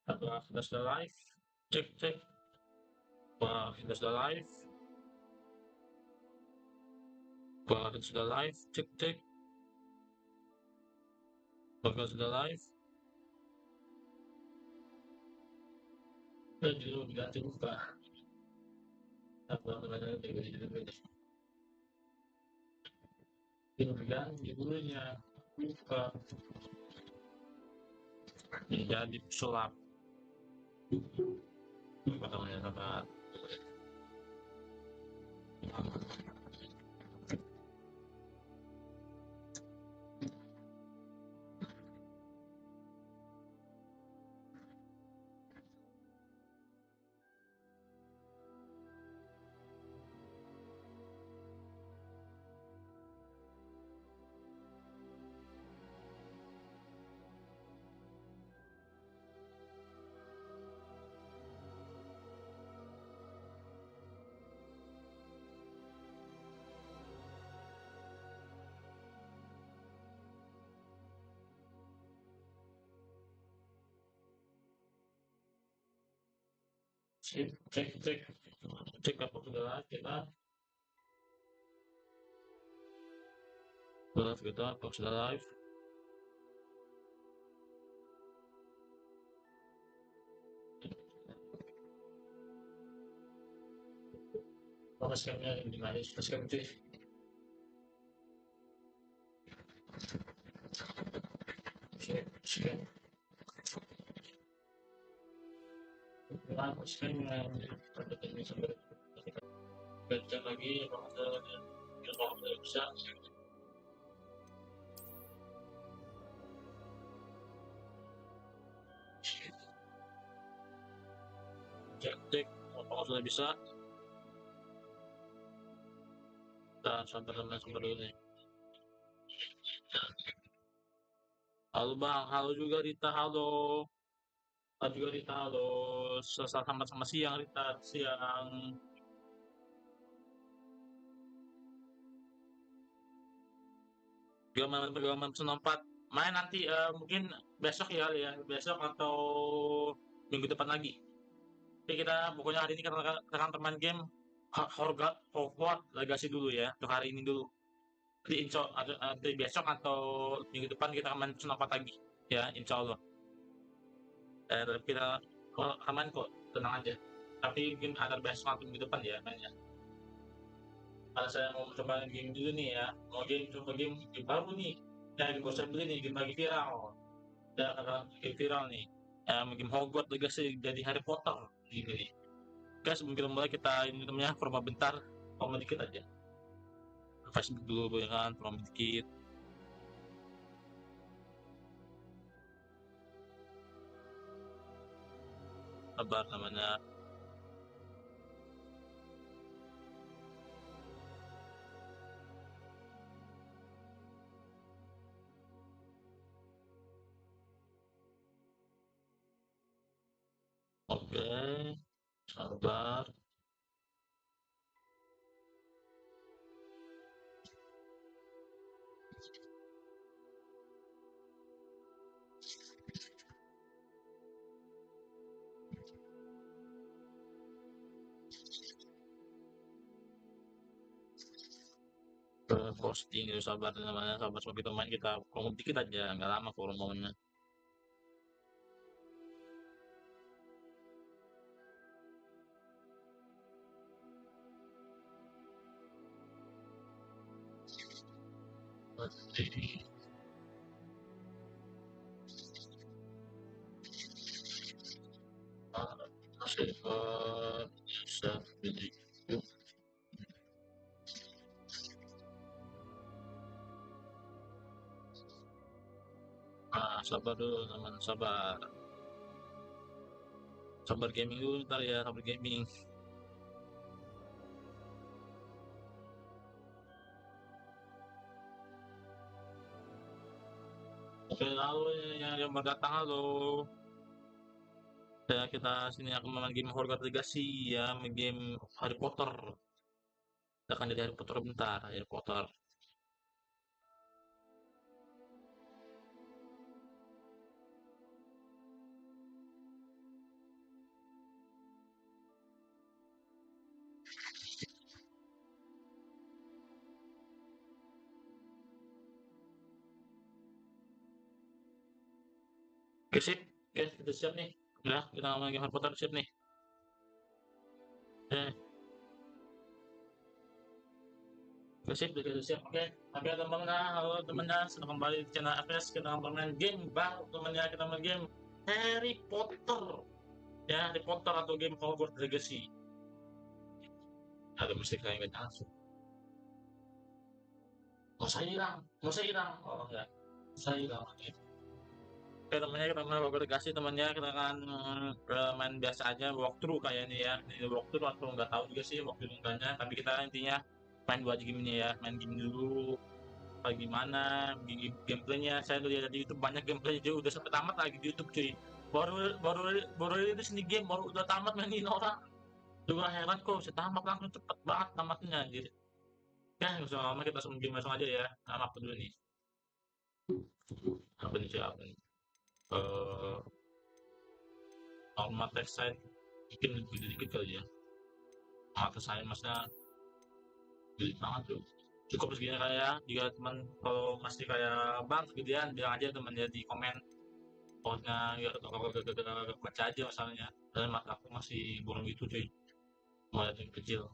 Apakah kita sudah live? Cek cek. Apakah kita sudah live? Apakah kita sudah live? Cek cek. Apakah sudah live? Dan judul diganti lupa. Apa namanya? Judul diganti judulnya lupa. Jadi pesulap. Apa namanya sahabat? Cek cek cek. Cek apa sudah live kita? Live kita apa sudah live? Apa scan-nya di mana? Sudah scan cuy. Scan. Apa scan-nya? Baca lagi apakah bisa. Cek cek apakah sudah bisa. Kita sabar dulu nih. Halo bang, halo juga Rita, halo. Halo juga Rita, halo. Sama siang Rita, siang. Gaman pesan 4 main nanti mungkin besok ya, besok atau minggu depan lagi. Tapi kita pokoknya hari ini kita akan bermain game Hogwarts Legacy dulu ya, untuk hari ini dulu. Jadi nanti besok atau minggu depan kita akan main pesan 4 lagi ya, insya Allah. Tapi kita aman kok, tenang aja. Tapi mungkin ada besok atau minggu depan ya mainnya. Karena saya mau coba game dulu nih ya, mau coba game baru nih. Yang bosan beli nih, game lagi viral. Ya, karena game viral nih. Game Hogwarts Legacy jadi Harry Potter gitu nih. Guys, sebelum kita mulai kita ini namanya format bentar, format dikit aja. Facebook dulu ya kan, format dikit. Sabar namanya. Oke, sabar. Posting itu sabar namanya, sabar sebab kita main kita promo dikit aja, nggak lama kok promonya. Jadi, bisa jadi sabar dulu teman, sabar. Sabar gaming dulu ntar ya, sabar gaming. Oke, halo yang baru datang, halo. Ya, kita sini akan main game Hogwarts Legacy ya, main game Harry Potter. Kita akan jadi Harry Potter bentar, Harry Potter. Oke sip, oke kita siap nih. Udah kita ngomongin Harry Potter siap nih. Eh, oke sip, udah kita siap. Oke, oke teman-teman, halo temannya, sudah kembali di channel FS. Kita bermain game baru temannya, kita main game Harry Potter. Ya, Harry Potter atau game Hogwarts Legacy. Ada musik kayak gak langsung. Mau saya hilang, mau saya hilang. Oh enggak, saya hilang. Oke temannya, kita main Hogwarts Legacy temannya, kita akan main biasa aja walkthrough kayaknya ya. Ini walkthrough atau nggak tahu juga sih walkthrough enggaknya, tapi kita intinya main dua aja gamenya ya, main game dulu kayak gimana gameplaynya. Saya lihat di YouTube banyak gameplay, dia udah sampai tamat lagi di YouTube cuy. Baru itu sini game baru udah tamat mainin orang, juga heran kok bisa tamat langsung cepet banget tamatnya anjir. Ya nggak usah lama, kita langsung game langsung aja ya. Nama apa dulu nih, apa nih siapa nih, eh normal text site mungkin lebih dikit kali ya. Mata saya maksudnya gede banget tuh, cukup segini kayak juga teman. Kalau masih kayak bang segedean bilang aja teman ya di komen. Pokoknya ya gak baca aja masalahnya, dan mata aku masih burung gitu cuy, mau lihat yang kecil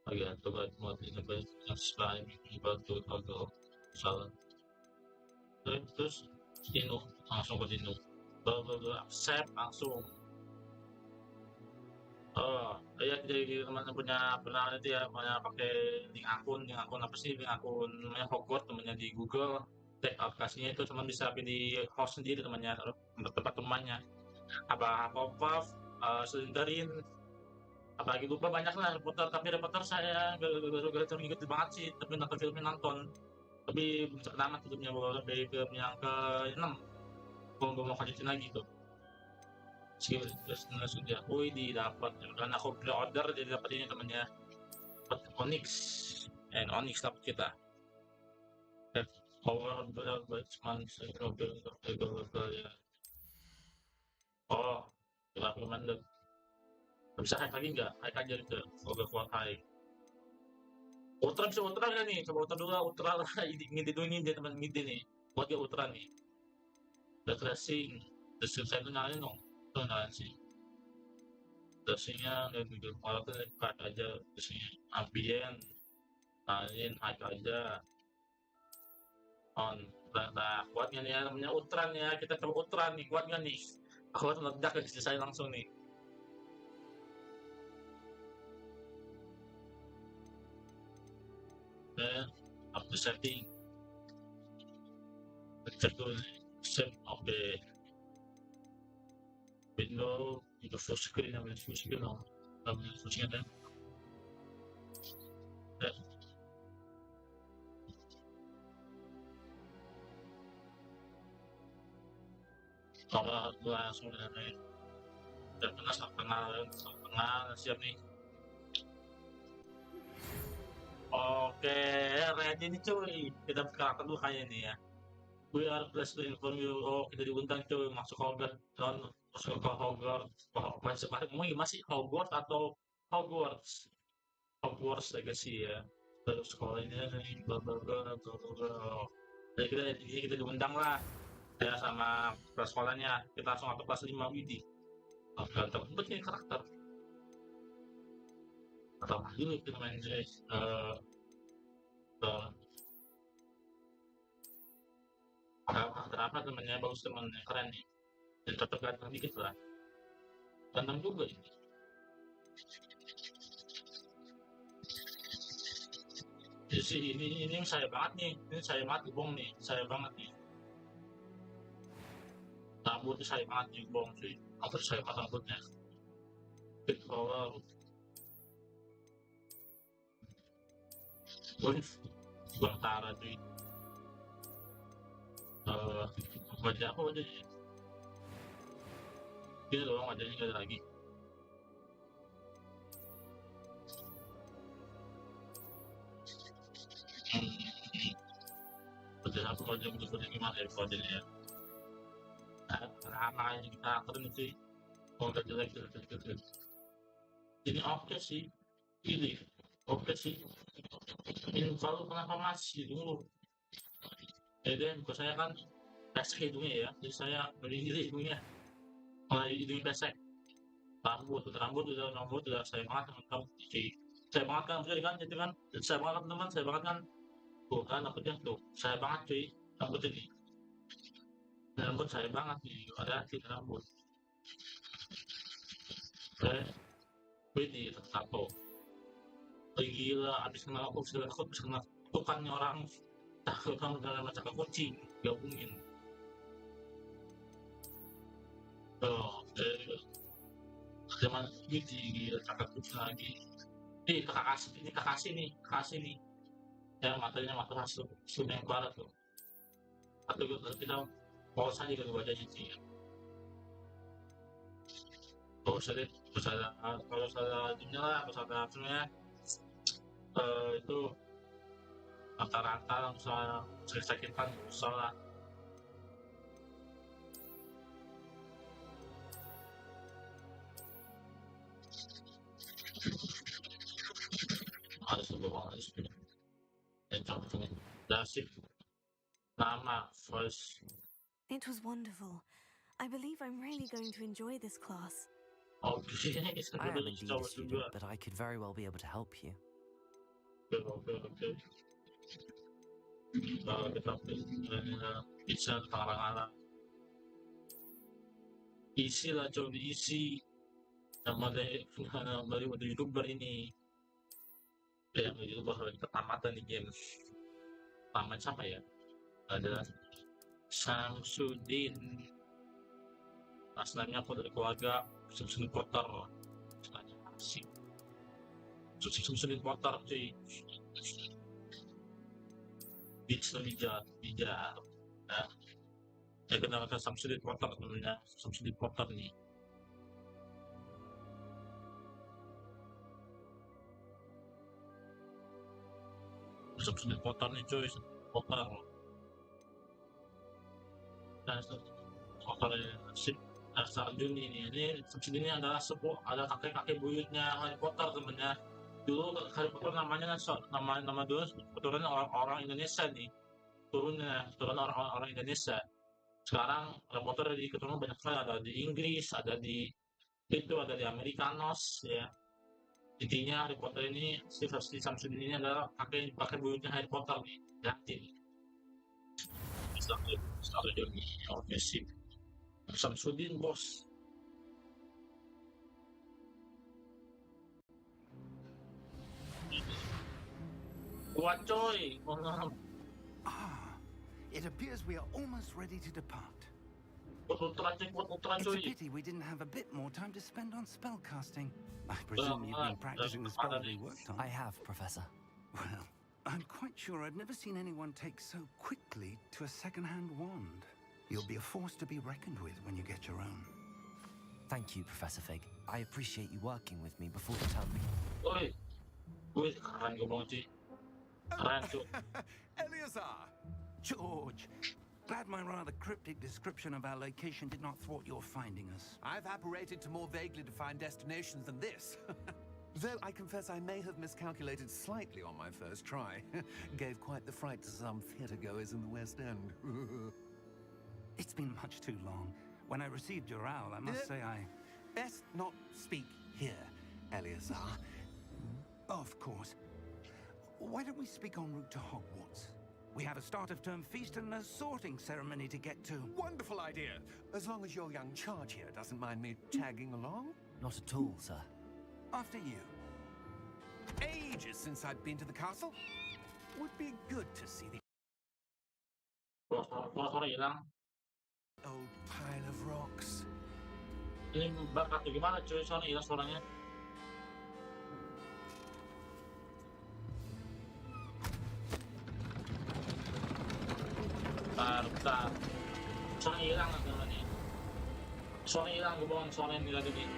lagi coba mau sampai yang subscribe dibantu atau salah. Terus continue, langsung continue, accept langsung. Oh iya, jadi teman punya pernah itu ya, punya pakai link akun apa sih, link akun namanya Hogwarts temannya di Google. Cek aplikasinya itu teman bisa pilih host sendiri temannya, tempat rumahnya apa Hufflepuff, Slytherin, apalagi lupa banyak lah Harry Potter. Tapi Harry Potter saya gara-gara ngikutin banget sih, tapi nonton filmnya nonton, tapi belum tamat filmnya, baru sampai film yang ke 6, belum mau lanjutin lagi tuh. Skill terus sudah, wih dapat karena aku pre-order jadi dapat ini temennya, dapat Onyx, Onyx dapat kita. Power Batsman ya. Oh, kita recommended. Bisa hack lagi nggak? Hack aja gitu. Udah kuat hack. Ultra bisa ultra nggak nih? Coba ultra dulu lah, ultra lah. Ngintip dulu nih dia teman ngintip nih. Buat dia ultra nih. Udah tracing. Terus saya tuh nyalain dong. Tuh nyalain sih. Tracingnya nggak gitu. Kalau tuh cut aja. Tracingnya ambient. Nyalain hack aja. On. Nah, kuat nggak nih ya? Namanya ultra nih ya. Kita coba ultra nih. Kuat nggak nih? Aku harus meledak ke sisi saya langsung nih. Dan up to setting. Cek dulu nih. Set of the window itu full screen, namanya full screen dong, namanya full screen kan. Ya, kalau langsung dari dan tengah siap nih. Oke, ready nih cuy, kita buka dulu kayaknya nih ya. We are blessed to inform you. Oh, kita diundang cuy masuk Hogwarts, masuk ke Hogwarts. Masih ngomong gimana sih, Hogwarts atau Hogwarts, Hogwarts Legacy ya. Terus sekolah ini bla bla bla bla bla bla. Jadi kita diundang lah ya sama kepala sekolahnya. Kita langsung ke kelas 5 Widi. Oh, ganteng banget nih karakter. Atau dulu kita main guys. Karakter apa temennya bagus, temennya keren nih. Dan cocok ganteng dikit lah. Ganteng juga ini. Jadi ini saya banget nih. Ini saya banget bong nih. Saya banget nih. Rambutnya saya banget nih bong sih. Rambut saya banget rambutnya. Kalau Bantara cuy. Wajah apa wajahnya? Gitu doang wajahnya, nggak ada lagi. Wajah apa, wajah bentuknya gimana ya wajahnya ya? Lama aja kita aktor nih cuy. Oh udah jelek jelek. Ini oke sih. Ini oke sih. Ini kalau kenapa masih dulu? Ya deh, buat saya kan pesek hidungnya ya, jadi saya berdiri hidungnya, mulai hidungnya pesek. Rambut udah saya banget kan, saya banget kan, maksudnya kan, itu kan, saya banget teman, saya banget kan, tuh kan rambutnya tuh, saya banget cuy, rambut ini, rambut saya banget nih, ada hati rambut, saya di tato, gila, abis kena aku bisa kena tukannya orang, takut kan dalam macam kunci, gabungin, tuh, zaman gitu, gila, cakap kunci lagi, kakak kasih nih, ya matanya mata hasil yang barat tuh, atau kita polos aja ke wajahnya sih, kalau saya ininya lah, kalau saya sebenarnya itu rata-rata soal sakit-sakitan usah lah. Harus dan contohnya dasip nama first. It was wonderful. I believe I'm really going to enjoy this class. Okay, I am indeed a student, but I could very well be able to help you. Okay. Kita bisa kadang-kadang isi lah, coba diisi sama dari youtuber ini, yang youtuber ketamatan di game. Tamat siapa ya? Ada Samsudin, aslinya aku dari keluarga Samsudin Potter, istilahnya asik. Samsudin Potter cuy, bijak ya, saya kenal Samsudin Potter, namanya Samsudin Potter nih. Samsudin Potter nih cuy, Potter. Nah, Potter Sarjuni ini Samsudin ini adalah ada kakek buyutnya Harry Potter temennya. Dulu Harry Potter namanya nama dulu keturunan orang Indonesia nih, turunan orang Indonesia. Sekarang Harry Potter di keturunan banyak sekali, ada di Inggris, ada di Amerikanos ya. Intinya Harry Potter ini, si Samsudin ini adalah kakek buyutnya Harry Potter nih, yakin. Sarjuni, oke sip. Samsudin bos. Kuat coy. It appears we are almost ready to depart. Ultra It's a coy. pity we didn't have a bit more time to spend on spellcasting. I presume you've been practicing the spells we worked on. I have, Professor. Well, I'm quite sure I've never seen anyone take so quickly to a second-hand wand. You'll be a force to be reckoned with when you get your own. Thank you, Professor Fig. I appreciate you working with me before the term. Oi, keren gue banget sih. Keren tuh. Eleazar! George! Glad my rather cryptic description of our location did not thwart your finding us. I've apparated to more vaguely defined destinations than this. Though I confess I may have miscalculated slightly on my first try. Gave quite the fright to some theatre-goers in the West End. It's been much too long. When I received your owl, I must say I... Best not speak here, Eleazar. Of course. Why don't we speak en route to Hogwarts? We have a start-of-term feast and a sorting ceremony to get to. Wonderful idea. As long as your young charge here doesn't mind me tagging along. Not at all, sir. After you. Ages since I'd been to the castle. Would be good to see the Suara hilang. old pile of rocks. Ini bakat tuh gimana cuy, suara hilang suaranya. Bentar. Suara hilang nih. Suara hilang, gue bohong, suara ini tadi nih.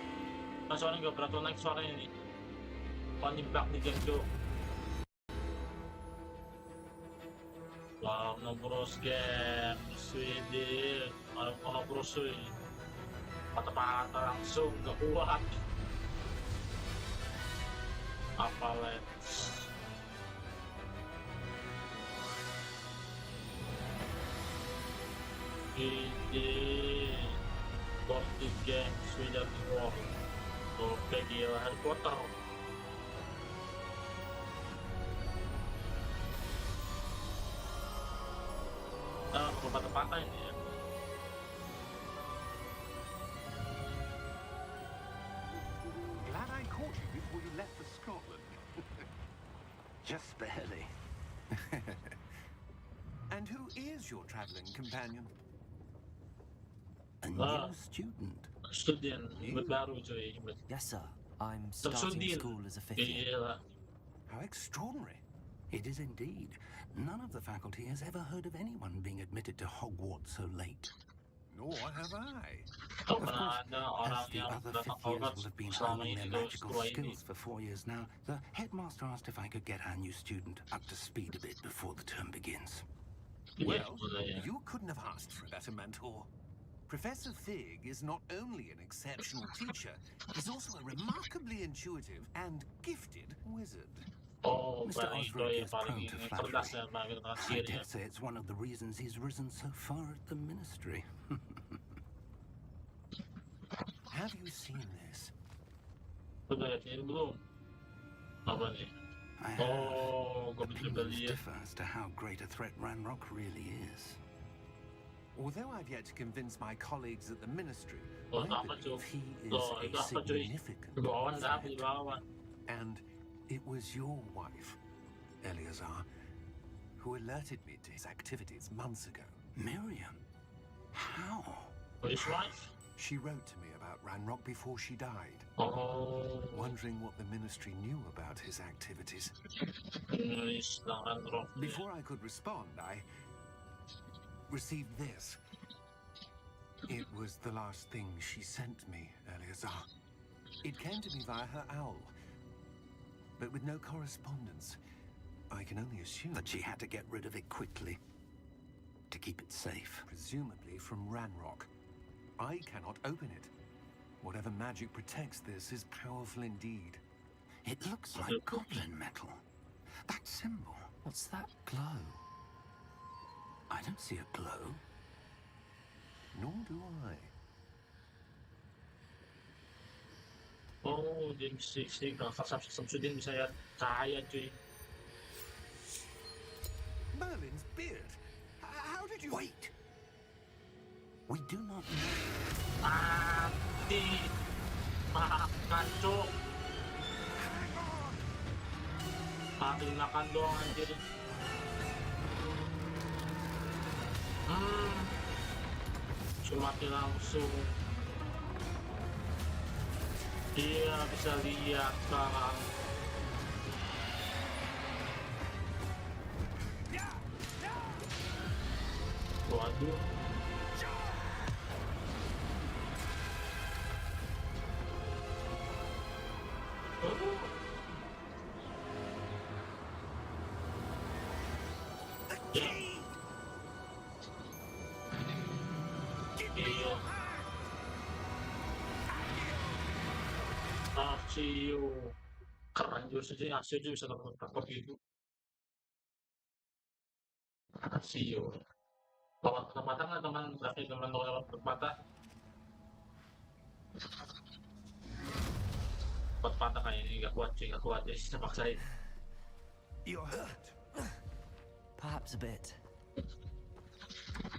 Suaranya gak beratur naik suaranya nih. Penjebak di game tuh. Wow, nombros game, Swede, nombros cuy. Patah-patah langsung, gak kuat. Apa lens? Ini Board Game Sweden War. Oke, gila Harry Potter. Patah-patah ini ya. Glad I caught you before you left for Scotland. Just barely. And who is your traveling companion? A new student. Student baru cuy. Yes, sir. I'm starting Student. school as a fifth year. Gila. How extraordinary. It is indeed. None of the faculty has ever heard of anyone being admitted to Hogwarts so late. Nor have I. Kau pernah ada orang As the yang other datang fifth years Hogwarts will have been selama honing ini their terus magical dua ini? skills for 4 years now, the headmaster asked if I could get our new student up to speed a bit before the term begins. Iya, Well, boleh ya. you couldn't have asked for a better mentor. Professor Fig is not only an exceptional teacher, he's also a remarkably intuitive and gifted wizard. Oh, Mr. paling itu Osric yang is paling prone to cerdas flattery. ya bagi I sihir ya. dare say it's one of the reasons he's risen so far at the ministry. Have you seen this? Sudah lihat ini belum? Apa nih? I have. Oh, gue bisa Opinions lihat. differ as to how great a threat Ranrock really is. Although I've yet to convince my colleagues at the ministry, Oh, I apa cuy? believe he is Oh, a itu apa cuy? significant Di bawah ada apa threat. di bawah? And it was your wife, Eleazar, who alerted me to his activities months ago. Miriam? How? His wife? She wrote to me about Ranrock before she died, Oh, wondering what the ministry knew about his activities. ini sedangkan roh. Before I could respond, I received this. It was the last thing she sent me, Eleazar. It came to me via her owl, but with no correspondence. I can only assume, But she had to get rid of it quickly to keep it safe. presumably from Ranrock. I cannot open it. Whatever magic protects this is powerful indeed. It looks like goblin metal. That symbol. What's that glow? I don't see a glow. Nor do I. Oh, dia si kakak Samsudin bisa lihat cahaya cuy. Merlin's beard. How did you... Wait! We do not know. Mati. Makan cuk. Mati makan doang anjir. Cuma mati langsung. Dia bisa lihat sekarang. Waduh. Iya. Asio. Keren juga sih, Asio juga bisa tangkap gitu. Asio. Tempatan nggak teman grafik teman lewat tempatan? Patah kayak ini nggak kuat cuy, nggak kuat ya, kita paksain. You're hurt. Perhaps a bit.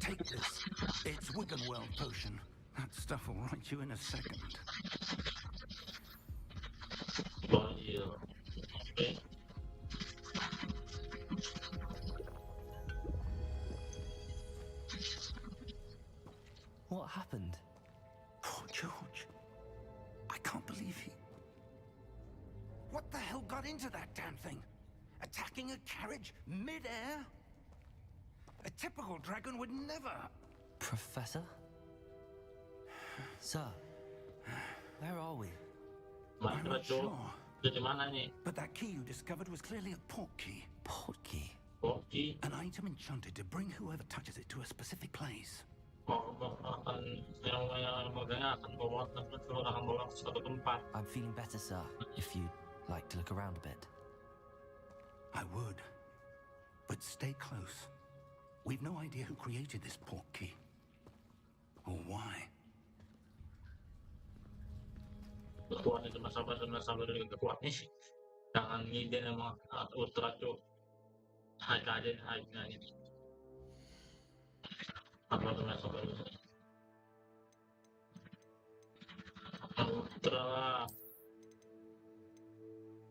Take this. It's Wiggenweld potion. That stuff will right you in a second. Oh iya. Oke. What happened? Poor George. I can't believe he... What the hell got into that damn thing? Attacking a carriage mid-air? A typical dragon would never... Professor? Sir, where are we? Mana I'm not tuh? sure. Dari mana nih? But that key you discovered was clearly a port key. Port key. Oke. An item enchanted to bring whoever touches it to a specific place. Akan yang megangnya akan bawa ke suatu tempat. I'm feeling better, sir. If you'd like to look around a bit. I would. But stay close. We've no idea who created this port key. Or why? Kekuatan itu masalah dari kekuatan nih. Jangan ngide emang ultra cuk. High kaden high ini. Apa tuh masalah itu? Ultra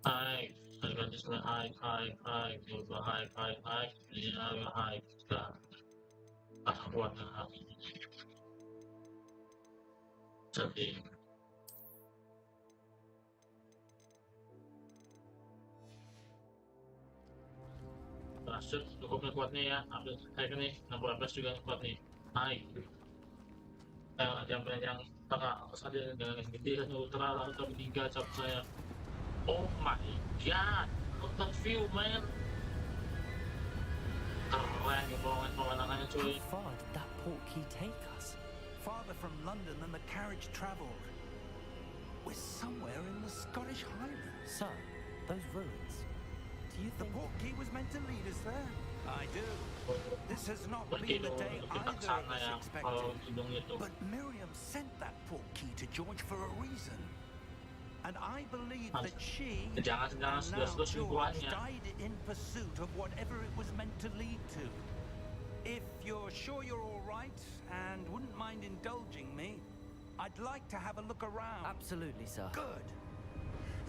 high. Harga display high. Berubah high. Ini agak high. Kita kuatnya jadi berhasil cukup kuatnya ya. Ambil kayak nih 60 fps juga kuat nih. Naik yang tengah saja dengan yang gede hanya ultra atau 3 cap saya. Oh my god, look that view man. Keren ya pemandangannya cuy. How far did that portkey take us? Farther from London than the carriage travelled. We're somewhere in the Scottish Highlands. Sir, those ruins. Do you The think... portkey was meant to lead us there. I do. This has not Pergi been the dong day kita either kesana of ya us kalau expected. hidung itu. But Miriam sent that portkey to George for a reason. And I believe that she Jangan and now sudah George selingkuhannya. died in pursuit of whatever it was meant to lead to. If you're sure you're all right and wouldn't mind indulging me, I'd like to have a look around. Absolutely, sir. Good.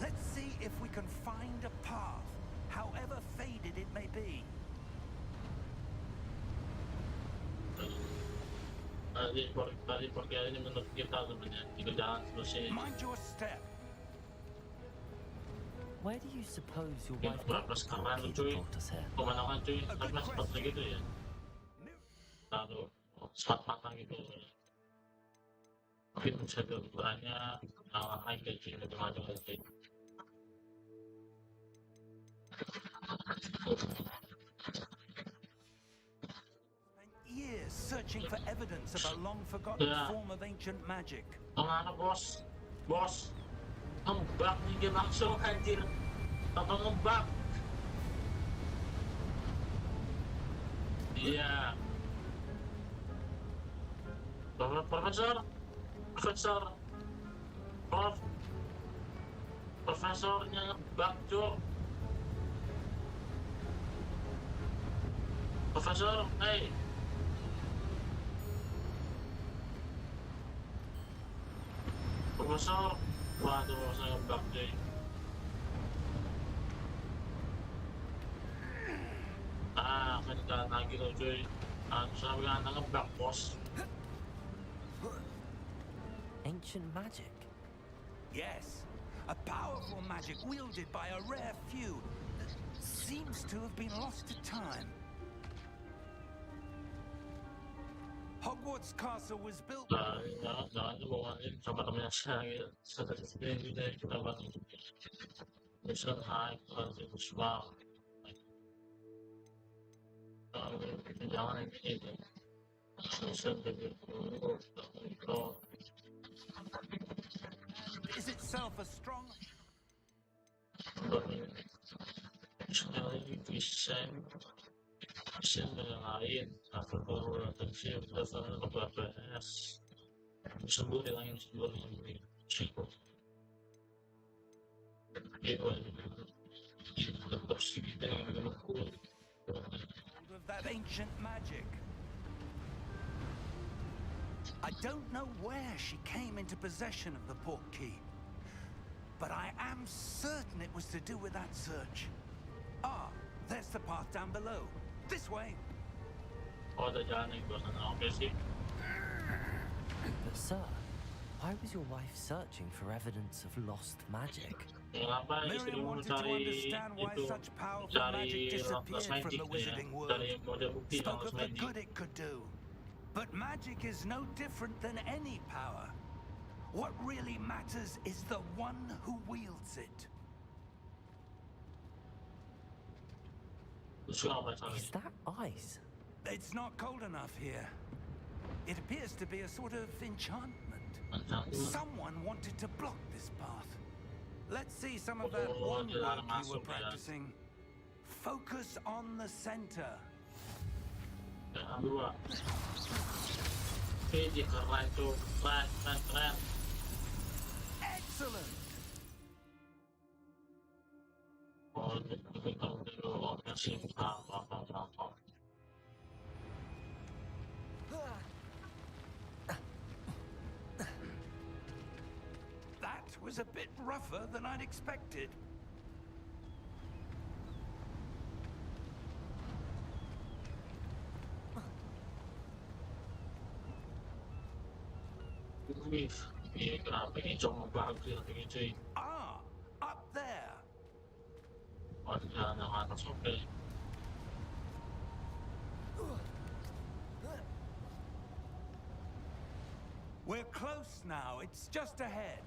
Let's see if we can find a path, however faded it may be. Tadi perkara ini menurut kita sebenarnya jika jalan seterusnya Mind your step. Where do you suppose your mungkin wife berapa sekarang portkey cuy brought us here? pemandangan cuy tapi seperti gitu ya lalu sepat patah gitu mungkin bisa berubahnya naik ke cuy macam-macam cuy. Years searching for evidence of a long-forgotten form of ancient magic. Kemana bos? Bos, ngebug nih game langsung anjir. Tanpa ngebug. Iya. Profesornya ngebug cok. Profesor, hey. Profesor, waduh saya ngebug cuy. Kan jalan lagi loh cuy. Saya bilang ngebug bos. Ancient magic? Yes, a powerful magic wielded by a rare few that seems to have been lost to time. Hogwarts Castle was built. Jangan bohongin sama temennya saya gitu. Saya sendiri juga kita bantu. Mission high, itu semua. Jangan ini. Mission begitu. Is itself a strong. Sekali bisa yang lain atau kalau tensi berdasarkan KPS sembuh hilangin sebelum cukup tetap sih kita yang mengukur Of that ancient magic. I don't know where she came into possession of the portkey, but I am certain it was to do with that search. Ah, there's the path down below. This way. oh ada jalan yang buat sana oke sih. But sir, why was your wife searching for evidence of lost magic? Kenapa Miriam istrimu wanted to mencari understand why itu such powerful cari magic lost disappeared from magic the ya wizarding world. dari model bukti Spoke lost of the magic. good it could do. But magic is no different than any power. What really matters is the one who wields it. Terus kenapa caranya? Is that ice? It's not cold enough here. It appears to be a sort of enchantment. Someone wanted to block this path. Let's see some of that one work you were practicing. Focus on the center. Yang kedua Ini keren tuh, keren. Excellent! Oh, ini tahu dulu, masih apa. That was a bit rougher than I'd expected. Wih, ini kenapa ini cuma bagus ini cuy. Ah, up there. Oh, jalan yang atas, oke. We're close now. It's just ahead.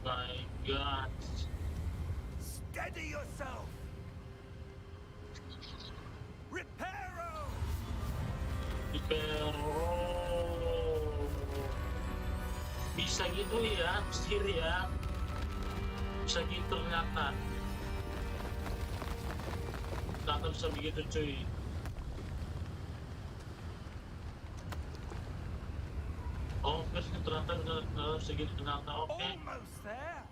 My God. Steady yourself. Reparo! Pero bisa gitu ya, mesir ya. Bisa gitu ternyata. Ternyata bisa begitu cuy. Oh, ternyata benar segitu ternyata, oke. Almost there.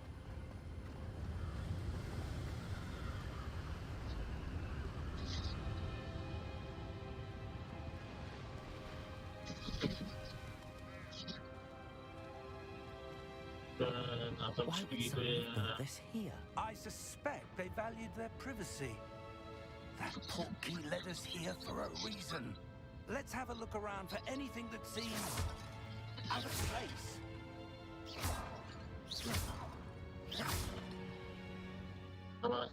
Ternyata Why bisa would begitu someone ya. build this here? I suspect they valued their privacy. That portkey led us here for a reason. Let's have a look around for anything that seems out of place.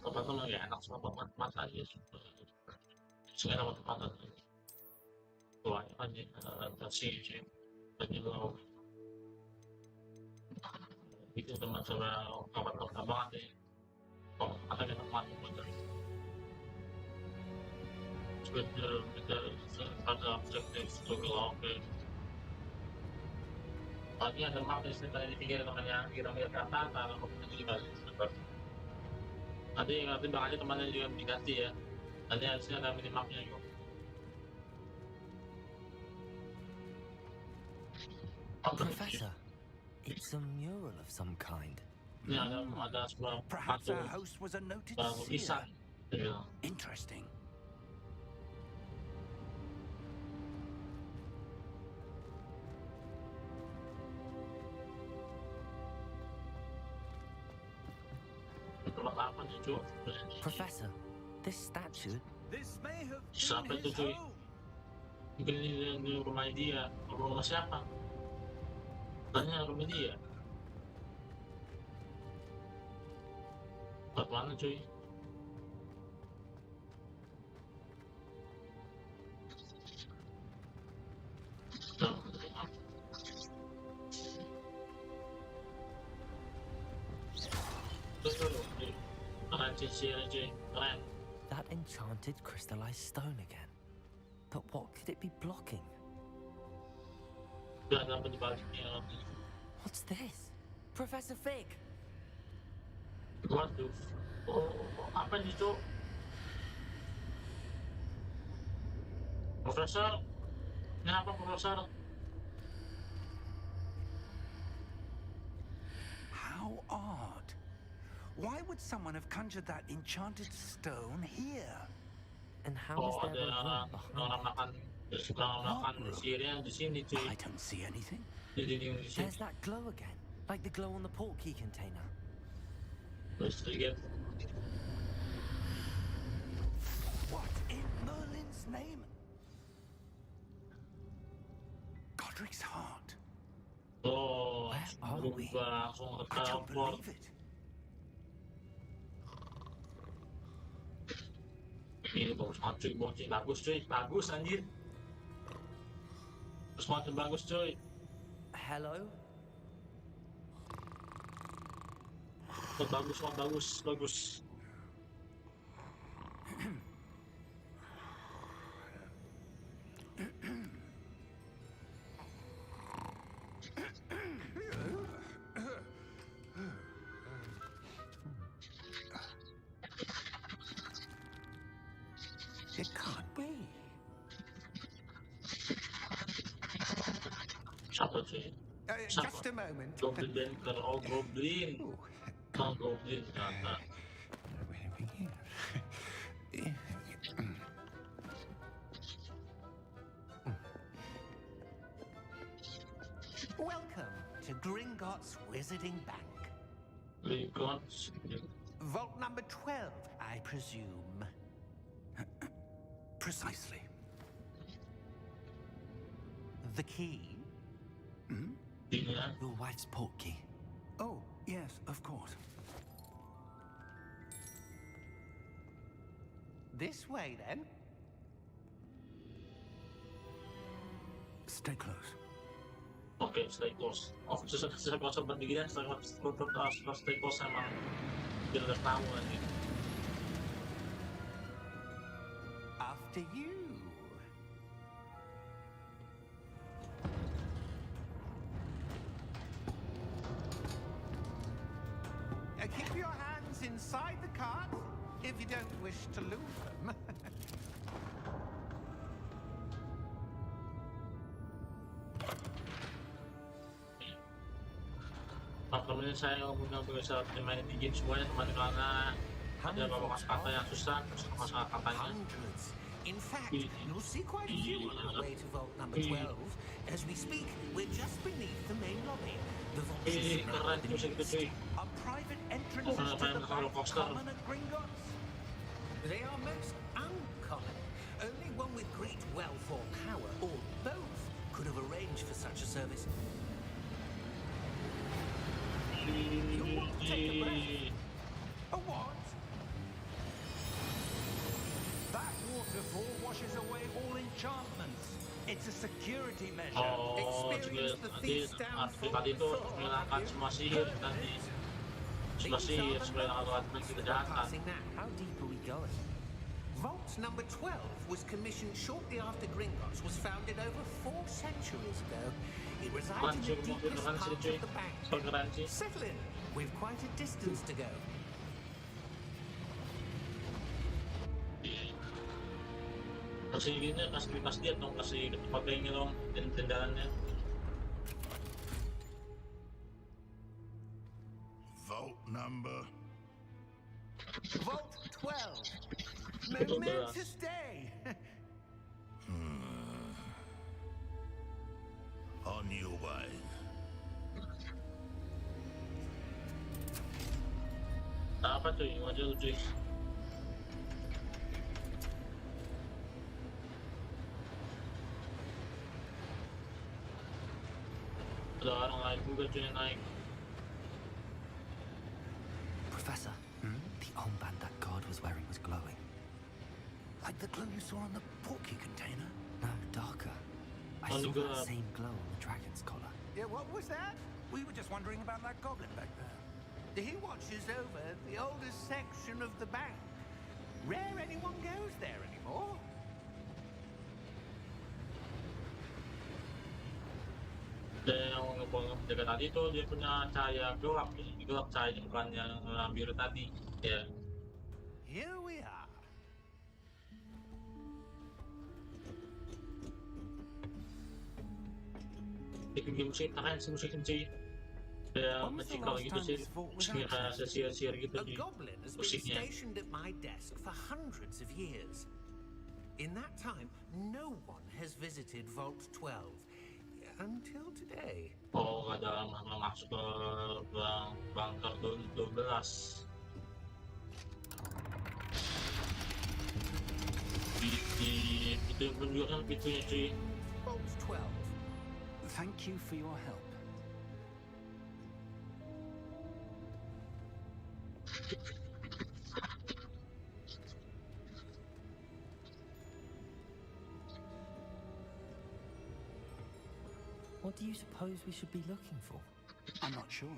Tempatnya lagi enak sama tempat aja. Sekarang tempat tuanya aja sih tadi lo itu teman sama kawan-kawan banget deh. Oh, ada tempat bener. Bener ada objektif struggle oke. Tadi ada map di sini tadi dipikir namanya kira-kira kata kalau kita juga nanti bakal temannya juga diganti ya. Nanti harusnya ada minimapnya juga. Professor, it's a mural of some kind. Ini ada sebuah Perhaps patung our host was a noted lukisan. seer. Interesting. Tempat apa nih cuy? Professor, this statue. This may have Siapa been itu his cuy? home. Mungkin ini rumah dia. Rumah siapa? Tanya rumah dia. Tempat mana cuy? Keren cuy. Keren. That enchanted crystallized stone again. But what could it be blocking? Gak ada apa di baliknya. What's this? Professor Fig! Waduh. Oh, apa nih cuy? Profesor? Ini apa profesor? How odd. Why would someone have conjured that enchanted stone here? And how is Oh, there a room ada behind orang it? makan suka makan sirnya di sini cuy. I don't see anything. Di sini. There's that glow again, like the glow on the portkey container. Terus sedikit. What in Merlin's name? Godric's heart. Oh, Where are we? berubah langsung ke I don't teleport. believe it. Ini bagus banget cuy, bagus anjir. Semakin bagus cuy. Hello? Bagus. It can't be. Siapa cuy? Siapa? Just a moment. Goblin Banker. Oh, Goblin. Ooh. Oh, Goblin ternyata. Welcome to Gringotts Wizarding Bank. Gringotts. Vault number 12, I presume. Precisely. The key? Iya. Your wife's portkey. Oh, yes, of course. This way, then. Stay close. Oke, stay close. Oh, susah kalau sempat begini, setelah stay close emang dia udah tahu lagi. After you. Keep your hands inside the cart if you don't wish to lose them. Teman-teman saya yang bisa main di game semuanya teman karena ada beberapa kata yang susah, terus masalah katanya. Hundreds. In fact, you'll see quite a few on our way to vault number 12. As we speak, we're just beneath the main lobby. The vault is Keren musik itu cuy. a private entrance to the bank common at Gringotts. They are most uncommon. Only one with great wealth or power, or both, could have arranged for such a service. You want to take a breath? A what? That waterfall washes away all enchantments. It's a security measure. Oh, Experience the thief's downfall tadi itu before, menghilangkan have you? semua sihir tadi. Semua sihir supaya melakukan kejahatan. Passing now. How deep are we going? Vault number 12 was commissioned shortly after Gringotts was founded over 4 centuries ago. It resides in the deepest part of the bank. Settle in. We've quite a distance to go. Kasih gini, kasih dia dong, kasih pakainya dong, jalannya. Vault number. Vault 12. Momentous day. On your way. Apa cuy, wajah lu cuy. Ada orang lain juga cuy yang naik. Professor, the armband that guard was wearing was glowing. Like the glow you saw on the portkey container? No, darker. I Oh, saw look at that that. same glow on the dragon's collar. Yeah, what was that? We were just wondering about that goblin back there. He watches over the oldest section of the bank. Rare anyone goes there anymore. Dan yang menjaga tadi tuh dia punya cahaya gelap cahaya bukan yang biru tadi ya. Here we are. Bikin musik keren sih musiknya sih. Ya magical gitu sih, musiknya kayak sihir gitu A sih goblin has been musiknya. stationed at my desk for hundreds of years. In that time, no one has visited Vault 12 until today. Oh, ada masuk ke bunker 12. Itu yang menunjukkan pintunya cuy. Vault 12. Thank you for your help. What do you suppose we should be looking for? I'm not sure.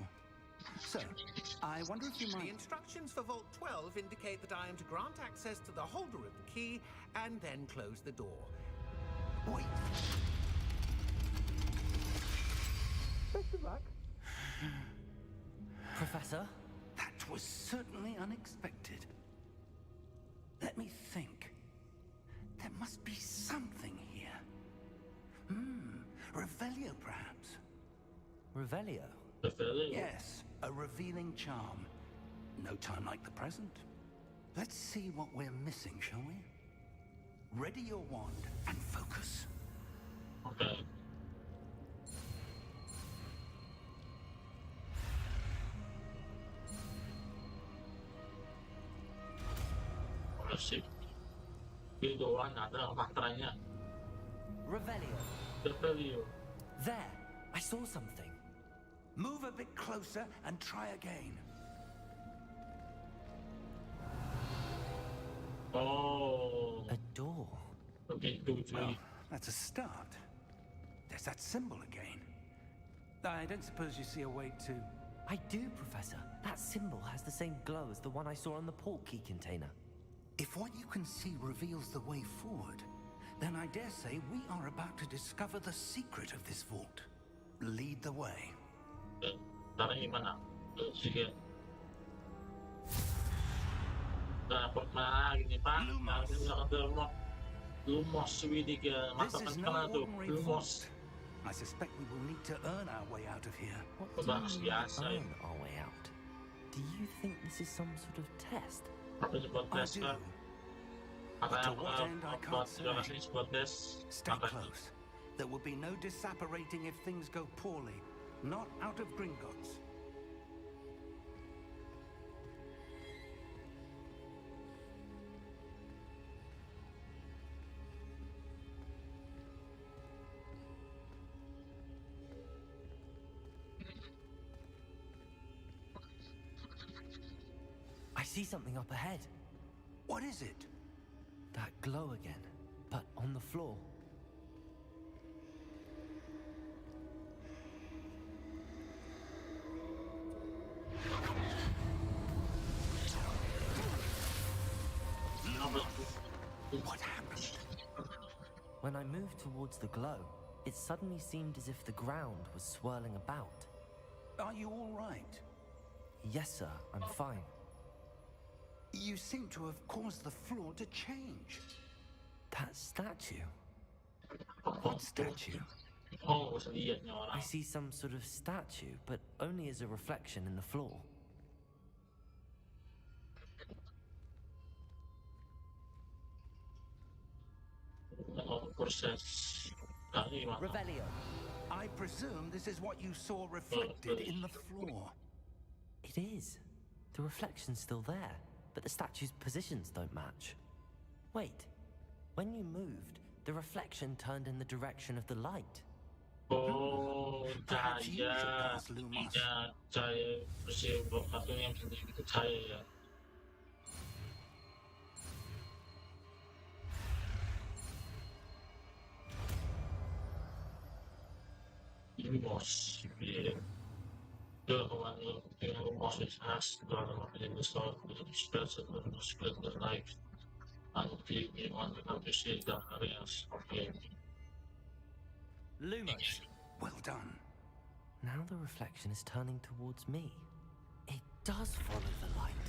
So, I wonder if you The might... instructions for Vault 12 indicate that I am to grant access to the holder of the key and then close the door. Wait. Best of luck. Professor? That was certainly unexpected. Let me think. There must be something here. Revelio, perhaps. Revelio? The failure. Yes, a revealing charm. No time like the present. Let's see what we're missing, shall we? Ready your wand and focus. Okay. Sip. Itu doang ada mantranya. Revelio. The failure. There! I saw something. Move a bit closer and try again. Oh. A door. Okay, two, Well, three. that's a start. There's that symbol again. I don't suppose you see a way to... I do, Professor. That symbol has the same glow as the one I saw on the port key container. If what you can see reveals the way forward, then I dare say we are about to discover the secret of this vault. Lead the way. Caranya gimana? Sige. Dapat mana gini Pak? Lumos. Lumos, Widik ya. This Mantap is kan no tuh. ordinary Lumos. vault. I suspect we will need to earn our way out of here. What do Bahas you mean, biasa ya. earn our way out? Do you think this is some sort of test? Apa itu buat I tes do. kan? But Katanya to what end, I buat can't say. ini buat tes. Stay Apa? close. There will be no disapparating if things go poorly. Not out of Gringotts. I see something up ahead. What is it? That glow again, but on the floor. What happened? When I moved towards the glow, it suddenly seemed as if the ground was swirling about. Are you all right? Yes, sir, I'm fine. You seem to have caused the floor to change. That statue? What statue? Oh, bisa lihat nih I orang. see some sort of statue, but only as a reflection in the floor. Oh, proses. Tadi gimana? Revelio. I presume this is what you saw reflected in the floor. It is. The reflection's still there, but the statue's positions don't match. Wait. When you moved, the reflection turned in the direction of the light. Oh, Perhaps you should cahaya. pass, Lumos. Iya, cahaya. Bersih, kartunya yang penting itu cahaya ya. Lumos. Iya. Kewangi dengan Lumos is has dalam makanya besar untuk spell the life and keep me on the appreciate the areas of game. Lumos. Well done. Now the reflection is turning towards me. It does follow the light.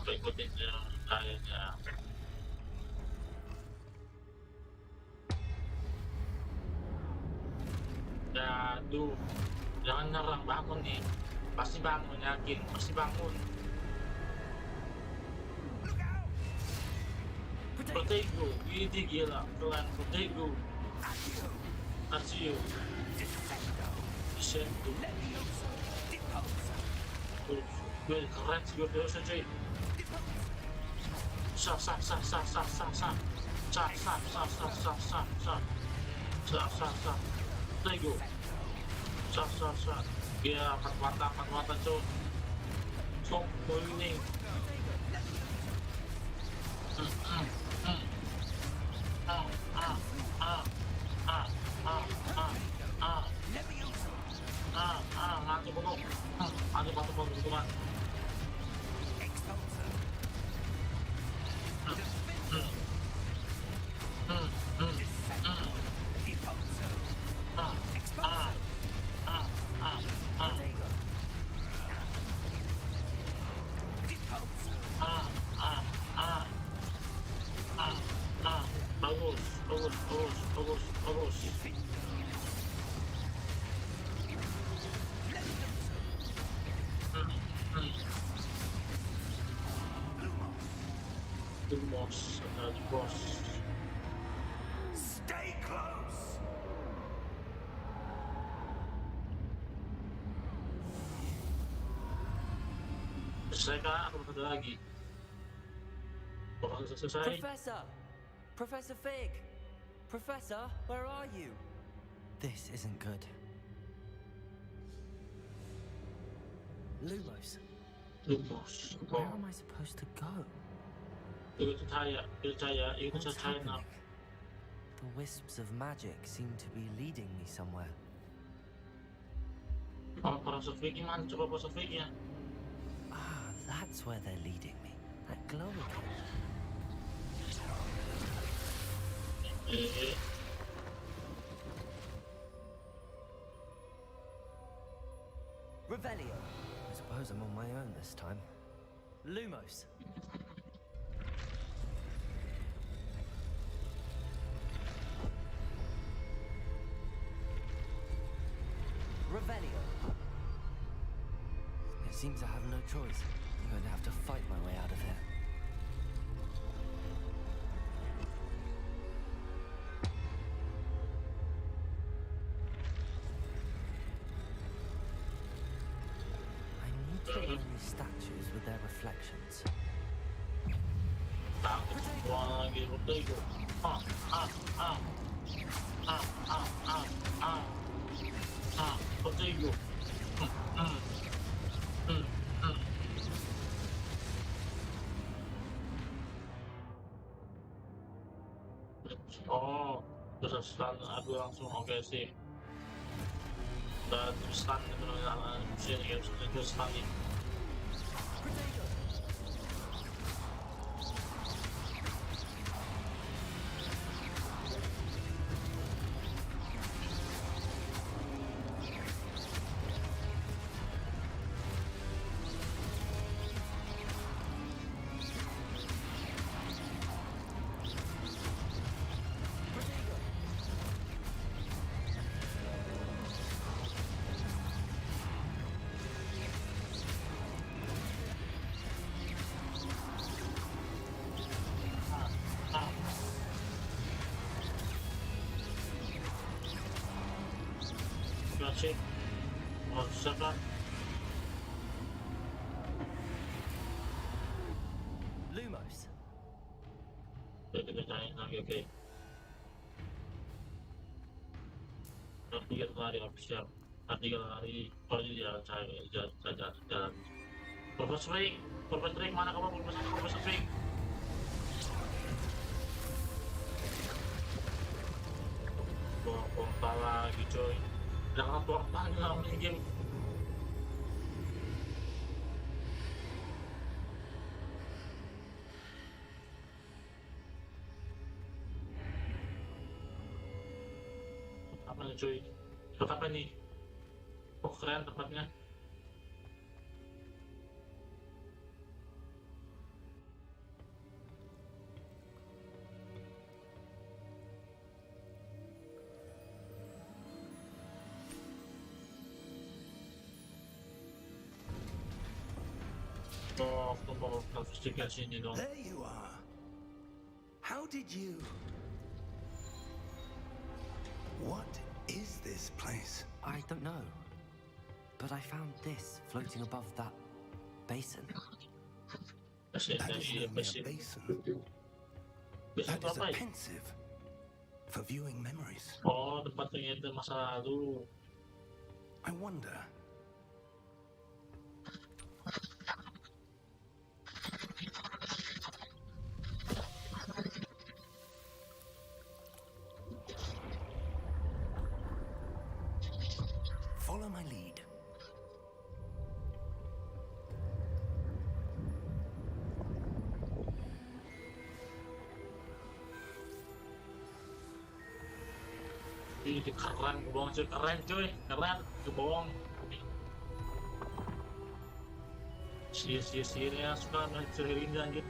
Ikutin yang cahayanya. Aduh, jangan nyerang, bangun nih. Pasti bangun, yakin, pasti bangun. Protego, ini gila, kalian Protego. Accio. Disento. Gue keren sih gue biasa cuy. Sah. Protego. Sah. Gila, empat mata cuy. Sok, ini. Ngantuk penuh. Ada batu bentukan. Bagus. The boss. Stay close! Selesai kah? Aku ada lagi. Bakal selesai. Professor Fig! Professor, where are you? This isn't good. Lumos, where am I supposed to go? Ikut saya. What's happening? The wisps of magic seem to be leading me somewhere. Professor Fig gimana? Coba Professor Fig-nya. Ah, that's where they're leading me. That glow again. Revelio. I suppose I'm on my own this time. Lumos. Revelio. It seems I have no choice. I'm going to have to fight my way out of here. I need to find these statues with their reflections. Potato. Oh, terus stun aku langsung oke sih. Dan stun itu sini itu stun nih. Cek mau susah kan? Lumos. Kita cari lagi oke. Nanti kita lari official. Nanti kita lari. Oh ini jalan. Profesor Fig, mana kamu Profesor Fig? Portal lagi coy. Jangan portal dalam game. Apa nih cuy? Tempat apa nih? Oh keren tempatnya. There you are. How did you... What is this place? I don't know. But I found this floating above that basin. That is not only a basin. That is a pensive for viewing memories. Oh, tempat ternyata masa lalu. I wonder... Follow my lead. Ih, keren, bohong cuy, keren, bohong. Sihir ya suka sihir ini anjir.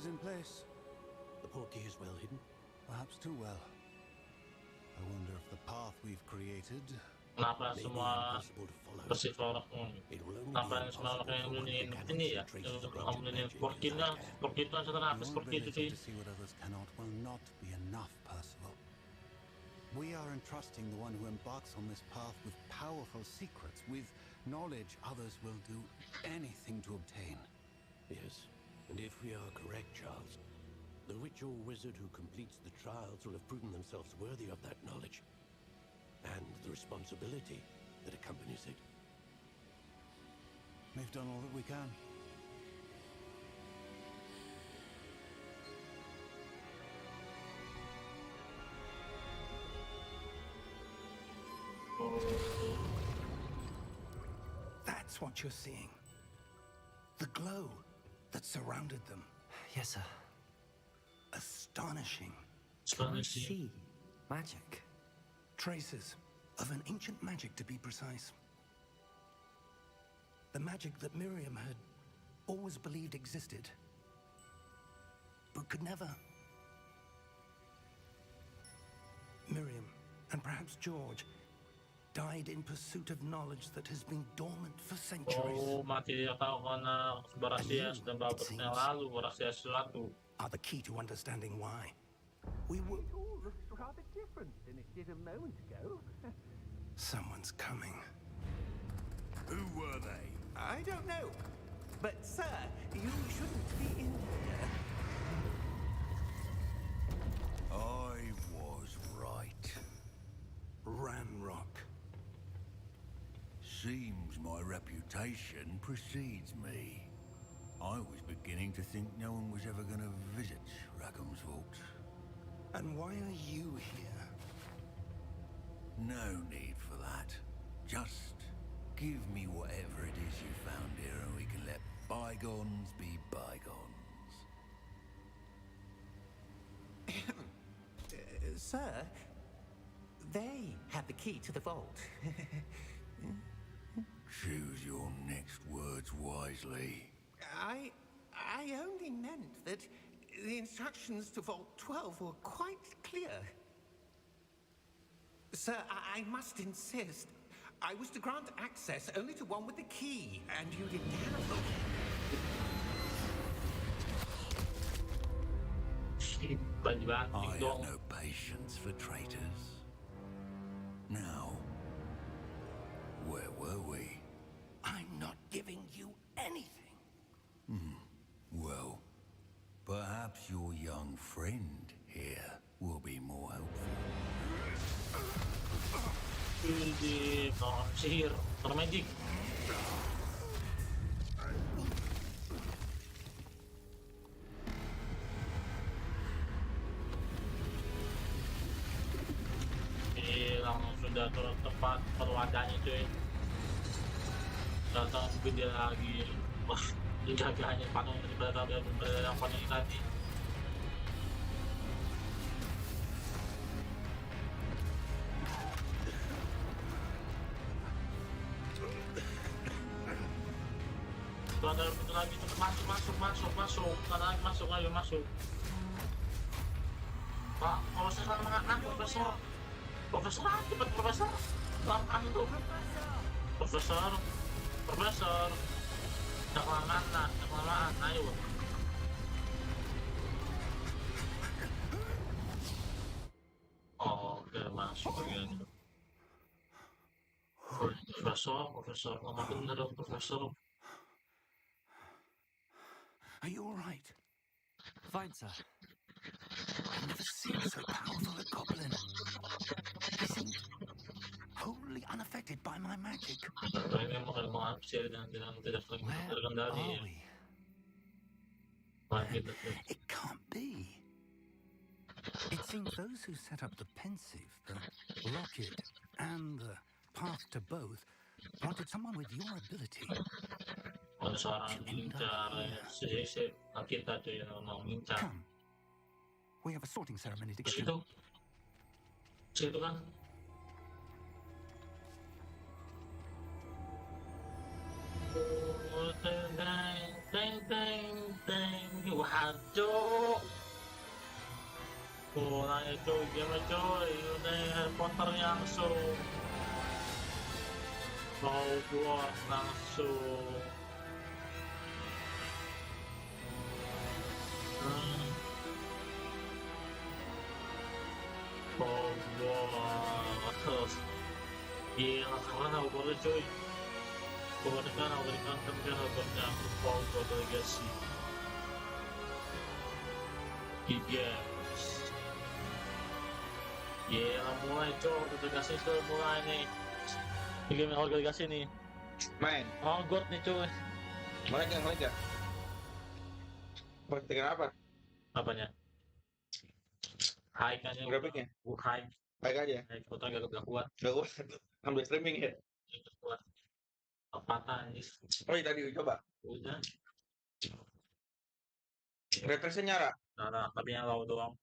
is in place. The portkey is well hidden. Perhaps too well. I wonder if the path we've created... Kenapa May be semua impossible to follow. persiflora It will only kenapa be semua orang yang impossible for one beliin who cannot ini see ya traces of orang ancient beliin magic porkinya as I can. porki itu setelah apa Your seperti itu ability sih. to see what others cannot will not be enough, Percival. We are entrusting the one who embarks on this path with powerful secrets, with knowledge others will do anything to obtain. Yes, and if we are correct, Charles, the witch or wizard who completes the trials will have proven themselves worthy of that knowledge and the responsibility that accompanies it. We've done all that we can. That's what you're seeing. The glow that surrounded them. Yes, sir. Astonishing. Astonishing. See magic. Traces of an ancient magic, to be precise. The magic that Miriam had always believed existed, but could never. Miriam, and perhaps George, died in pursuit of knowledge that has been dormant for centuries. Oh, mati dia tahu karena berhasil sudah beberapa tahun yang lalu berhasil sesuatu. Are the key to understanding why. We were. It all looks rather different than it did a moment ago. Someone's coming. Who were they? I don't know. But, sir, you shouldn't be in here. I was right. Ranrock. Seems my reputation precedes me. I was beginning to think no one was ever going to visit Rackham's vault. And why are you here? No need for that. Just give me whatever it is you found here and we can let bygones be bygones. Sir, they had the key to the vault. Choose your next words wisely. I only meant that the instructions to Vault 12 were quite clear. Sir, I must insist. I was to grant access only to one with the key, and you didn't have them. I have no patience for traitors. Now, where were we? I'm not giving you anything. Well, perhaps your young friend here will be more helpful. Di sihir magic. Hilang sudah ke tempat perwadanya cuy. Datang gede lagi. Wah, dijaganya patung daripada yang paling tadi. Ada pintu lagi, masuk, sana masuk, ayo masuk. Pak, profesor mana? Profesor, cepat profesor, langkah itu. Profesor, jangan kelamaan, ayo. Oh, oke, masuk lagi. Profesor, ngomong bener dong, profesor. Are you all right? Fine, sir. I've never seen so powerful a goblin. He seemed wholly unaffected by my magic. Ini mau absen dan tidak terkendali. It can't be. It seems those who set up the pensive, the rocket, and the path to both wanted someone with your ability. Seorang incar, kita tuh yang mau incar. Come. We have a sorting ceremony to get to. Situ kan. Teng. Waduh. Nanya coy, gimana coy? Udah Harry Potter langsung. Hogwarts langsung. Hogwarts. Gila, keren Hogwarts coy. Kebanyakan kan Hogwartsnya Hogwarts Legacy. Games. Gila, mulai coy, Legacy tuh mulai nih. Ini game Hogwarts Legacy nih. Main. Hogwarts nih coy. Mulai gak? Perhatikan apa? Apanya? High kan ya. Grafiknya? High. Baik aja. High foto gak kuat. Gak kuat. Ambil streaming ya? Gak kuat. Patah nih. Oh iya tadi coba. Udah. Refresh-nya nyala. Nah, tapi yang low doang.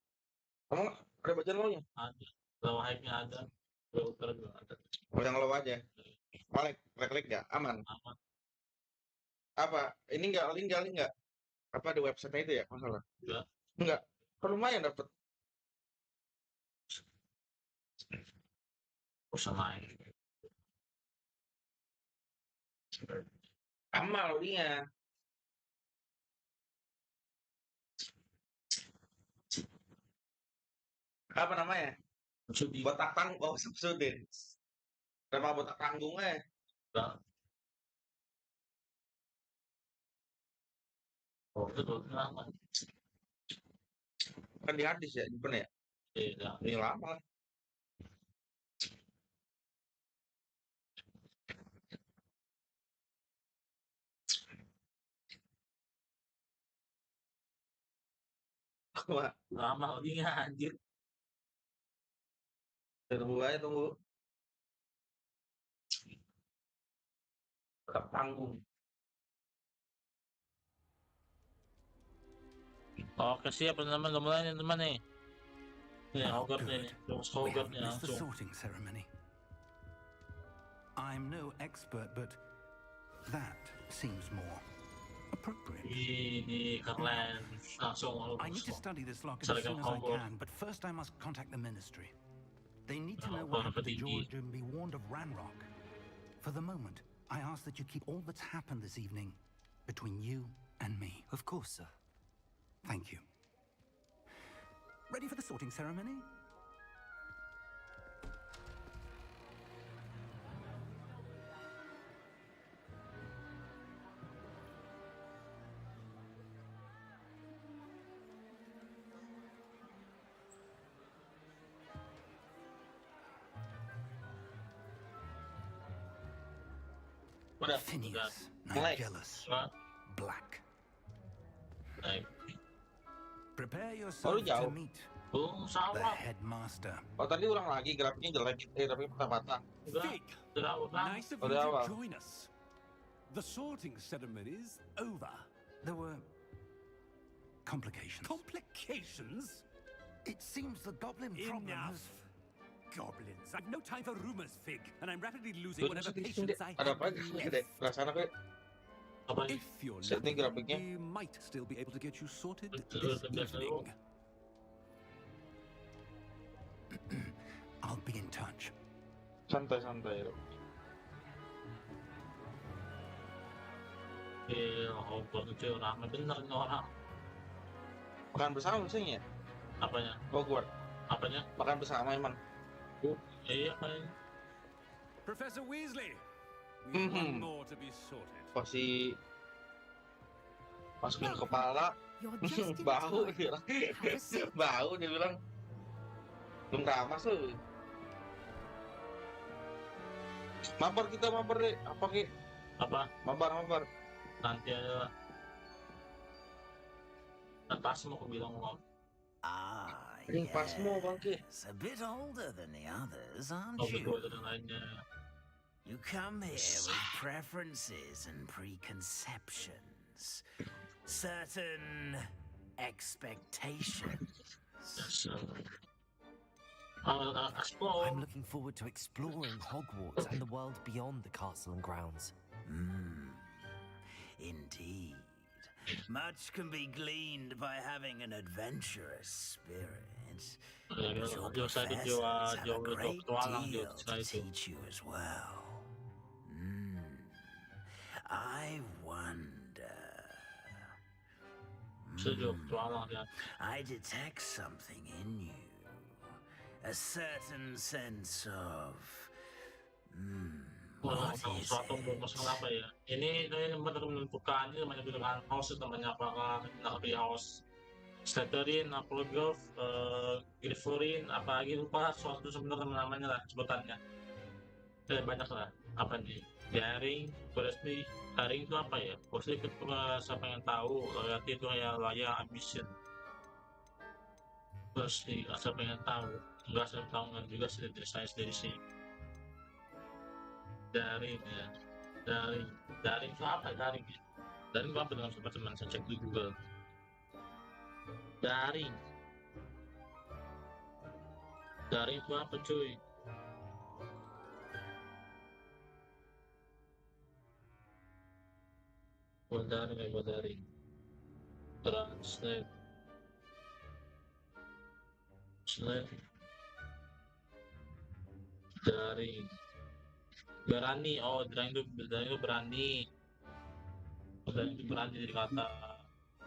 Kamu ada bacaan low-nya? Ada. Low high-nya ada. Filter juga ada. Oh yang low aja. Klik ya? Aman. Aman. Apa? Ini link nggak? Apa di website itu ya? Masalah? Enggak. Kan lumayan dapet. Usah main. Amal loadingnya. Apa namanya? Judi. Botak tanggung. Oh, subsudin. Nama botak tanggungnya. Oh, itu tuh lama. Kan di hadis ya, bukan ya? Iya. Ini lama. Wah, Lama loadingnya anjir. tunggu aja tunggu. Tetap tanggung. Oke, siap teman-teman, udah mulai nih teman nih. Nih, Hogwarts nih, Hogwarts nih Missed the langsung. sorting ceremony. I'm no expert, but that seems more appropriate. Ini keren, langsung. I need to study this locket as Seragam soon as I Hogwarts. can, but first I must contact the Ministry. They need to know Para what happened to petinggi. George and be warned of Ranrock. For the moment, I ask that you keep all that's happened this evening between you and me. Of course, sir. Thank you. Ready for the sorting ceremony? Udah. Phineas, Mulai. Nigellus, Udah. Black. Naik. Prepare yourself to jauh. meet Oh, the sawah. headmaster. Oh tadi ulang lagi grafiknya jelek. Grafiknya patah-patah. Udah. Fig, Udah. nice of Oh, you yeah, to well. join us. The sorting ceremony's over. There were complications. Complications? It seems the goblin problem Enough. has... Goblins. I've no time for rumors, Fig, and I'm rapidly Tuh, losing whatever sedih patience deh. I Ada have apa gede? left. Perasaan aku Apa ini? If you're Setting lucky, grafiknya. we might still be able to get you sorted Betul, this betul. evening. I'll be in touch. santai-santai. Iya, Hogwarts itu rame bener nih orang. Makan bersama biasanya. Apanya? Hogwarts. Apanya? Makan bersama emang. Iya kan. Professor Weasley, we've one more to be sorted. Pasti masukin ke kepala. You're just in Bau time. dia bilang. Have a seat. Bau dia bilang. Belum ramas tuh. Mabar kita mabar deh. Apa ki? Apa? Mabar. Nanti aja lah. Dan pas mau aku bilang ngomong. Ah, Ini pasmo bang ki. yes. A bit older than the others, aren't Kalau you? itu dan lainnya. You come here with preferences and preconceptions. Certain expectations. Explore. I'm looking forward to exploring Hogwarts and the world beyond the castle and grounds. Indeed. Much can be gleaned by having an adventurous spirit. Ya, But your dia saya itu professors have a jauh great petualang dia deal to setelah itu. teach you as well. I wonder. Setuju petualang dia. I detect something in you. A certain sense of. What is Suatu it? masalah apa ya? Ini benar menentukan ini namanya pilihan house, namanya apakah kita pilih house Slytherin, Hufflepuff, Gryffindor, apa lagi lupa suatu sebenarnya namanya lah sebutannya. Banyak lah. Apa nih? Daring, Curiosity, Daring itu apa ya? Curiosity itu siapa yang tahu? Loyalty itu ya loyal, ambition. Curiosity, siapa yang tahu? Enggak saya tahu nggak juga saya sendiri sih. Daring ya. Daring itu apa daring ya? Daring itu apa dengan teman-teman? Saya cek di Google. Daring itu apa cuy? Buat daring translate daring berani. Daring itu berani. Daring itu berani dari kata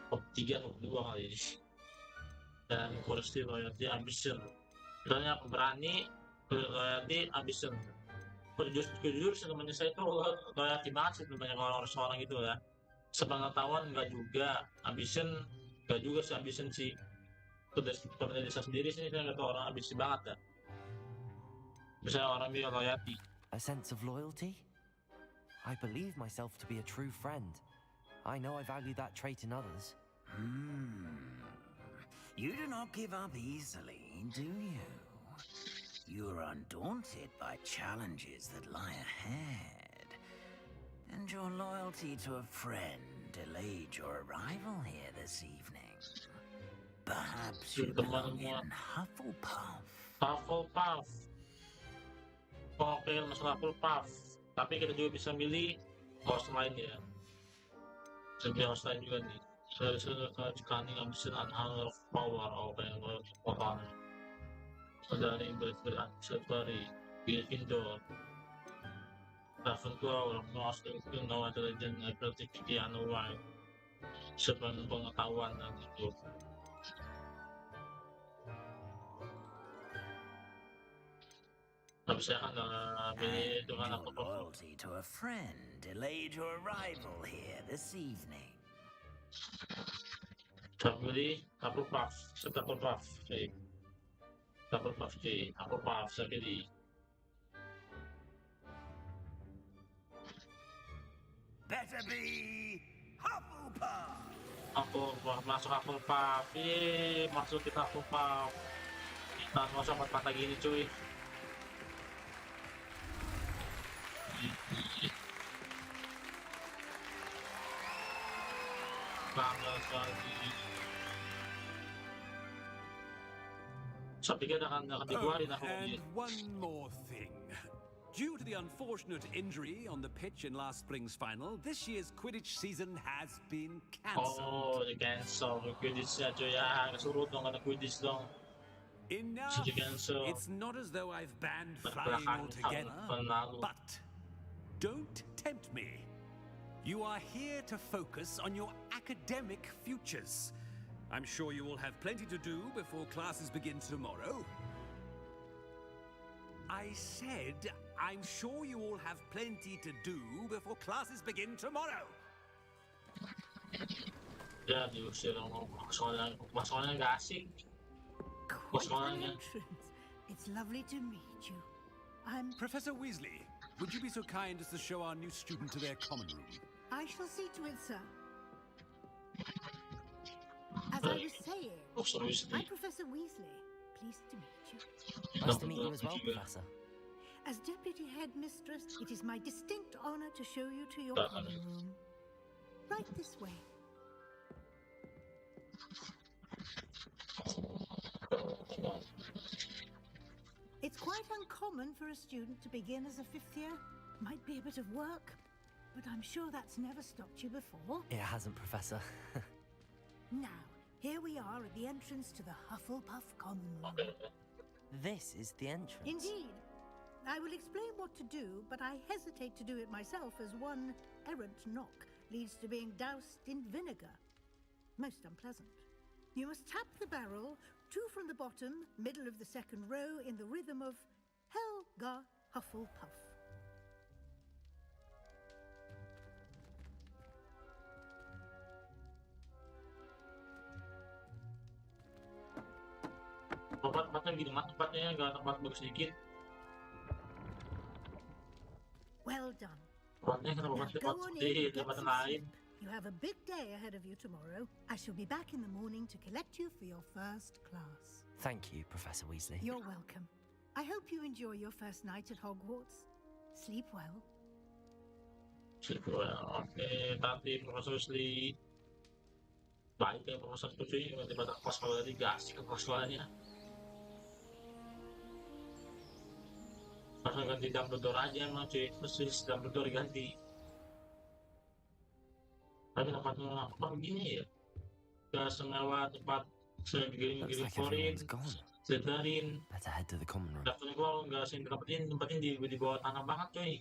top 3 top 2 kali ini. Dan curiosity, loyalty, ambition. Misalnya berani, loyalty, ambition. Jujur namanya saya itu loyalty banget sih banyak orang gitu ya. Sepengetahuan enggak juga, ambition enggak juga sih, ambition sih. Itu dari desa sendiri sih saya nggak tahu orang ambisi banget ya. Misalnya orang bilang loyalty. A sense of loyalty? I believe myself to be a true friend. I know I value that trait in others. You do not give up easily, do you? You are undaunted by challenges that lie ahead. And your loyalty to a friend delayed your arrival here this evening. Perhaps you belong in Hufflepuff. Hufflepuff. Oke, masalah Hufflepuff. Tapi kita juga bisa milih host lain ya. Bisa host lain juga nih. Saya cunning, ambition, and hunger of power. Kayak kekuatan. Dari Slytherin, Gryffindor, Ravenclaw, Ravenclaw, no intelligence, creativity, and why. Sepenuh pengetahuan dan itu. Tapi saya kan pilih dengan apa loyalty to a friend delayed your arrival here this evening. Saya pilih Hufflepuff, Hufflepuff, saya pilih. Better be Hufflepuff. Masuk Hufflepuff, masuk kita Hufflepuff. Kita nggak usah patah gini cuy. Bangga sekali. And one more thing. Due to the unfortunate injury on the pitch in last spring's final, this year's Quidditch season has been cancelled. Di-cancel. Quidditch aja ya. Kesurut dong, ada Quidditch dong. Enough. It's not as though I've banned flying altogether, but don't tempt me. You are here to focus on your academic futures. I'm sure you will have plenty to do before classes begin tomorrow. I said, I'm sure you all have plenty to do before classes begin tomorrow. Ya, diusir dong. Masalahnya nggak asik. Masalahnya. It's lovely to meet you. I'm Professor Weasley. Would you be so kind as to show our new student to their common room? I shall see to it, sir. As I was saying, I'm Professor Weasley. Pleased to meet you. Nice to meet you as well, Professor. As Deputy Headmistress, it is my distinct honor to show you to your common room. Right this way. It's quite uncommon for a student to begin as a fifth year. Might be a bit of work, but I'm sure that's never stopped you before. It hasn't, Professor. Now, here we are at the entrance to the Hufflepuff common room. This is the entrance. Indeed. I will explain what to do, but I hesitate to do it myself as one errant knock leads to being doused in vinegar. Most unpleasant. You must tap the barrel, 2 from the bottom, middle of the second row, in the rhythm of Helga Hufflepuff. Tempatnya gitu, tempatnya nggak tempat bagus sedikit. Well done. Tempatnya kenapa Now masih go tempat on seperti in and get tempat some lain? sleep. You have a big day ahead of you tomorrow. I shall be back in the morning to collect you for your first class. Thank you, Professor Weasley. You're welcome. I hope you enjoy your first night at Hogwarts. Sleep well. Sleep well. Oke, nanti Profesor Weasley baik ya Profesor cuy, tiba-tiba kelas sekolah tadi gak asik ke kelas sekolahnya. Langsung ganti Dumbledore aja emang cuy, terus Dumbledore ganti. Tapi tempatnya apa begini ya? Gak semewah tempat segini-gini Korin, Slytherin. Better head to the common room. Daftarnya gua nggak sih tempatnya di bawah tanah banget coy,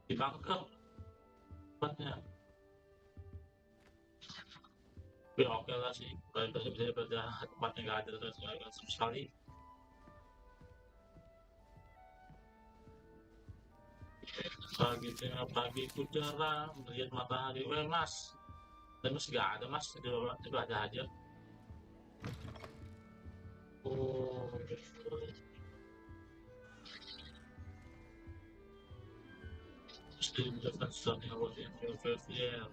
di bunker tempatnya. Ya oke lah sih, bisa daripada tempatnya nggak ada terus nggak sama sekali. Pagi ku cerah melihat matahari, mas. Dan mas nggak ada mas, itu ada aja. Oh, still bukan sesuatu yang harus ya.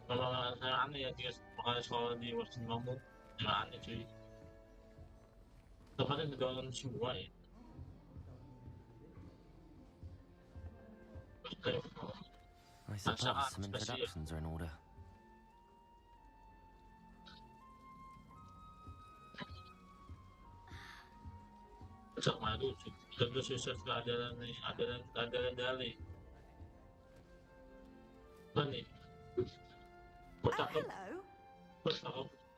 Kalau saya aneh ya, dia makanya sekolah di Washington Mamah, yang aneh cuy. Tempatnya negara semua ya. I suppose some introductions are in order. Cak madu, tentu susah keadaan nih, ada dali. Apa nih? Hello.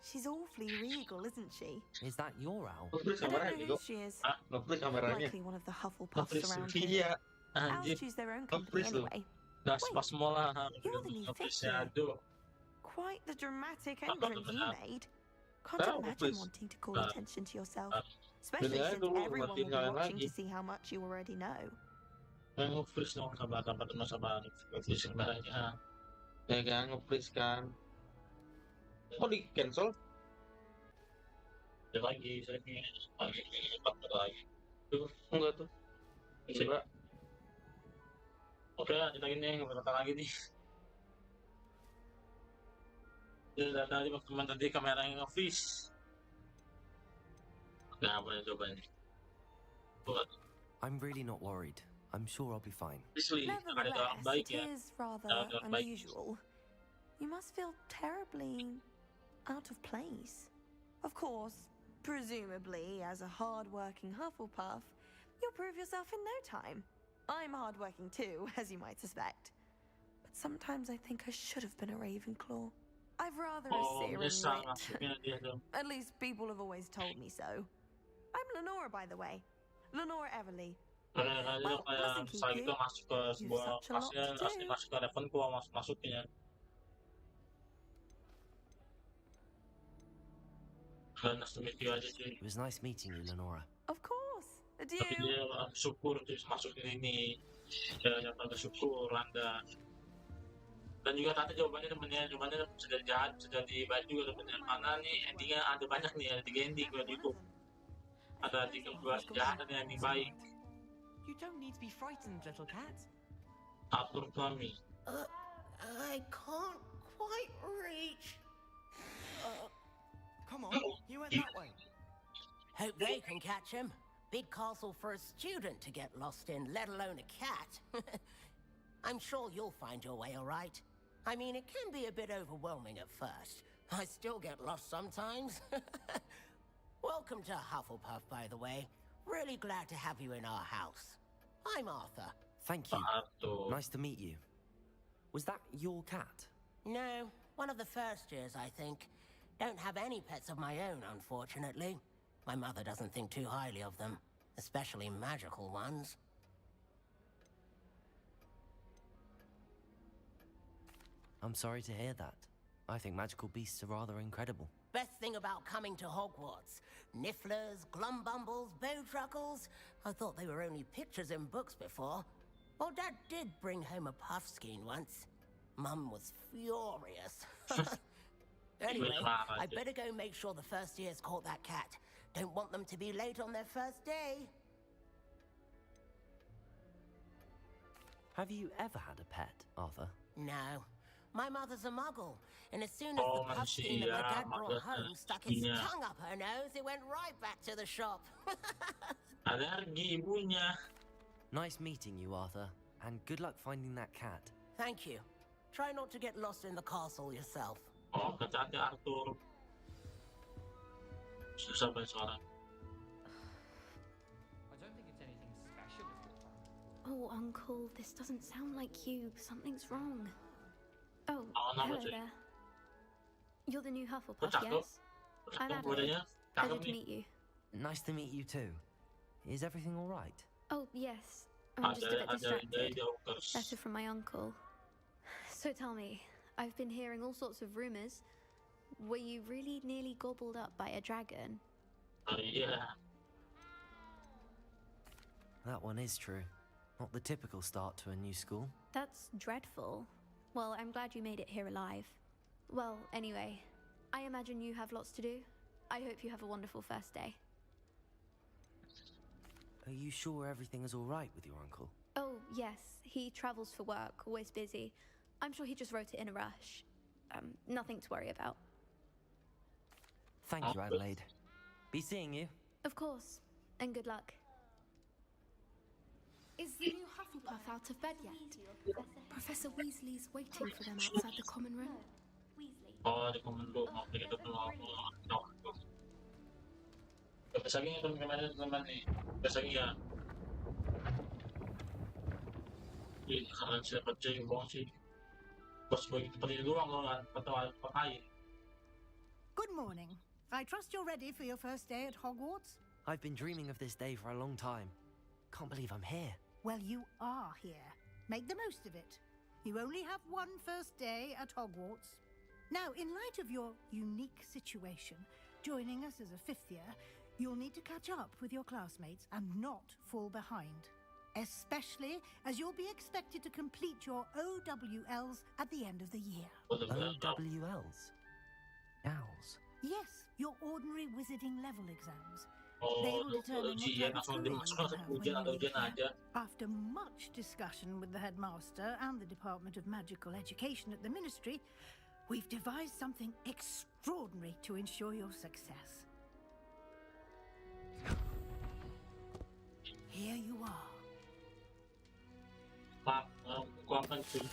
She's awfully regal, isn't she? Is that your owl? I don't know who she is. Likely one of the Hufflepuffs around here. Owls choose their own company anyway. Wait, you're the new fifth. Quite the dramatic entrance you made. Can't imagine wanting to call attention to yourself, especially since everyone will be watching to see how much you already know. Nge-freeze dong sama nge-freeze kameranya. Ya kan, nge-freeze kan. Oh di cancel? Ya lagi, lagi. Tuh, enggak tuh. Coba. Oke, kita gini, berkata lagi nih. Jadi tadi teman tadi kamera yang nge-freeze. Nah, boleh coba nih. I'm really not worried. I'm sure I'll be fine. Nevertheless, it is rather unusual. You must feel terribly out of place. Of course, presumably, as a hard-working Hufflepuff, you'll prove yourself in no time. I'm hard-working too, as you might suspect. But sometimes I think I should have been a Ravenclaw. I've rather a searing wit. At least people have always told me so. I'm Lenora, by the way. Lenora Everly. Well, mustn't keep you. You've such a lot to do. It was nice meeting you, Lenora. Of course. Adieu. Tapi dia syukur terus masukin ini, yang pada syukur Landa. Dan juga tadi jawabannya sudah jahat, sudah dibaca juga temennya. Mana nih endingnya ada banyak nih, ada 3 ending buat itu. Ada 3 jahat dan ending baik. You don't need to be frightened, little cat. Atur kami. I can't quite reach. Come on, you went that way. Hope they can catch him. Big castle for a student to get lost in, let alone a cat. I'm sure you'll find your way all right. I mean, it can be a bit overwhelming at first. I still get lost sometimes. Welcome to Hufflepuff, by the way. Really glad to have you in our house. I'm Arthur. Thank you. Nice to meet you. Was that your cat? No, one of the first years, I think. Don't have any pets of my own, unfortunately. My mother doesn't think too highly of them, especially magical ones. I'm sorry to hear that. I think magical beasts are rather incredible. Best thing about coming to Hogwarts. Nifflers, glumbumbles, bowtruckles. I thought they were only pictures in books before. Well, Dad did bring home a puffskein once. Mum was furious. Anyway, I better go make sure the first year's caught that cat. Don't want them to be late on their first day. Have you ever had a pet, Arthur? No. My mother's a muggle, and as soon as the puffskein that my dad brought home stuck its tongue up her nose, it went right back to the shop. Alergi ibunya. Nice meeting you, Arthur, and good luck finding that cat. Thank you. Try not to get lost in the castle yourself. Oh, hati-hati Arthur. Susah banget sekarang. I don't think it's anything special if you're fine. Oh, Uncle, this doesn't sound like you. Something's wrong. Oh, hello there. You're the new Hufflepuff, yes? I'm Adelaide. Pleasure to meet you. Nice to meet you too. Is everything all right? Oh, yes. I'm just a bit distracted. Letter from my uncle. So tell me, I've been hearing all sorts of rumors. Were you really nearly gobbled up by a dragon? Yeah. That one is true. Not the typical start to a new school. That's dreadful. Well, I'm glad you made it here alive. Well, anyway, I imagine you have lots to do. I hope you have a wonderful first day. Are you sure everything is all right with your uncle? Oh, yes. He travels for work, always busy. I'm sure he just wrote it in a rush. Nothing to worry about. Thank you, Adelaide. Be seeing you. Of course. And good luck. Is the new Hufflepuff out of bed yet? Professor Weasley's waiting for them outside the common room. Oh, di common room. Oke, itu belum. Besok lagi teman-teman nih. Besok lagi ya. Ini kalian siapa ceng bong sih? Bos gue seperti itu doang loh kan. Atau pakai. Good morning. I trust you're ready for your first day at Hogwarts. I've been dreaming of this day for a long time. Can't believe I'm here. Well, you are here. Make the most of it. You only have one first day at Hogwarts. Now, in light of your unique situation, joining us as a fifth year, you'll need to catch up with your classmates and not fall behind. Especially as you'll be expected to complete your OWLs at the end of the year. OWLs? Owls? Yes, your ordinary wizarding level exams. They will determine what type of career you will have. After much discussion with the headmaster and the Department of Magical Education at the Ministry, we've devised something extraordinary to ensure your success. Here you are. Aku akan cuy.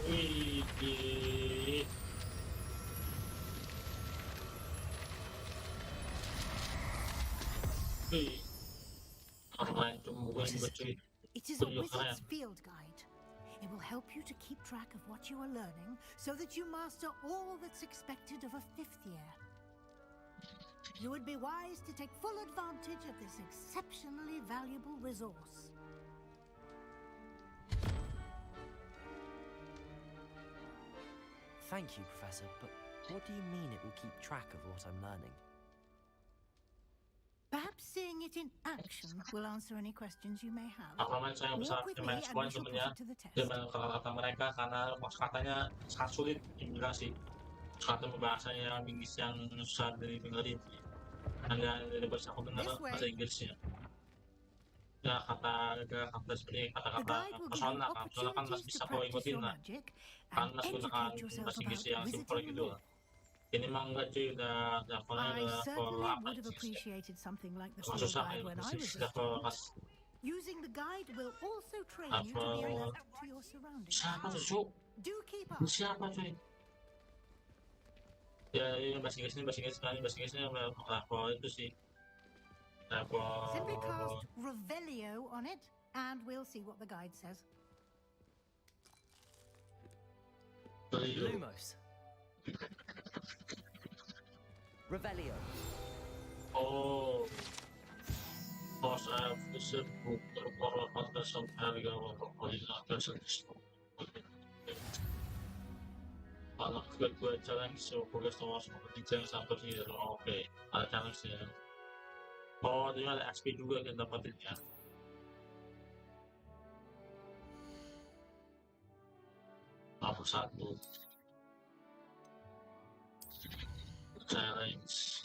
Wih. It is a wizard's field guide. It will help you to keep track of what you are learning so that you master all that's expected of a fifth year. You would be wise to take full advantage of this exceptionally valuable resource. Thank you, Professor, but what do you mean it will keep track of what I'm learning? Perhaps seeing it in action will answer any questions you may have. Aku saya besar main sekolah sebenarnya dengan kata-kata mereka karena katanya sangat sulit imigrasi. Kata bahasanya Inggris yang susah didengarin. Hanya dari bahasa aku dengar bahasa Inggrisnya. Ya kata seperti kata-kata personal kan masih bisa kau ikutin lah. Kan masih gunakan bahasa Inggris yang simpel gitu lah. Ini mah enggak cuy, udah would have appreciated something like the field guide when I was a student. Using the guide will also train you to be alert to your surroundings. Siapa tuh, Cuk? Do keep up. Siapa cuy? Ya, ini bahasa Inggrisnya level itu sih. Simply cast Revelio on it, and we'll see what the guide says. Lumos. Revelio. Oh. Boss, I have to set book or contest of area or original person. Anak gue challenge, so progress towards completing sampai here. Oke, ada challenge-nya. Oh, dia ada XP juga yang dapatin ya. Nomor 1 challenge.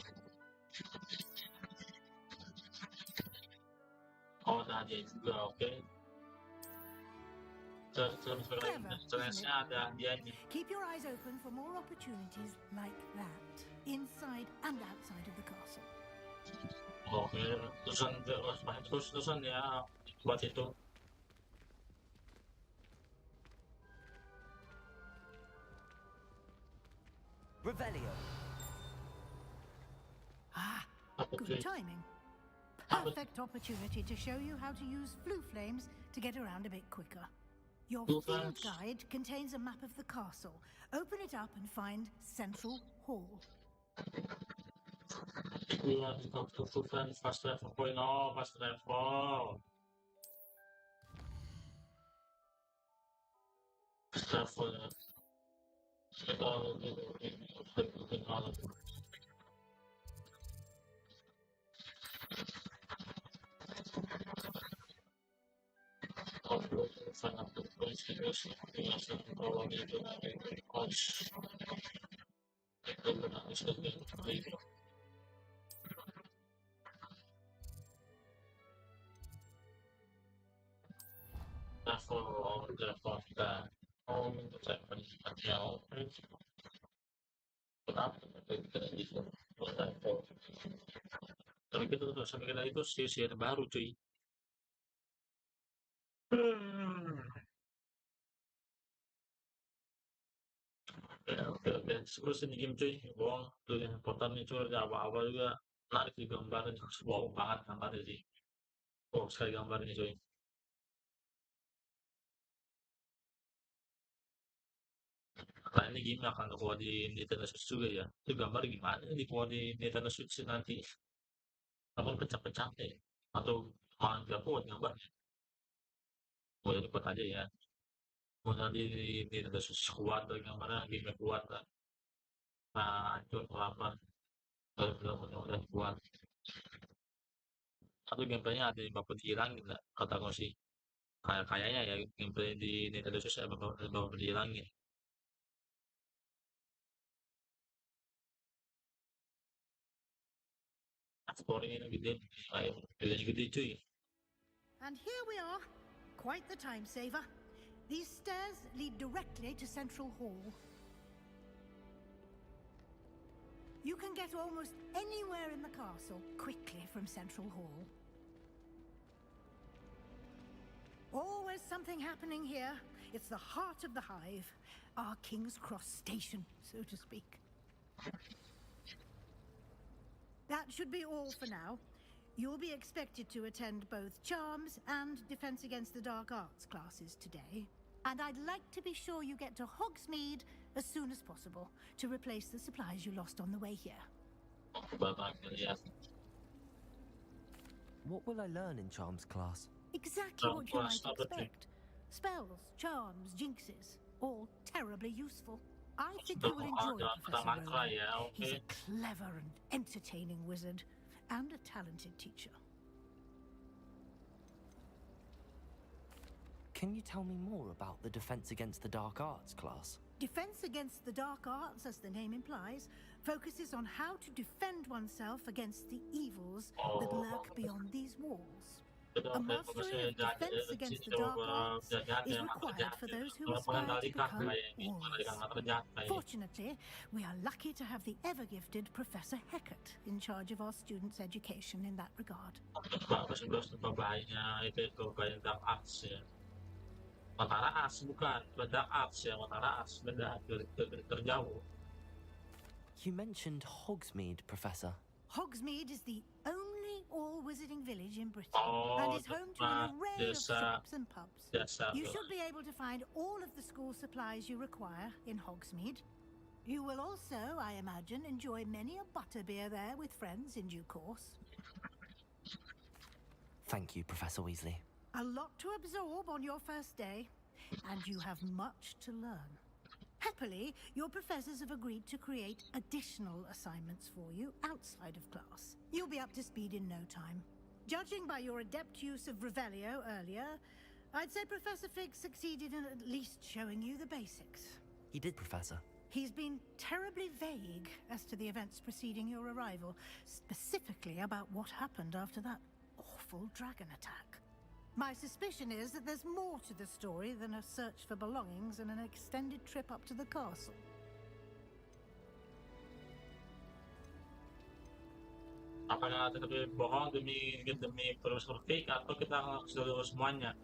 Oh, ada dia juga, oke. Challenge-nya ada hadiahnya. Keep your eyes open for more opportunities like that, inside and outside of the castle. Oke, terusan ya buat itu. Revelio. Good timing. Perfect opportunity to show you how to use flue flames to get around a bit quicker. Your field guide contains a map of the castle. Open it up and find Central Hall. Yeah, fast travel point. Oh, fast travel. Fast travel. Sign up to points because tapi kita tuh sampai kita itu sih baru cuy. Oke, terus ini game cuy, bohong tuh yang portalnya cuy, ada apa-apa juga menarik di gambarnya, wow banget gambarnya sih, wow sekali gambarnya cuy. Nah ini game akan keluar di Nintendo Switch juga ya, itu gambar gimana nih keluar di Nintendo Switch nanti, apa pecah-pecah deh, atau malah nggak kuat gambarnya, oh jadi kuat aja ya. Nanti di Nintendo Switch kuat gambarnya, game kuat lah. Nah itu apa kalau udah kuat atau gameplaynya ada yang bakal dihilangin nggak kata gue sih, kayaknya ya gameplay di Nintendo Switch bakal dihilangin. Scoring ini gede, kayak gede cuy. And here we are, quite the time saver. These stairs lead directly to Central Hall. You can get almost anywhere in the castle quickly from Central Hall. Always something happening here. It's the heart of the hive, our King's Cross station, so to speak. That should be all for now. You'll be expected to attend both Charms and Defense Against the Dark Arts classes today. And I'd like to be sure you get to Hogsmeade as soon as possible to replace the supplies you lost on the way here. What will I learn in Charms class? Exactly what you might expect. Spells, charms, jinxes, all terribly useful. I think you will enjoy Professor Rowan. He's a clever and entertaining wizard, and a talented teacher. Can you tell me more about the Defense Against the Dark Arts class? Defense Against the Dark Arts, as the name implies, focuses on how to defend oneself against the evils that lurk beyond these walls. A mastery of Defense Against the Dark Arts is required for those who aspire to become warriors. Fortunately, we are lucky to have the ever-gifted Professor Hecat in charge of our students' education in that regard. You mentioned Hogsmeade, Professor. Hogsmeade is the only all-wizarding village in Britain and is home to an array of shops and pubs. You should be able to find all of the school supplies you require in Hogsmeade. You will also, I imagine, enjoy many a butterbeer there with friends in due course. Thank you, Professor Weasley. A lot to absorb on your first day, and you have much to learn. Happily, your professors have agreed to create additional assignments for you outside of class. You'll be up to speed in no time. Judging by your adept use of Revelio earlier, I'd say Professor Fig succeeded in at least showing you the basics. He did, Professor. He's been terribly vague as to the events preceding your arrival, specifically about what happened after that awful dragon attack. My suspicion is that there's more to the story than a search for belongings and an extended trip up to the castle. Apakah kita lebih bohong demi Profesor Fig atau kita sudah semuanya?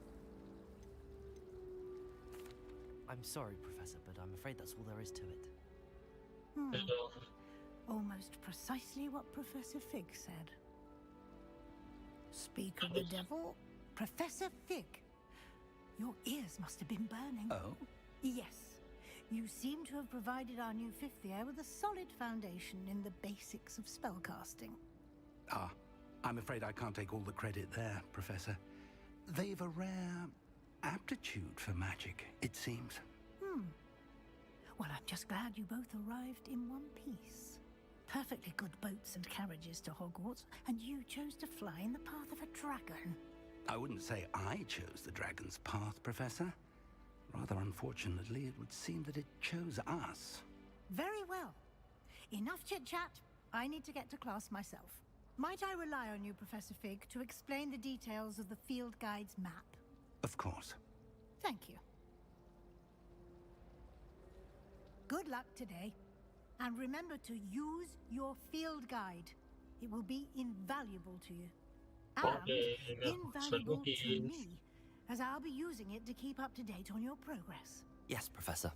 I'm sorry, Professor, but I'm afraid that's all there is to it. Almost precisely what Professor Fig said. Speak of the devil, Professor Fig. Your ears must have been burning. Oh? Yes. You seem to have provided our new fifth year with a solid foundation in the basics of spellcasting. Ah, I'm afraid I can't take all the credit there, Professor. They've a rare aptitude for magic, it seems. Well, I'm just glad you both arrived in one piece. Perfectly good boats and carriages to Hogwarts, and you chose to fly in the path of a dragon. I wouldn't say I chose the dragon's path, Professor. Rather unfortunately, it would seem that it chose us. Very well. Enough chit-chat. I need to get to class myself. Might I rely on you, Professor Fig, to explain the details of the field guide's map? Of course. Thank you. Good luck today. And remember to use your field guide. It will be invaluable to you. And invaluable to me, as I'll be using it to keep up to date on your progress. Yes, Professor.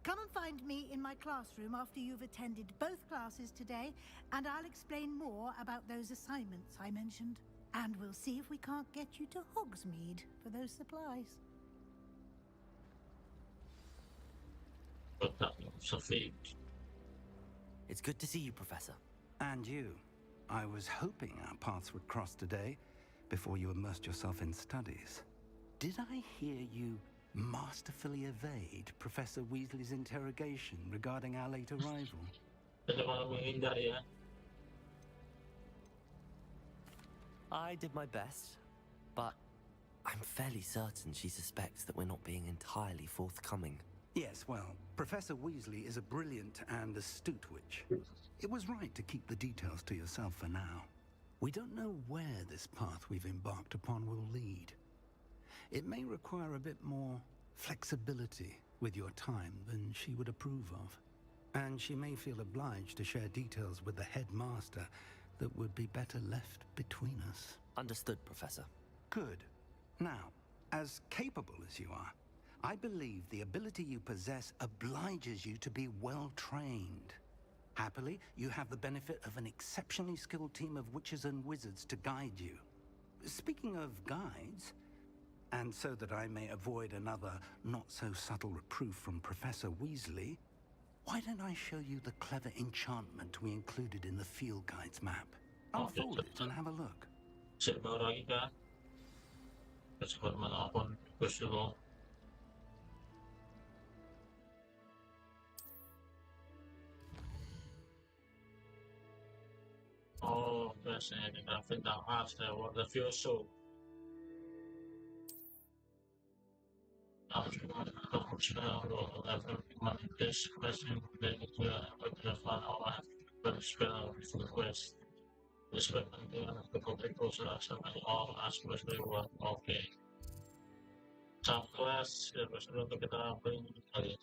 Come and find me in my classroom after you've attended both classes today, and I'll explain more about those assignments I mentioned. And we'll see if we can't get you to Hogsmeade for those supplies. It's good to see you, Professor. And you. I was hoping our paths would cross today before you immersed yourself in studies. Did I hear you masterfully evade Professor Weasley's interrogation regarding our late arrival? I did my best, but I'm fairly certain she suspects that we're not being entirely forthcoming. Yes, well, Professor Weasley is a brilliant and astute witch. It was right to keep the details to yourself for now. We don't know where this path we've embarked upon will lead. It may require a bit more flexibility with your time than she would approve of. And she may feel obliged to share details with the headmaster that would be better left between us. Understood, Professor. Good. Now, as capable as you are, I believe the ability you possess obliges you to be well trained. Happily, you have the benefit of an exceptionally skilled team of witches and wizards to guide you. Speaking of guides, and so that I may avoid another not-so-subtle reproof from Professor Weasley, why don't I show you the clever enchantment we included in the field guide's map? I'll fold it and have a look. Oh, biasanya kita tentang art, the field show. This question related to a fun or a spell request. This weapon the public also all aspects they were okay. Some class untuk kita bring kali.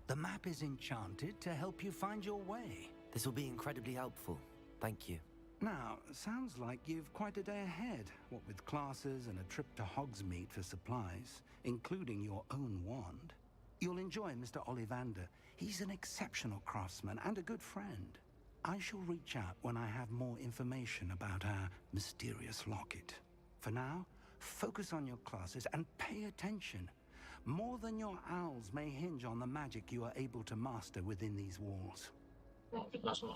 The map is enchanted to help you find your way. This will be incredibly helpful. Thank you. Now, sounds like you've quite a day ahead, what with classes and a trip to Hogsmeade for supplies, including your own wand. You'll enjoy Mr. Ollivander. He's an exceptional craftsman and a good friend. I shall reach out when I have more information about our mysterious locket. For now, focus on your classes and pay attention. More than your owls may hinge on the magic you are able to master within these walls. Oke, langsung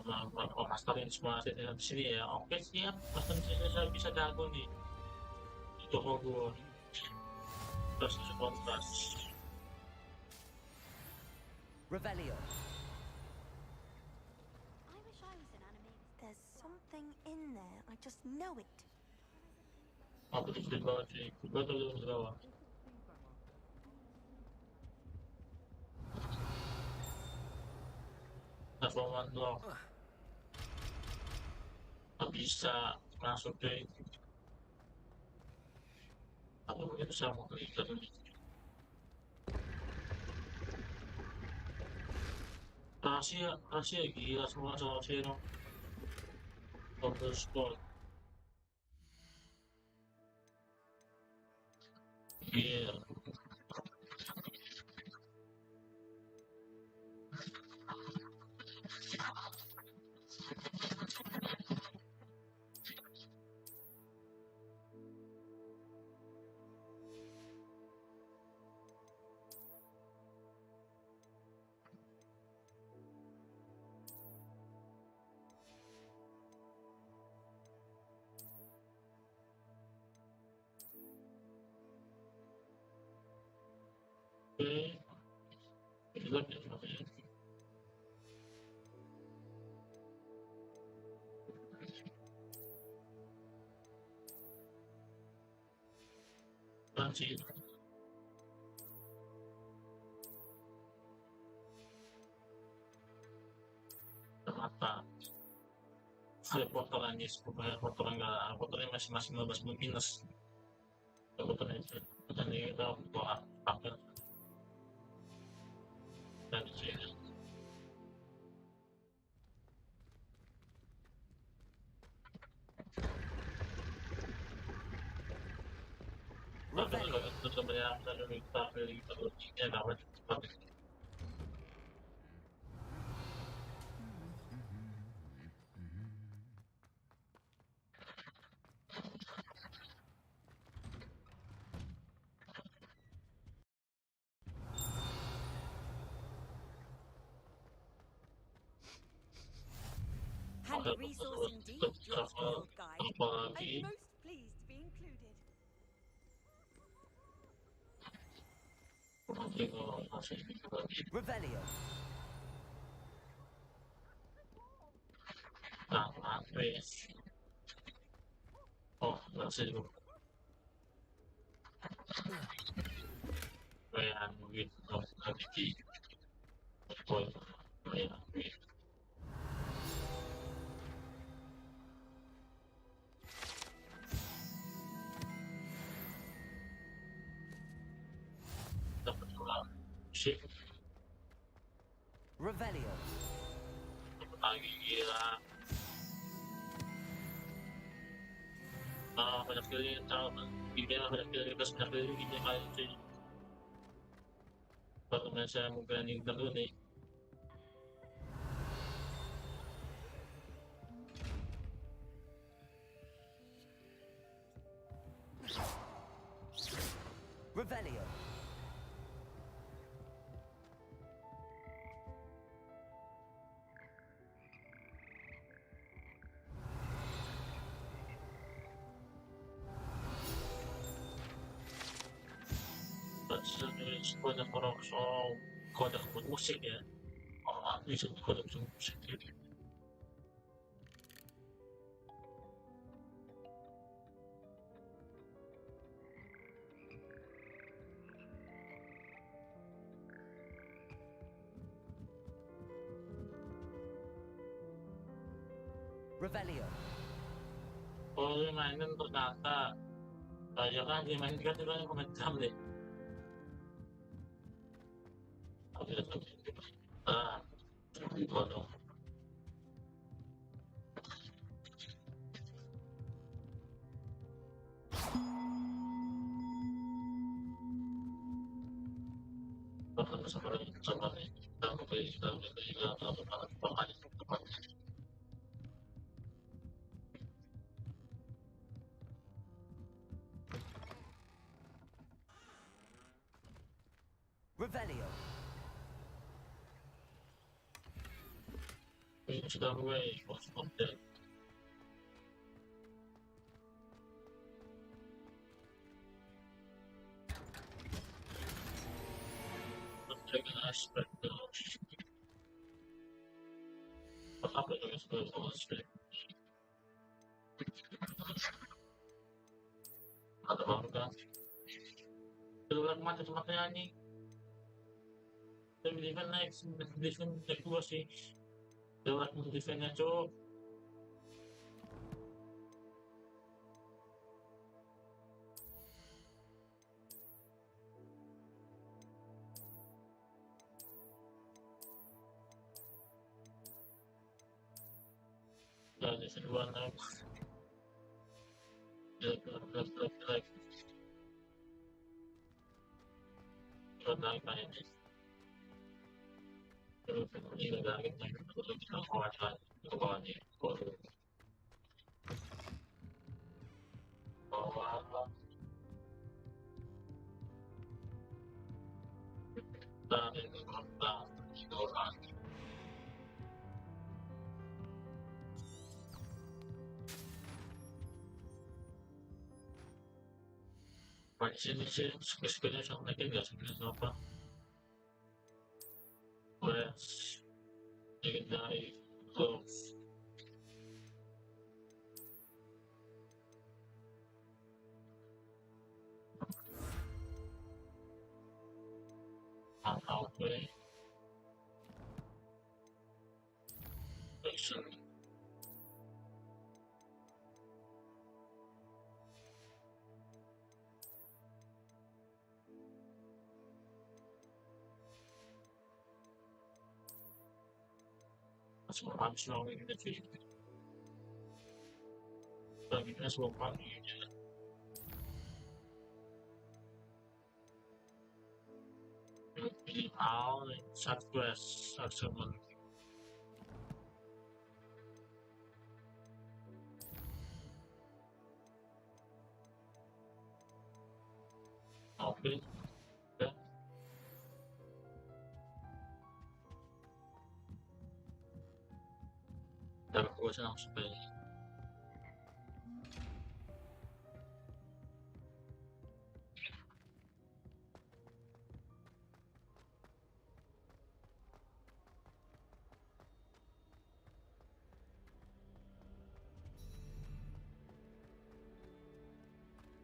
masterin semua asetnya di sini ya. Oke, siap. Masterin sini saya bisa jago nih. Untuk Hogwarts. Terus kontras. Revelio. I wish I was an anime. There's something in there. I just know it. Apa tuh di bawah sih? Betul di bawah. Level 1 lock. Nggak bisa masuk ke apa mungkin bisa mengklik rahasia gila semua rahasia dong. Hogwarts Sport iya. Oke, kita lihat namanya. Lanjut. Mata. Ada portalnya, supaya portalnya masing-masing 15 minus. Portalnya itu. Dan ini kita buat pakai. Dan di sini. Handy resource indeed, your field guide. I'm most pleased to be included. Revelio. Oh, masih dulu. Kayak gitu, lagi. Revelio. Lagi gila. Banyak sekali tahu game banyak sekali plus banyak sekali game kali cuy. Bagaimana saya menggunakan dulu nih. Revelio. Kode orang soal kode musik ya. Oh, bisa kode musik gitu. Revelio. Oh, lu mainin ternyata banyak kan dia main kan itu komentar deh. Revelio. Sudah mulai konten. Jangan aspek apa itu aspek ada baru kan keluar mata-matanya nih tapi defense naik 2 sih keluar defense-nya cok dan kedua naik naik ini ini lagi naik kita kawasan ke bawahnya bawah dan itu kota orang sini sih sebenarnya sama lagi nggak sebenarnya apa wes dari close halfway action semua manusia ini jadi baginya semua manusia all Southwest Saxon oke ya dan aku senang sekali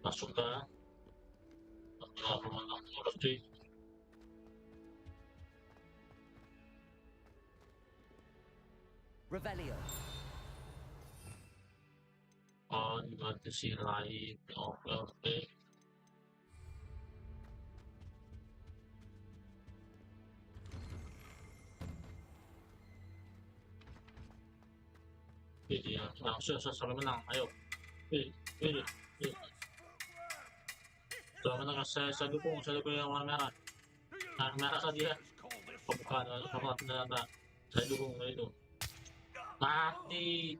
masuk ke rumah seperti Revelio. on the sea light of the jadi ya langsung sampai menang ayo sudah menang saya dukung yang warna merah nah merah saja bukan enggak saya dukung itu mati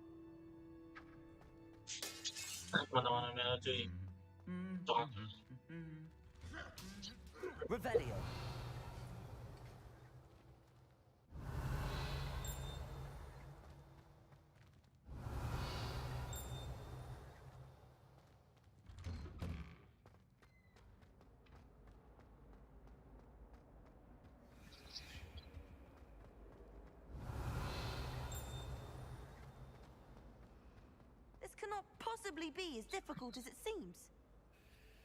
mana merah cuy Revelio. Cannot possibly be as difficult as it seems.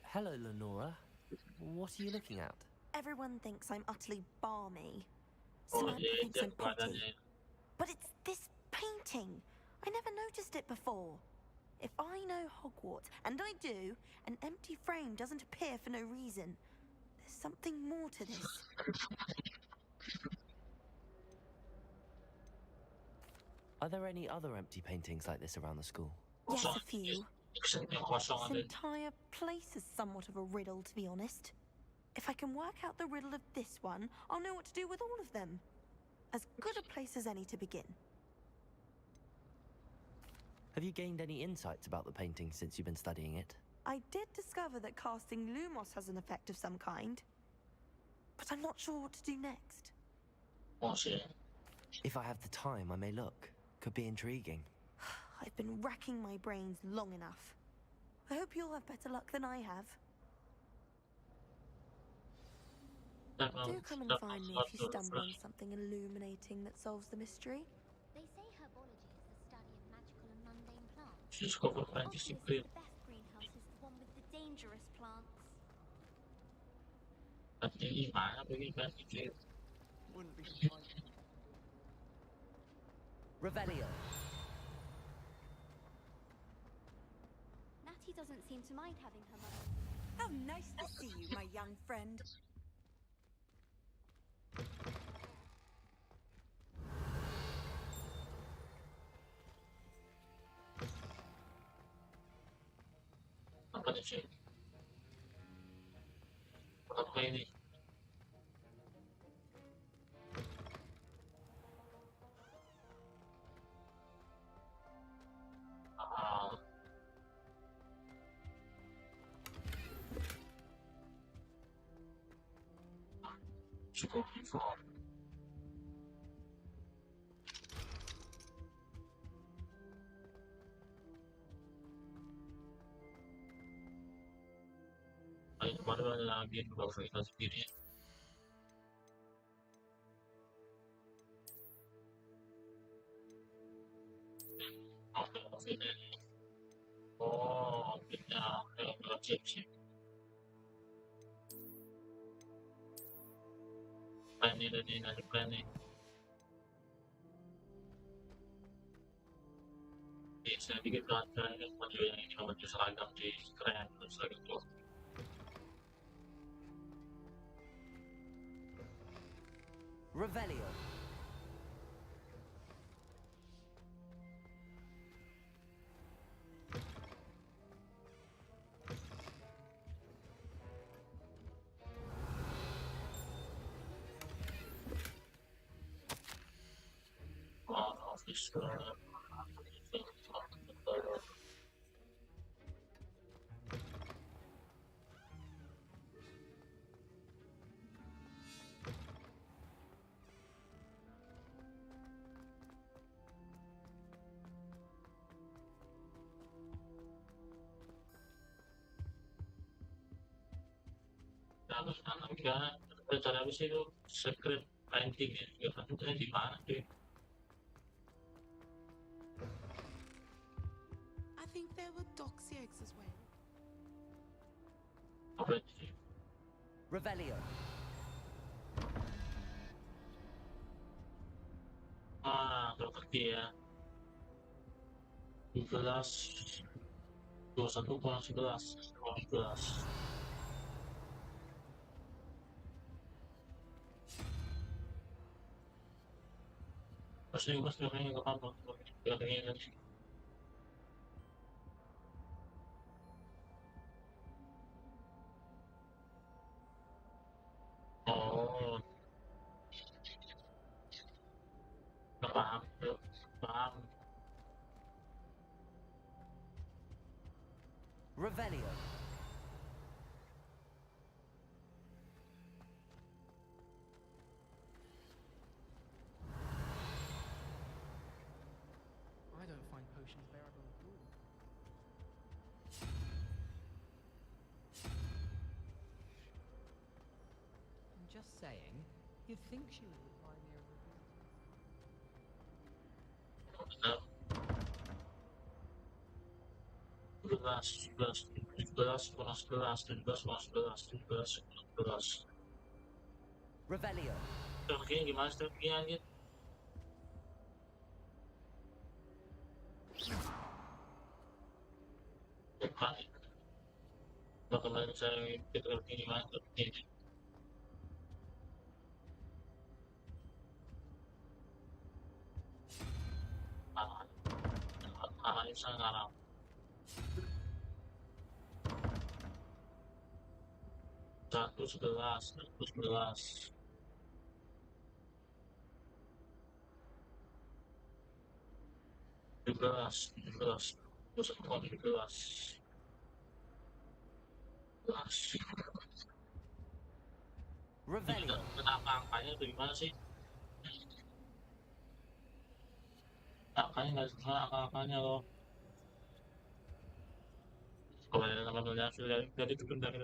Hello, Lenora. What are you looking at? Everyone thinks I'm utterly balmy. Samantha thinks I'm pretty. But it's this painting. I never noticed it before. If I know Hogwarts, and I do, an empty frame doesn't appear for no reason. There's something more to this. Are there any other empty paintings like this around the school? Yes, a few. This entire place is somewhat of a riddle, to be honest. If I can work out the riddle of this one, I'll know what to do with all of them. As good a place as any to begin. Have you gained any insights about the painting since you've been studying it? I did discover that casting Lumos has an effect of some kind, but I'm not sure what to do next. If I have the time, I may look. Could be intriguing. I've been racking my brains long enough. I hope you'll have better luck than I have. Do come and find me if you stumble on something illuminating that solves the mystery. They say herbology is the study of magical and mundane plants. Obviously, the best greenhouse is the one with the dangerous plants. Wouldn't be surprised. Revelio. Natty doesn't seem to mind having her mother. How nice to see you, my young friend. Apa nih sih? Apa ini? Cukup info. Baru lagi beberapa kita sendiri. Oh, kita cek. Planning, ada planning. Saya bikin pelatihan baju yang ini baju seragam di keren seragam itu. Revelio. Cara apa sih itu secret painting ya? Gak tahu di mana tuh. I think there were doxy eggs as well. Apa sih? Revelio. Terbukti ya. 12 21 kurang 11 kurang 11. Pasti kayaknya nggak apa-apa. Kayaknya nanti. Oh, nggak paham, paham. Revelio. I don't find potions bearable at all. I'm just saying, you'd think she would reply me a review. No. 11 kurang 11 kurang 11. Revelio. Strategi gimana strateginya anjir? Bakalan saya strategi gimana strateginya? Ini sangat ngarang. 111, 111. 17, 17. Terus 17. 17. Kenapa angkanya itu gimana sih? Angkanya nggak salah angkanya loh. Kalau ada namanya dari itu dari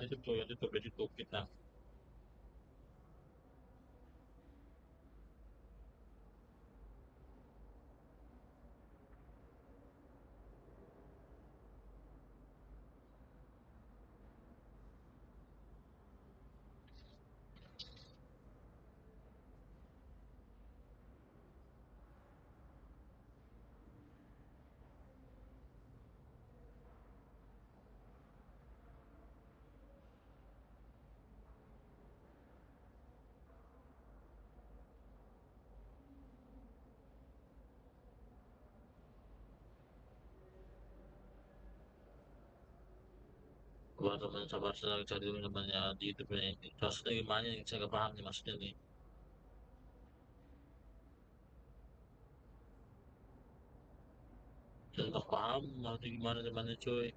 itu tuh ya itu kita. Gua teman sabar sedang cari dulu namanya di YouTube nya. Maksudnya gimana yang saya nggak paham nih maksudnya nih. Saya nggak paham maksudnya gimana temannya cuy.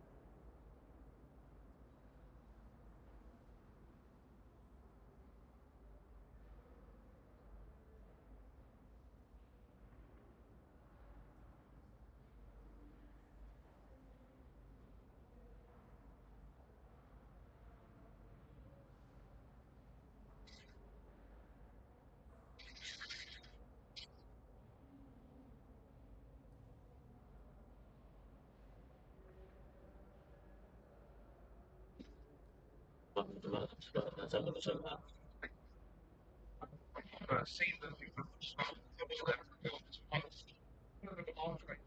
Sabar. Seen that we've got double left field is one of the alternate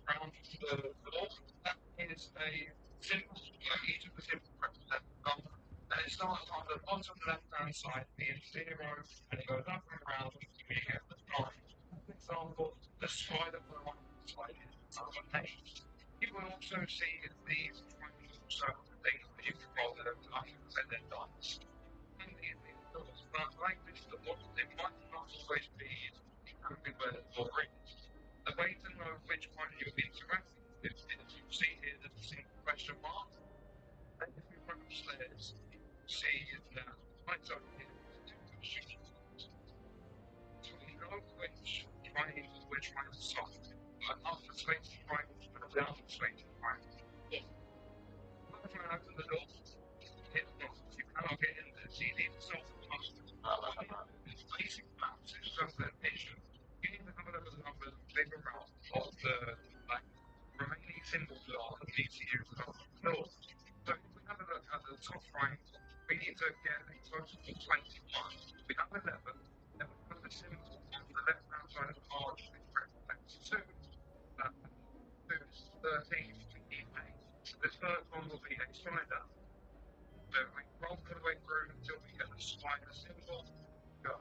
around the ball. That is a simple, each of the simple represent number. And it starts on the bottom left hand side being 0, and it goes up and around until you get the 9. For example, the spider on the right hand side is number 8. You will also see these triangle circle things that you can roll that are diamonds and then dice. But like this, the model, it might not always be exactly where the door is. The way to know which one you're interacting with is you see here there's a single question mark. And if you run upstairs, you see it now. Right up here, there's two question marks. So we know which triangle, which one is soft. But up the space triangle, and down the space triangle. Yes. When I open the door, it's locked. You cannot get in there. See, these are soft parts. Basic maths is representation. You need to have a look at the numbers and figure out what the remaining symbols are that need to use the floor. So if we have a look at the top triangle, we need to get a total of 21. We have 11, then we put the symbol on the left hand side of the mark, which represents 2. 2 is 13, we need 8. This first one will be a spider. So we roll the way through until we get the spider symbol. Go.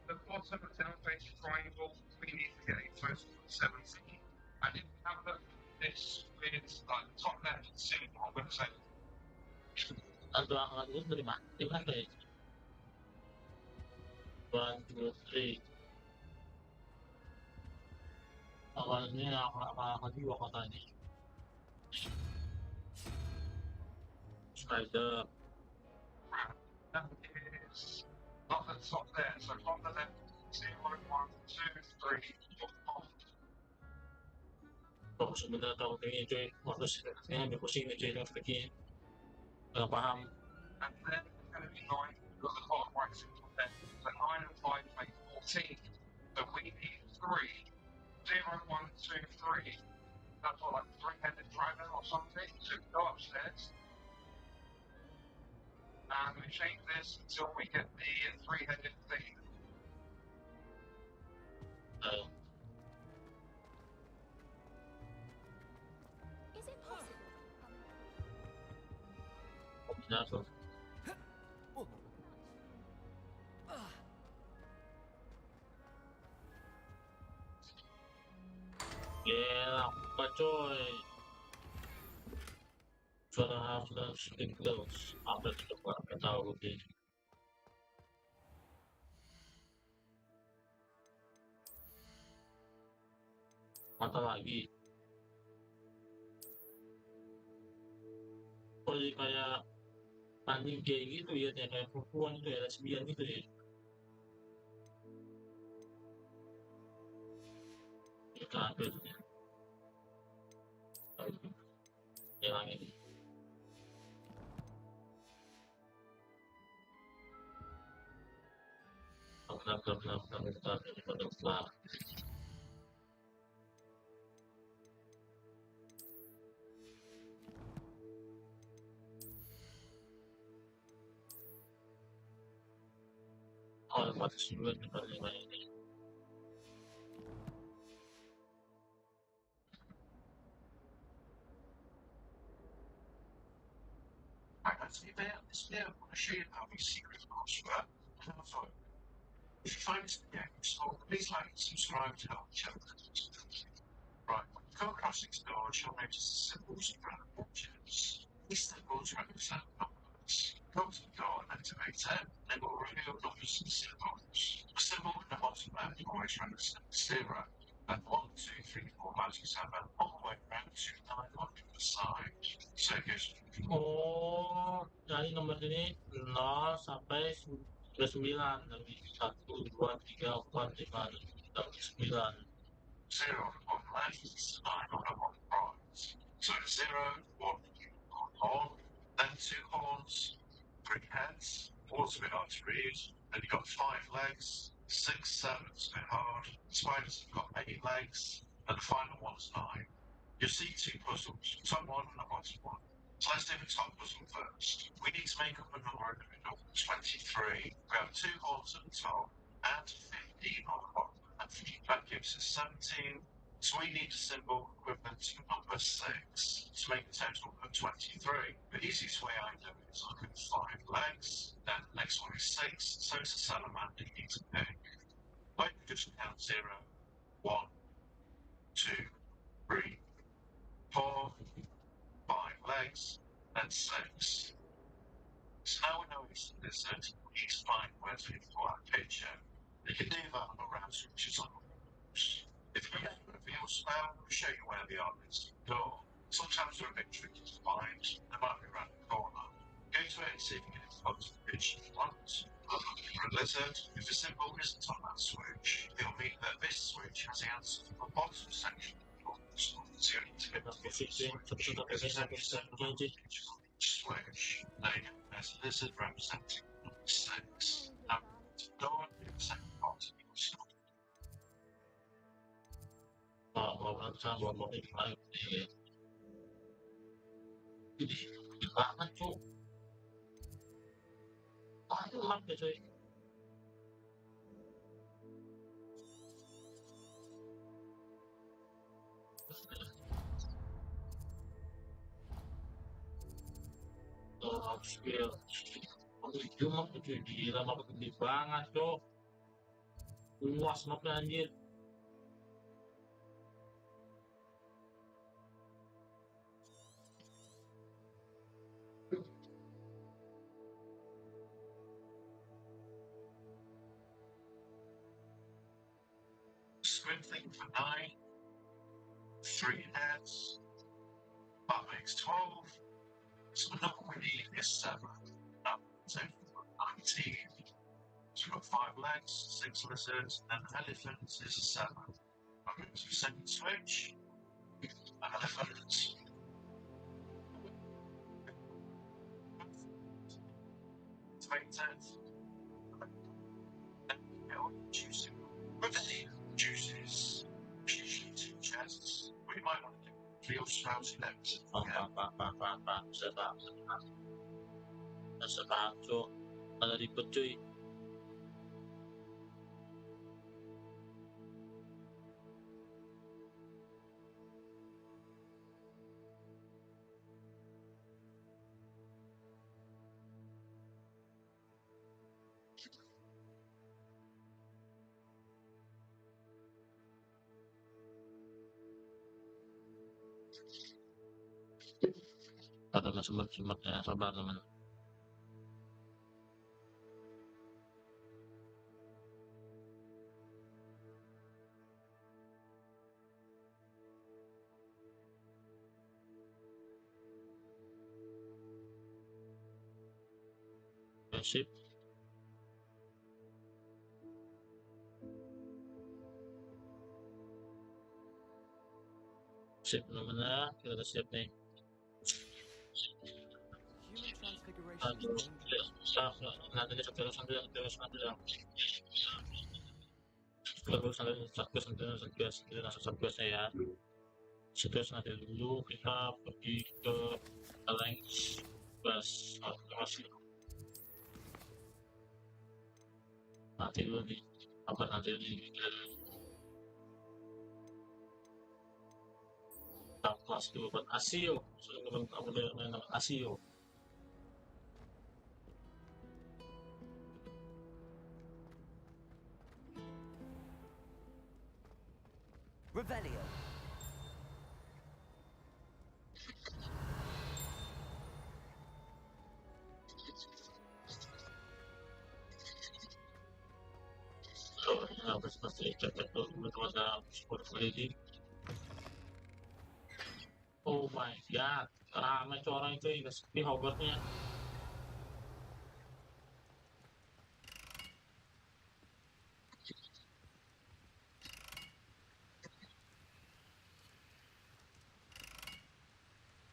The bottom of the down face triangle, we need to get a total of 17. And if we have a look at this with like the top left symbol, I'm going to say. Untuk angka itu dari mana ya? 1, 2, 3. Awalnya angka 2 katanya. Spider. That is not the top there, so on the left, 0, 1, 2, 3, 4. Oh, sebenarnya tahu ini cuy. Waktu saya ambil pusing nih cuy, seperti nggak paham. And then it's going to be 9, you've got the bottom right symbol there. So 9 and 5 make 14. So we need 3. 0, 1, 2, 3. That's what, like 3-headed dragon or something. So go upstairs. And we change this until we get the 3-headed thing. Is it possible? Jatuh. Gila, apa coy? Suara harus Sprinkles. Apa itu coba? Nggak tahu deh. Mata lagi. Oh, jadi kayak anjing kayak gitu ya, kayak perempuan itu ya, lesbian gitu ya. Kita ambil yang ini. Bentar. Oh, 49 ini. Actually, this video, I want to show you how these secret codes work. If you find this video useful, please like and subscribe to help the channel. Right, when you come across these doors, you'll notice the symbols around the edges. These symbols represent numbers. Go to the door and activate it, and it will reveal numbers and symbols. The symbol in the bottom left always represents 0, and 1, 2, 3, 4, 5, 6, 7, all the way around to 9 on the side. So it goes from Oh, jadi nomor ini 0 sampai 9. Dari 1, 2, 3, 4, 5, 6, 9. 0 on the left, 9 on the right. So 0, 1 horn, then 2 horns, 3 heads, 4's a bit hard to read, then you've got 5 legs, 6, 7's a bit hard, spiders have got 8 legs, and the final one's 9. You'll see 2 puzzles, top one and the bottom one. So let's do the top puzzle first. We need to make up a number in the middle, 23. We have 2 horns at the top and 15 on the bottom. That gives us 17. So we need a symbol equivalent to number 6 to make a total of 23. The easiest way I know it is look at 5 legs, then the next one is 6, so it's a salamander you need to pick. Wait, we just count 0, 1, 2, 3, 4, 5 legs, and 6. So now we know it's a lizard, we need to find where to put our picture. You can do that on the round switches on the walls. If you get a reveal spell, we'll show you where they are next to the door. Sometimes they're a bit tricky to find, they might be around the corner. Go to it and see if you can find the picture you want. For a lizard, if a symbol isn't on that switch, it'll mean that this switch has the answer to the bottom section of the box. So you need to get the switch. Switch. There you go. There's a lizard representing number 6. Now, to the door in the second part of your story. Banget cuy. Banget ya cuy. Skill. Cuma cuy gila map gede banget cuy. Luas mapnya anjir. Squintling for 9. 3 heads. That makes 12. So the number we need is 7. That takes 19. So we've got 5 legs, 6 lizards, and an elephant is a 7. That means we second switch. An elephant. Activated. Then you get all your juicing. With the juices, usually 2 chests. But you might want to do 3 or sprouts next. Sebab cuy. Ada ribet cuy. Katakan sempat-sempatnya, sabar teman. Sip. Sip namanya, kita udah siap nih. Aduh, nanti dia terus ya. Terus nanti dulu kita pergi ke kaleng bas masih nanti dulu nih apa nanti di kelas dulu buat asio sudah main asio. Revelio. Harus pasti cek tuh ada sport lagi. Oh my god, ramai tuh orang itu yang sepi Hogwartsnya.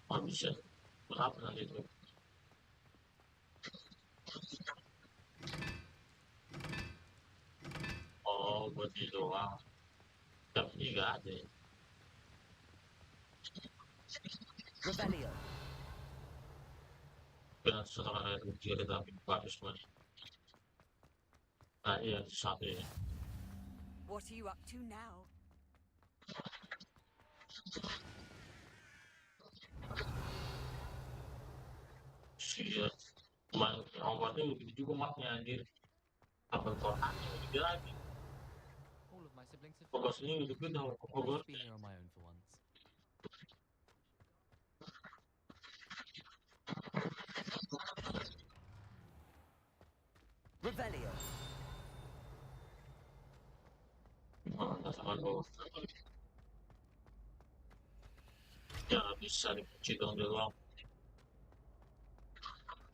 Oh bisa, berapa nanti itu? Oh buat itu doang, tapi nggak ada ya. Revelio. Benar setelah ada ujian tapi bagus banget. Nah iya satu ya. What are you up to now? Iya, main Hogwartsnya lebih juga mapnya anjir. Apa kotanya lebih lagi. Hogwarts ini lebih gede Hogwarts. Revelio. Ya bisa dikunci dong di ruang.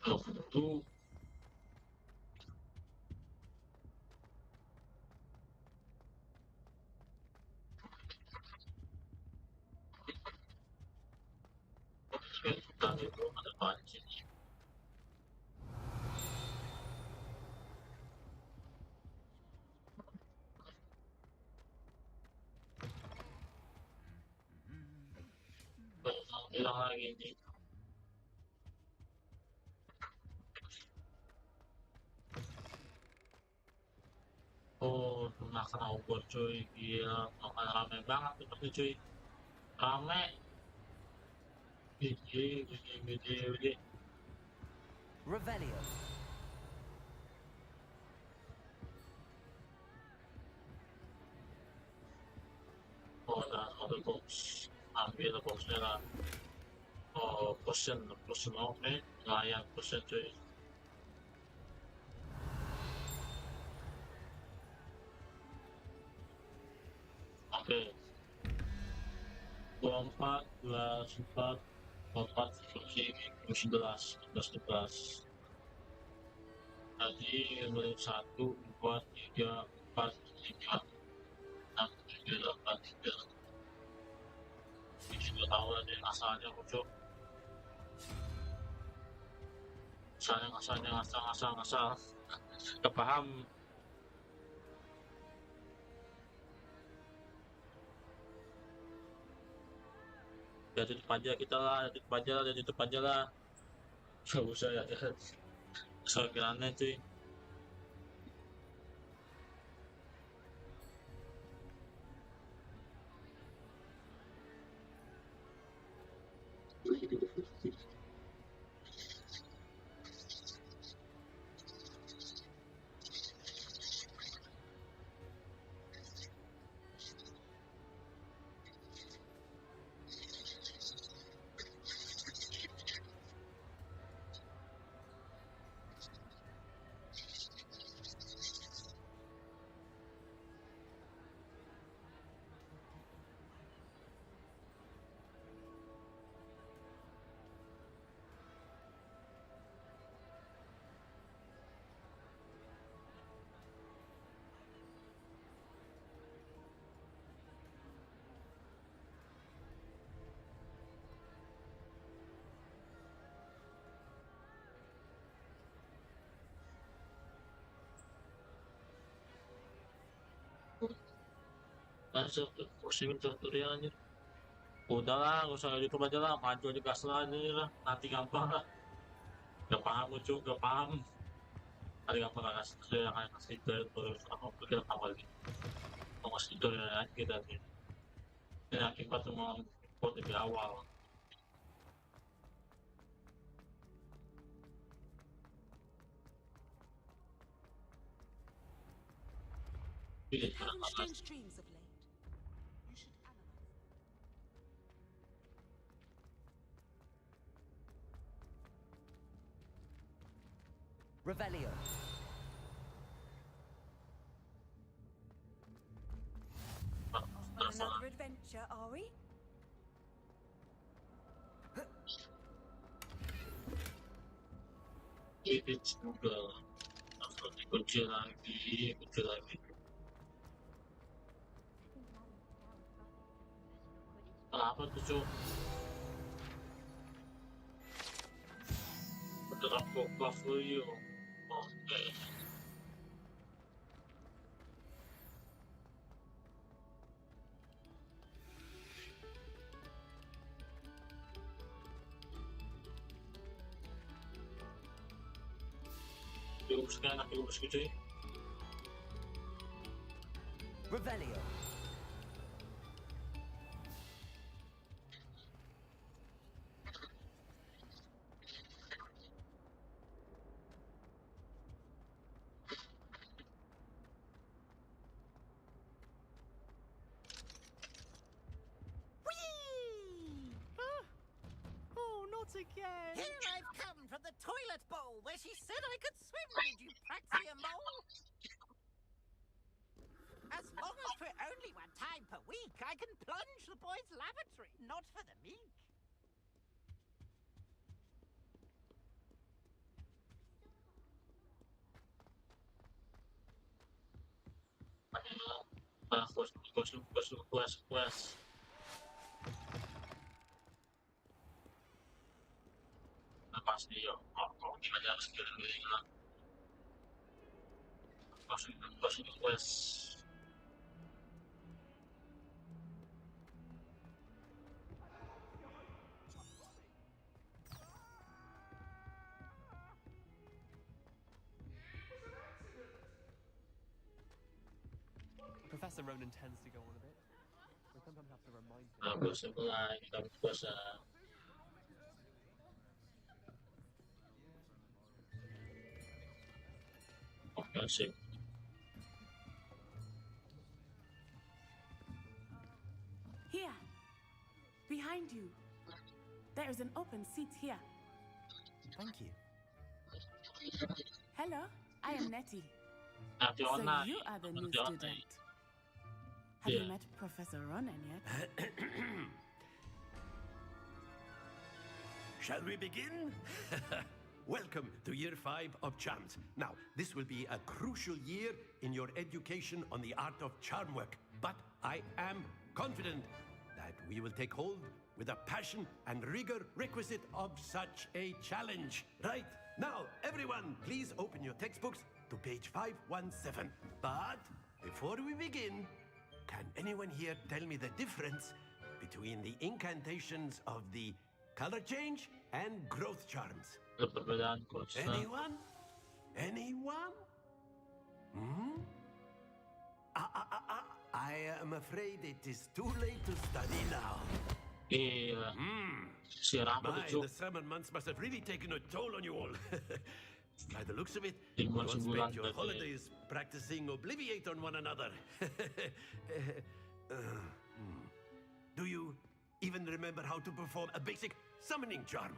Itu dan itu ada banjir. Bilang lagi nih. Oh, makan Hogwarts cuy, gila, makan rame banget tempatnya cuy, rame, gede. Revelio. Oh, ada box, ambil boxnya lah. Oh, potion oke, layan potion cuy. Oke. 24, 11, 4, 11, 11. Tadi menit 1, 2, 3, 4, 5, 6, 7, 8, 9. Ini sudah tahu lah deh asalnya muncul. Asalnya ngasal. Gak paham. Ya tutup aja kita lah, tutup aja lah. Gak usah ya, soal kiranya cuy. Masuk pusing tutorial aja. Udahlah, gak usah YouTube aja lah, maju aja gas lah aja lah, nanti gampang lah. Gak paham lucu, gak paham. Nanti gampang gak ngasih terus apa pikir apa lagi. Mau ngasih tutorial aja kita nih. Ini akibat semua buat dari awal. Having strange dreams of late. You should analyze. Revelio. On another adventure, are we? Ini juga langsung dikunci lagi. Apa tuh cuk? Beneran buff you. Oke. Diuruskan, diurus gitu ya. Revelio. Again. Here I've come from the toilet bowl where she said I could swim. Did you praxia mole? As long as for only one time per week, I can plunge the boys' lavatory, not for the meek. Quest. Pasti ya, kalau gimana harus keliling lah. Pasti quest. Professor Ronan tends to go on a bit. We sometimes have to remind him. Bagus mulai kita puasa. Sip. Here, behind you. There is an open seat here. Thank you. Hello, I am Nettie. So online. you are the new student. Have you met Professor Ronan yet? Shall we begin? Welcome to Year 5 of Charms. Now, this will be a crucial year in your education on the art of charm work. But I am confident that we will take hold with the passion and rigor requisite of such a challenge. Right, now, everyone, please open your textbooks to page 517. But before we begin, can anyone here tell me the difference between the incantations of the color change and growth charms? Anyone? Anyone? Hmm? I am afraid it is too late to study now. My, the summer months must have really taken a toll on you all. By the looks of it, you all spent your holidays practicing Obliviate on one another. Do you even remember how to perform a basic summoning charm?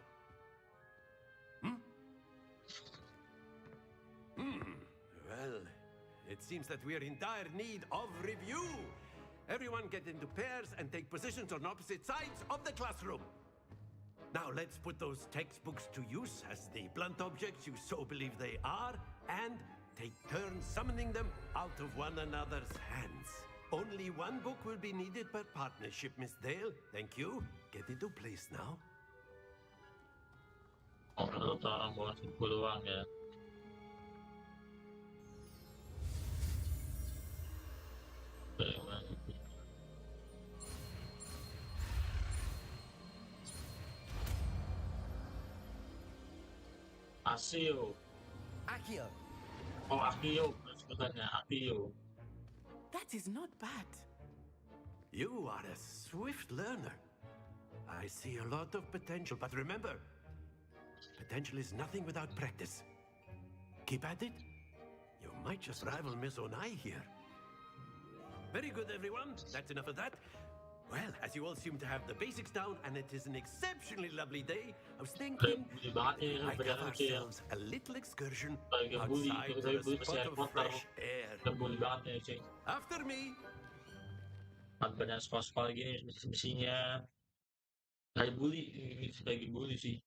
Well, it seems that we are in dire need of review. Everyone get into pairs and take positions on opposite sides of the classroom. Now let's put those textbooks to use as the blunt objects you so believe they are, and take turns summoning them out of one another's hands. Only one book will be needed per partnership, Miss Dale. Thank you. Get into place now. Orang buat peluang ya. Asio. Akio. Oh, Akio sebutannya, Akio. That is not bad. You are a swift learner. I see a lot of potential, but remember, potential is nothing without practice. Keep at it. You might just rival Miss Onai here. Very good, everyone. That's enough of that. Well, as you all seem to have the basics down, and it is an exceptionally lovely day, I was thinking we might have ourselves a little excursion outside for a spot of fresh air. After me. Banyak sekolah-sekolah gini misinya kayak bully sih.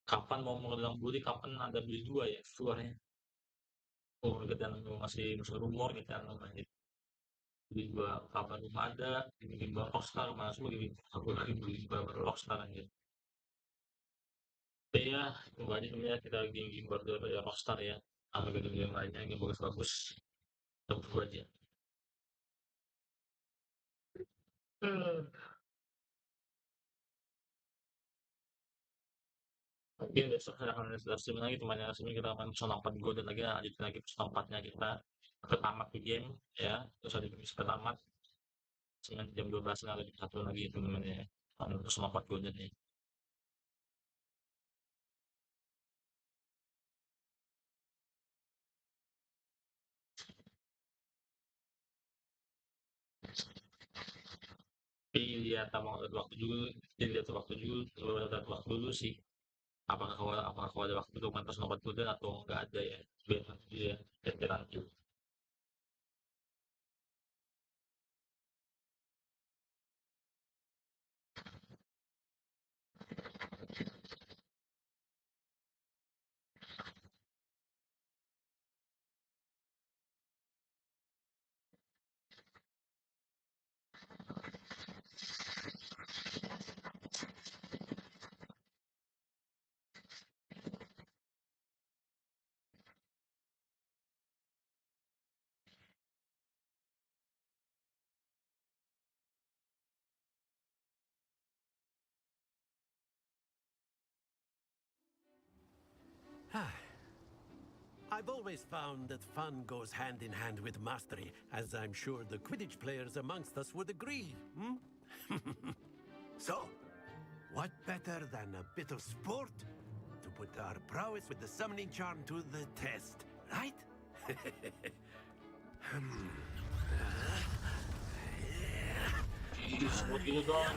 Kapan mau mengenal bully, kapan ada bully 2 ya keluarnya. Oh, kita masih rumor kita namanya. Bully 2 kapan belum ada, bikin Rockstar mana semua bikin aku lagi bully Rockstar aja. Ya, tunggu aja sebenarnya kita game baru dari Rockstar ya. Sama game lainnya yang bagus-bagus. Tunggu aja. Mungkin besok saya akan stream lagi, temannya streaming kita akan Persona 4 Go dan lagi lanjutin lagi Persona 4-nya kita tamat di game ya, terus ada bisa tamat dengan jam 12 ada satu lagi teman-teman ya, Persona 4 Go dan ya. Lihat lihat waktu dulu sih. Apakah ada waktu untuk main Persona 4 Go atau enggak ada ya? Biar nanti ya, kita lanjut. I've always found that fun goes hand in hand with mastery, as I'm sure the Quidditch players amongst us would agree. So, what better than a bit of sport to put our prowess with the summoning charm to the test, right? Sebut gitu dong.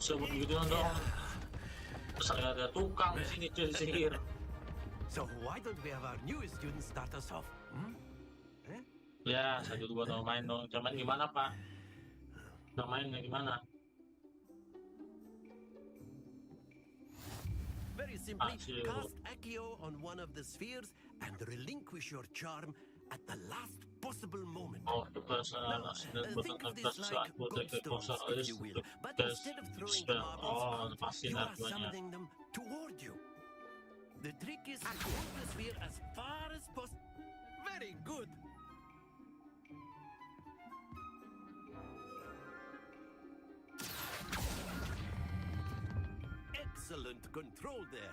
Sebut gitu dong. Terus ada tukang di sini cuy sihir. So why don't we have our newest student start us off? Ya, saya dulu buat main dong. Cuman gimana Pak? Mainnya gimana? Very simply, cast Accio on one of the spheres and relinquish your charm at the last possible moment. Oh, now, think of this like godstones, if you will. But instead of throwing the marbles out, you are summoning them toward you. The trick is to hold the sphere as far as possible. Very good. Excellent control there.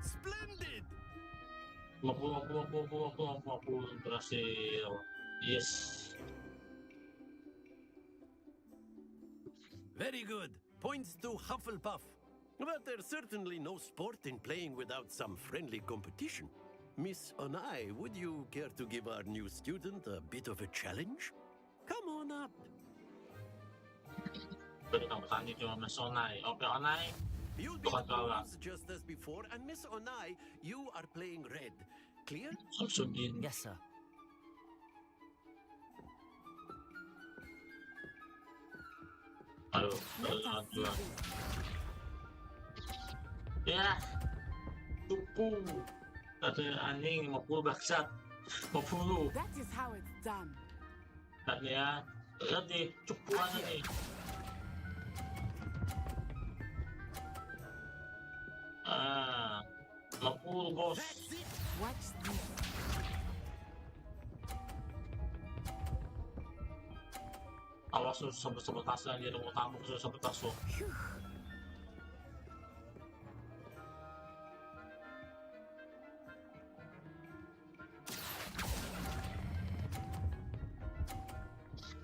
Splendid. Berhasil. Yes. Very good. Points to Hufflepuff. But there's certainly no sport in playing without some friendly competition. Miss Onai, would you care to give our new student a bit of a challenge? Come on up. You'll be the bronze just as before, and Miss Onai, you are playing red. Clear? Yes, sir. Ya, tupu. Kata anjing 50 baksat. 50. That is how it's done. Lihat ya, lihat nih, cupuannya nih. Ah, 50 bos. Watch this. Awas sabotase dia mau tamu sabotase.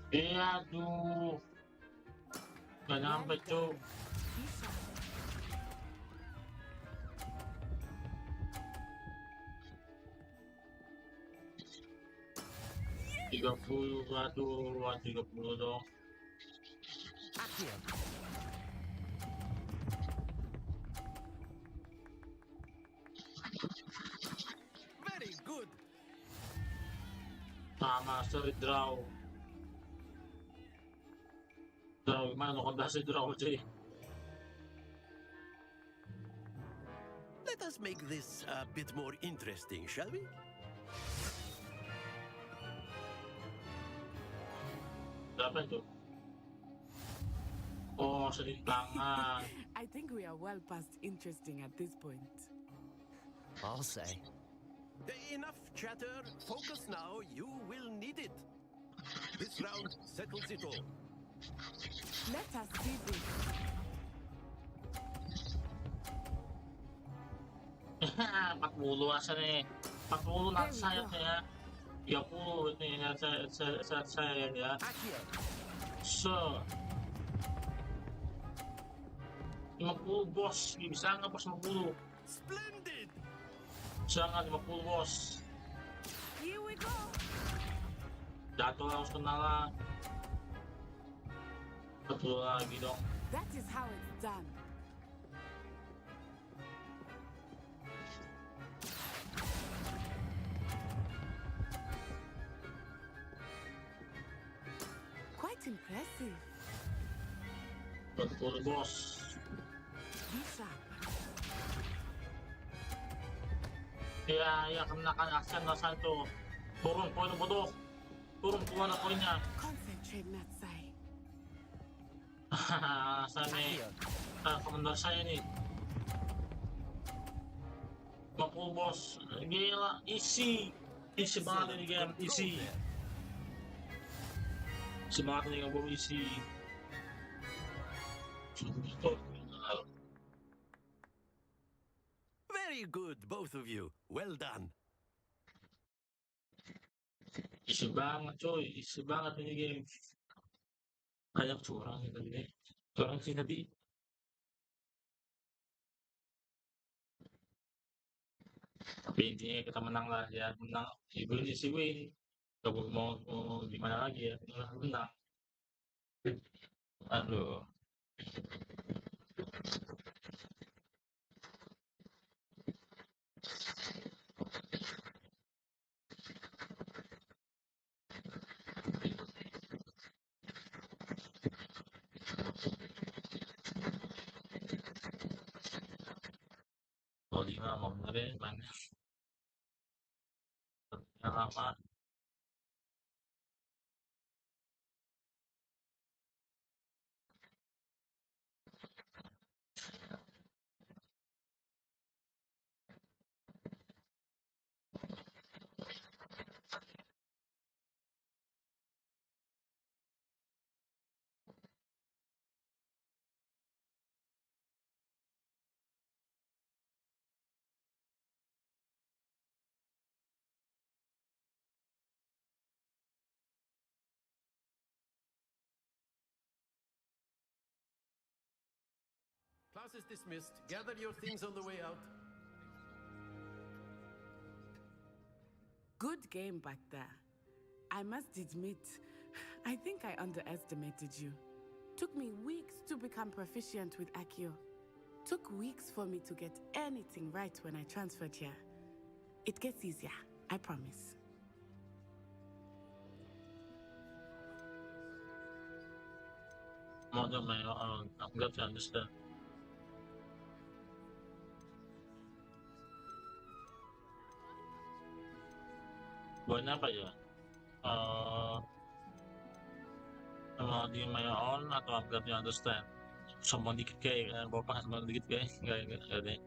Iya, aduh. Gak nyampe, Cuk. Tiga puluh, aduh, 30 dong. Very good. Sorry, draw. Draw, gimana lo kondasi draw, cuy? Let us make this a bit more interesting, shall we? Berapa itu? Oh, sedih tangan. I think we are well past interesting at this point. I'll say. Enough chatter. Focus now. You will need it. This round settles it all. Let us see this. 40 asa nih. 40 nanti sayapnya ya. 30 ini ya, saya ya. So 50 bos, bisa nggak bos 50? Splendid. Jangan 50 bos. Here we go. Jatuh harus kenalan. Betul lagi dong. That is how it's done. Quite impressive. Betul bos. Bisa. Ya, kenakan aksen rasain tuh. Turun poin bodoh. Turun keluar poinnya. Concentrate, Natsai. Saya nih. Komentar saya nih. 50 bos. Gila, easy. Easy banget ini game, easy. Easy banget ini game, easy. Very good, both of you. Well done. Isi banget coy, isi banget ini game. Kayak curang ya tadi. Curang sih tadi. Tapi intinya kita menang lah ya, menang. Win isi win. Gak mau gimana lagi ya, menang. Aduh. Kalau 5 mau benerin banyak. Yang lama. Class is dismissed. Gather your things on the way out. Good game back there. I must admit, I think I underestimated you. Took me weeks to become proficient with Accio. Took weeks for me to get anything right when I transferred here. It gets easier, I promise. I'm glad to understand. Buatnya apa ya? Di my own atau upgrade you understand? Sombong dikit kayak bapak sombong dikit kayak enggak deh.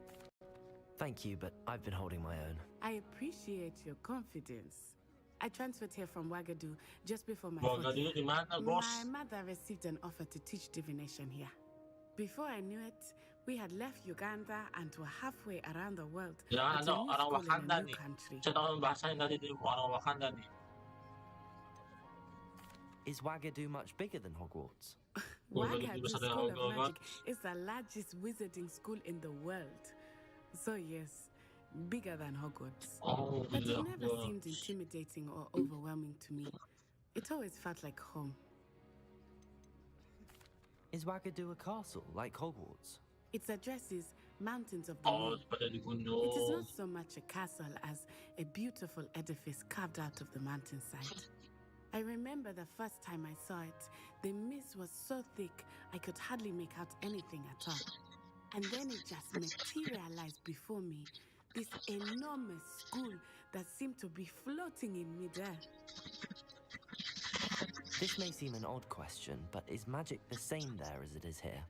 Thank you, but I've been holding my own. I appreciate your confidence. I transferred here from Wagadu just before my Wagadu di mana, bos? My mother received an offer to teach divination here. Before I knew it, we had left Uganda and were halfway around the world. Jangan ada orang Wakanda nih. Saya tahu bahasanya tadi di orang Wakanda nih. Is Wagadu much bigger than Hogwarts? Wagadu School of Magic is the largest wizarding school in the world. So yes, bigger than Hogwarts. But it never seemed intimidating or overwhelming to me. It always felt like home. Is Wagadu a castle like Hogwarts? Its address is Mountains of the Moon. It is not so much a castle as a beautiful edifice carved out of the mountainside. I remember the first time I saw it, the mist was so thick I could hardly make out anything at all. And then it just materialized before me, this enormous school that seemed to be floating in midair. This may seem an odd question, but is magic the same there as it is here?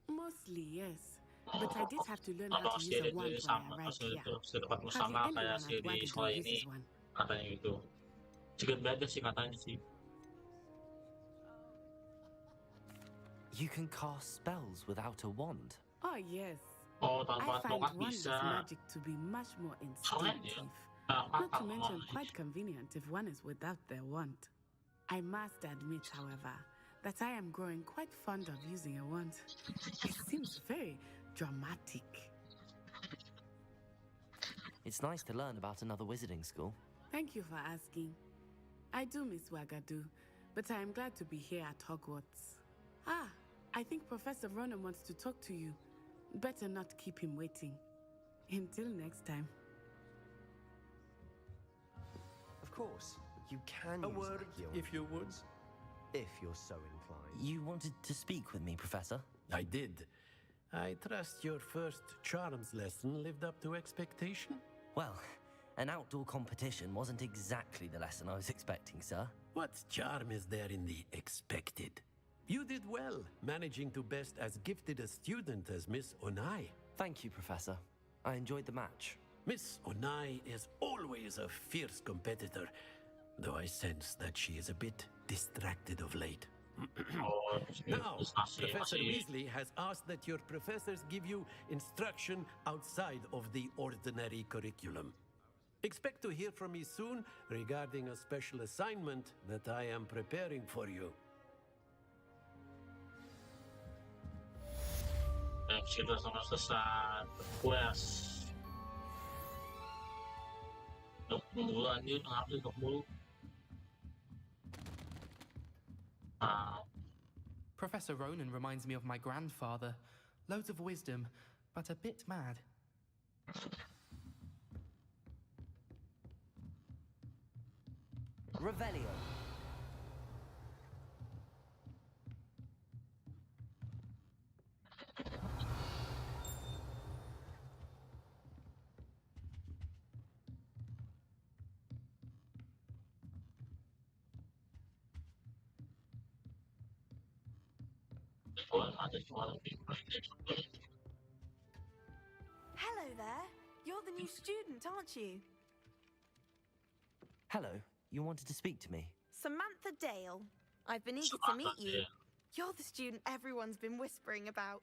Mostly, yes. But I did have to learn how to use a wand when I arrived here. Hardly anyone at Wagadu uses one. Katanya gitu. Sedikit beda sih katanya sih. You can cast spells without a wand? Oh, yes. Oh, I tanpa find tongkat wandless bisa. magic to be much more instinctive. Not to mention quite convenient if one is without their wand. I must admit, however, that I am growing quite fond of using a wand. It seems very dramatic. It's nice to learn about another wizarding school. Thank you for asking. I do miss Wagadu, but I am glad to be here at Hogwarts. Ah, I think Professor Ronan wants to talk to you. Better not keep him waiting. Until next time. Of course, you can A use word, Accio if you would. if you're so inclined. You wanted to speak with me, Professor? I did. I trust your first charms lesson lived up to expectation? Well, an outdoor competition wasn't exactly the lesson I was expecting, sir. What charm is there in the expected? You did well, managing to best as gifted a student as Miss Onai. Thank you, Professor. I enjoyed the match. Miss Onai is always a fierce competitor, though I sense that she is a bit distracted of late. Now, Professor Weasley has asked that your professors give you instruction outside of the ordinary curriculum. Expect to hear from me soon regarding a special assignment that I am preparing for you. Kita sama selesai quest. Dulu anjir ngapain dulu? Professor Ronan reminds me of my grandfather. Loads of wisdom, but a bit mad. Revelio. Hello there. You're the new student, aren't you? Hello, you wanted to speak to me? Samantha Dale. I've been eager to meet you. You're the student everyone's been whispering about.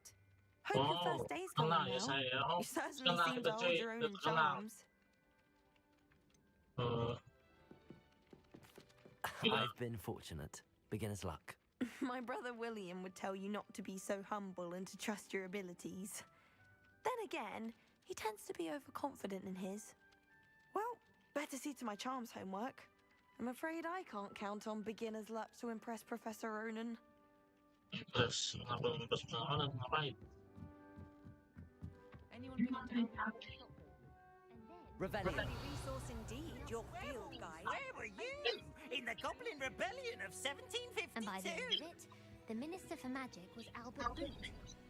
Hope your first day's going well. You certainly seem to hold your own in charms. I've been fortunate. Beginner's luck. My brother William would tell you not to be so humble and to trust your abilities. Then again, he tends to be overconfident in his. Well, better see to my charms homework. I'm afraid I can't count on beginner's luck to impress Professor Ronan. Revelio. Resource indeed, your field guide. Where were you? In the Goblin Rebellion of 1752? And by the end of it, the Minister for Magic was Albert Boot.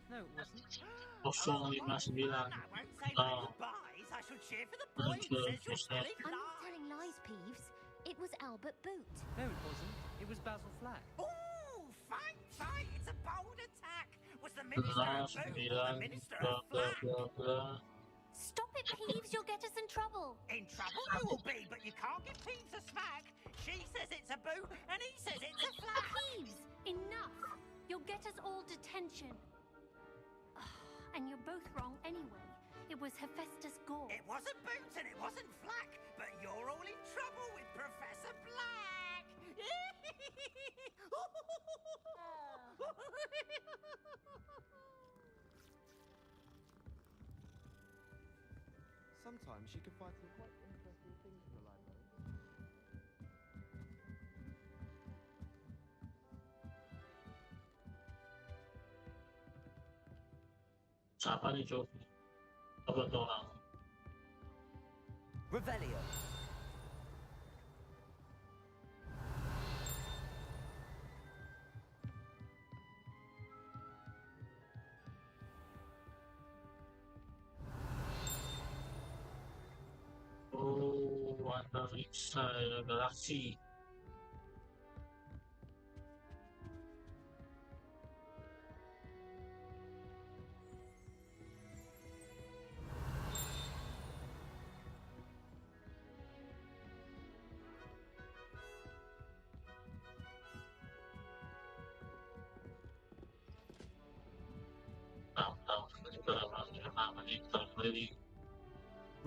No, it wasn't. 059. I won't say my goodbyes. I shall cheer for the boy who says you're telling I'm not telling lies, Peeves. It was Albert Boot. No, it wasn't. It was Basil Flack. Ooh, fight, fight! It's a bold attack. Was the Minister of Boot or the Minister of Flack? Stop it, Peeves. You'll get us in trouble. In trouble you will be, but you can't give Peeves a smack. She says it's a boot, and he says it's a flack. Peeves, enough. You'll get us all detention. And you're both wrong anyway. It was Hephaestus Gore. It wasn't boot and it wasn't flack, but you're all in trouble with Professor Black. Sometimes you can find some quite interesting things in the library. Siapa nih, Cuk? Apa tuh orang? Revelio. Oh, antariksa ya, galaksi.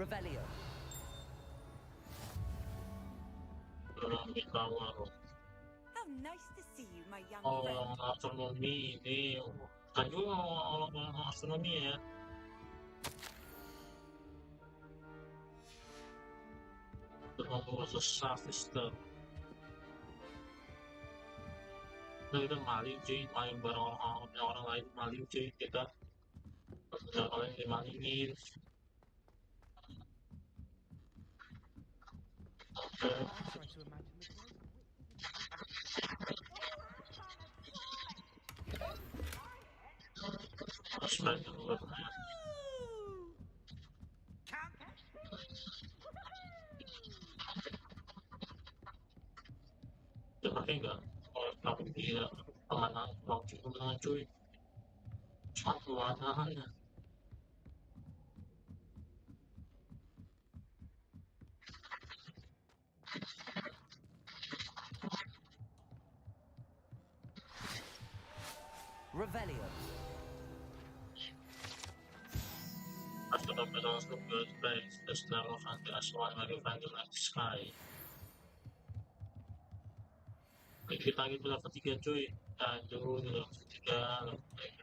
Revelio. How nice to see you, my young Oh, friend. astronomi ini. Kan juga orang astronomi ya. Khusus system. Nah, kita maling cuy, maling barang orang lain, maling cuy, kita orang yang dimalingin. Ya pakai enggak? Oh, tapi dia amanah waktu kemenangan cuy. Suatu amanahnya. Revelio. After the medals look good, base, this level of anti-aswan may be found in the sky. Kita gitu level 3 cuy. Aduh, level 3, level 3.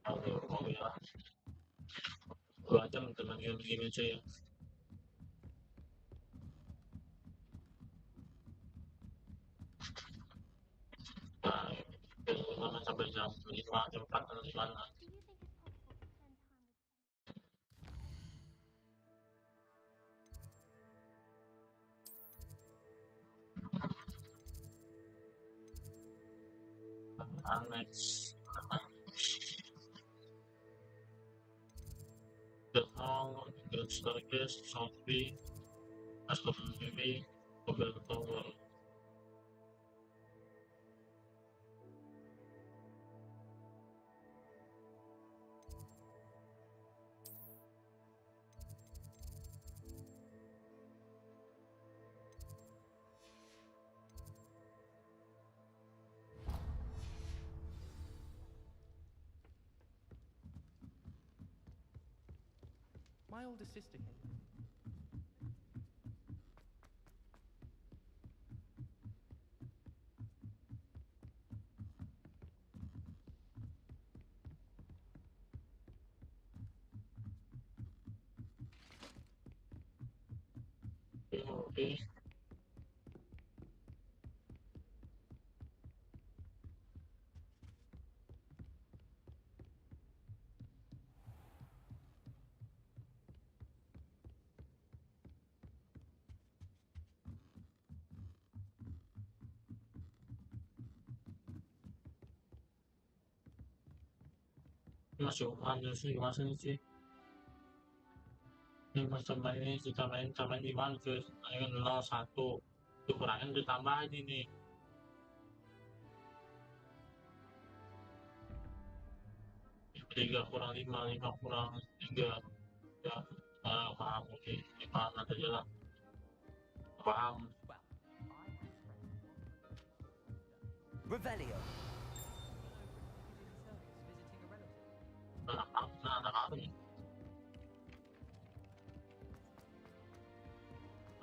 Aduh, oh ya. 2 jam dengan game-game cuy. Nah, sampai jam 5, jam 4 atau gimana. Annex. The hall, the staircase, South B, SWB, Mobile Tower. My older sister came. Okay. Masuk aja sih, masa sih ini macam ini kita main di mana cuy? Ayo 01 dikurangin ditambahin ini. Tiga kurang 5, 5 kurang 3 ya. Paham oke, paham aja lah, paham. Revelio. Anak apa nih?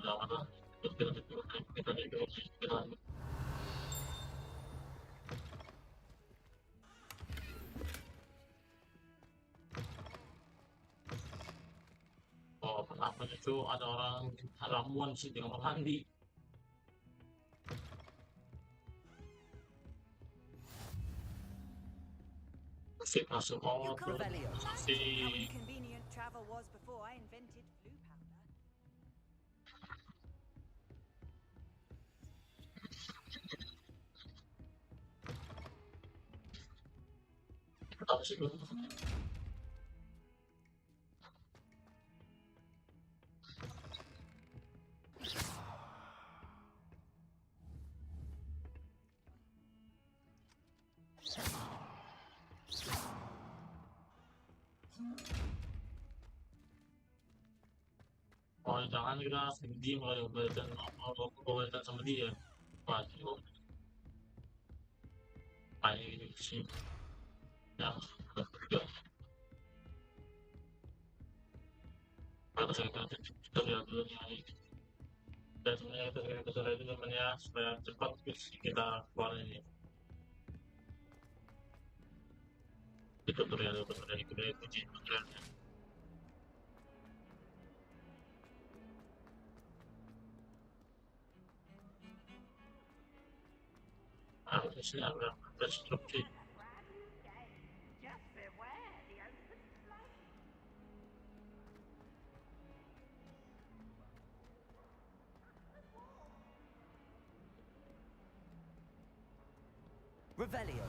Udah mana? itu ada orang ramuan sih di kamar mandi. Fit masuk motor. Si Convenient travel was before I invented blue powder. apa sih itu? Oh, jangan kita diem kalau berkaitan sama dia. Waduh, kayak gitu sih. Ya, harus kita lihat dulu nih. Dan sebenarnya kita lihat dulu temennya supaya cepat kita keluar ini. Itu tutorial itu tutorialnya. Harusnya ada instruksi. Revelio.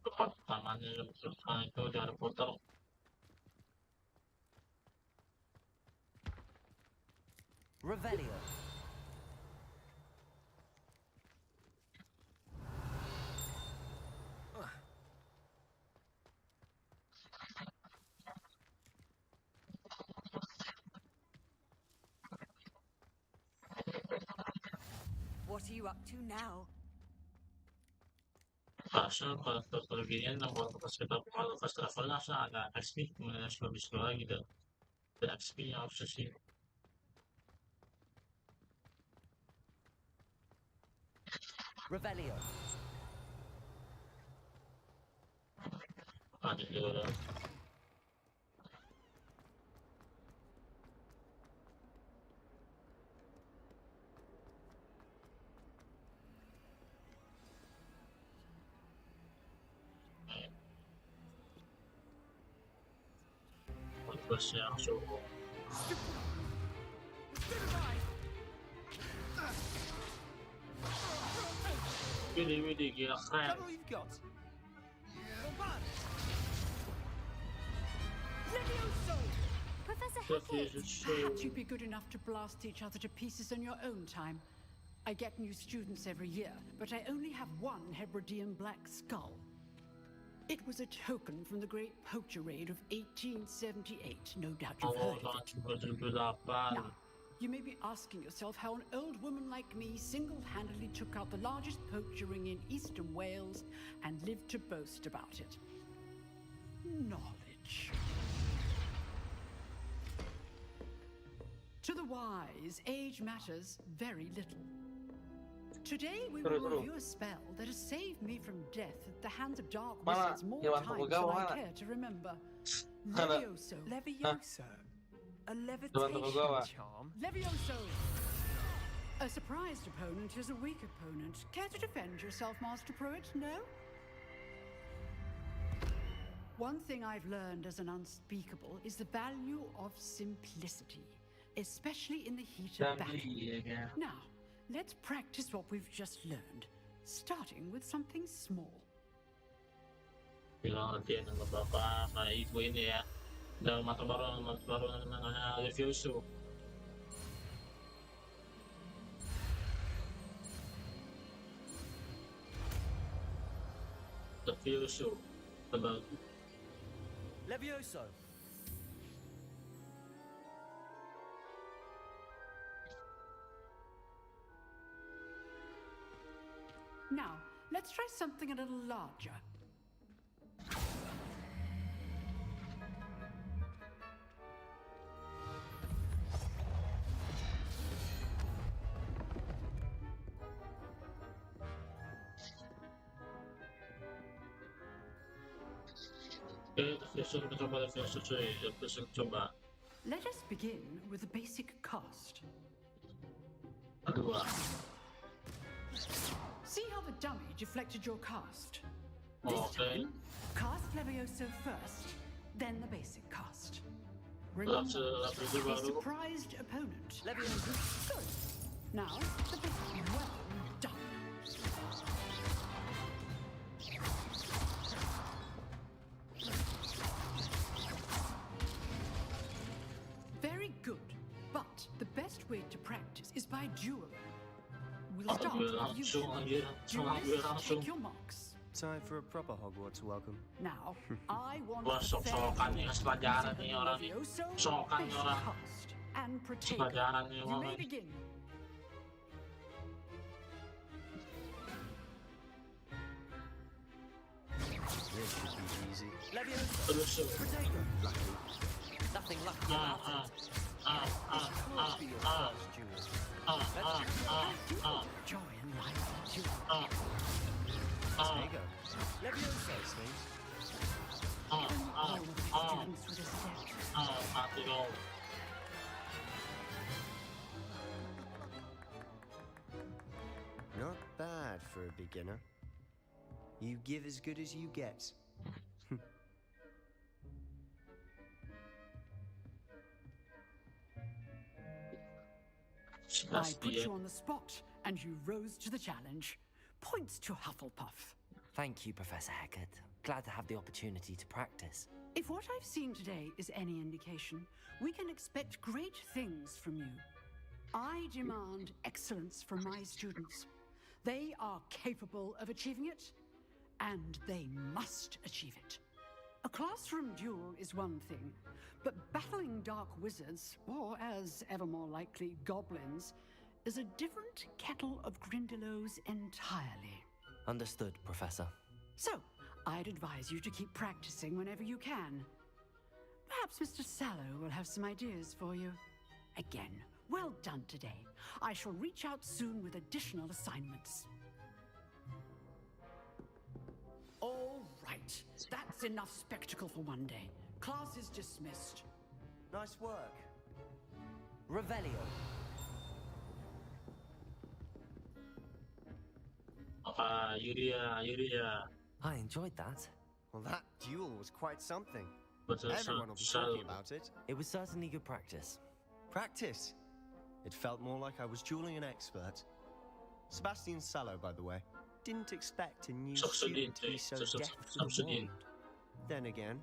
Tempat tamannya itu di Harry Potter. Revelio. What are you up to now? Kalau ginian kalau pas travel langsung ada XP kemudian habis lagi gitu. Ada XP yang harus sih. Revelio. Ada juga. Terus yang suruh. Widih gila keren. Professor Hackett! Perhaps you'd be good enough to blast each other to pieces in your own time. I get new students every year, but I only have one Hebridean black skull. It was a token from the Great Poacher Raid of 1878. No doubt you've heard of it. Now, you may be asking yourself how an old woman like me single-handedly took out the largest poacher ring in eastern Wales and lived to boast about it. Knowledge. To the wise, age matters very little. Today we will review a spell that has saved me from death at the hands of dark wizards more times than I care to remember. Levioso. Levioso? A levitation charm? Levioso! A surprised opponent is a weak opponent. Care to defend yourself, Master Pruitt? No? One thing I've learned as an unspeakable is the value of simplicity, especially in the heat of battle. Now, let's practice what we've just learned, starting with something small. Bilang latihan sama bapak sama ibu ini ya. Dan mata baru namanya Levioso. Levioso. Levioso. Now, let's try something a little larger. Let us begin with the basic cast. See how the dummy deflected your cast? This time, cast Levioso first, then the basic cast. Remember, a surprised opponent. Levioso. Good. Now, the basic. Well done. Very good. But the best way to practice is by duel. We'll start with you. Duelists, take your marks. Time for a proper Hogwarts welcome. Now, I want the fair Levioso, basic cast, and Pradhika. You may begin. This should be easy. Levioso. Pradhika. Lucky. Nothing lucky about it. This can't be your first duel. Joy and life. Duel. Tego. Levioso, Sphinx. Students with a step. Not bad for a beginner. You give as good as you get. I put you on the spot, and you rose to the challenge. Points to Hufflepuff. Thank you, Professor Hecat. Glad to have the opportunity to practice. If what I've seen today is any indication, we can expect great things from you. I demand excellence from my students. They are capable of achieving it, and they must achieve it. A classroom duel is one thing, but battling dark wizards, or as ever more likely, goblins, is a different kettle of Grindylows entirely. Understood, Professor. So, I'd advise you to keep practicing whenever you can. Perhaps Mr. Sallow will have some ideas for you. Again, well done today. I shall reach out soon with additional assignments. All right, that's enough spectacle for one day. Class is dismissed. Nice work. Revelio. Yuria. I enjoyed that. Well, that duel was quite something. Everyone will be talking about it. It was certainly good practice. Practice? It felt more like I was dueling an expert. Sebastian Sallow, by the way, didn't expect a new student to be so deft to the wand. Then again,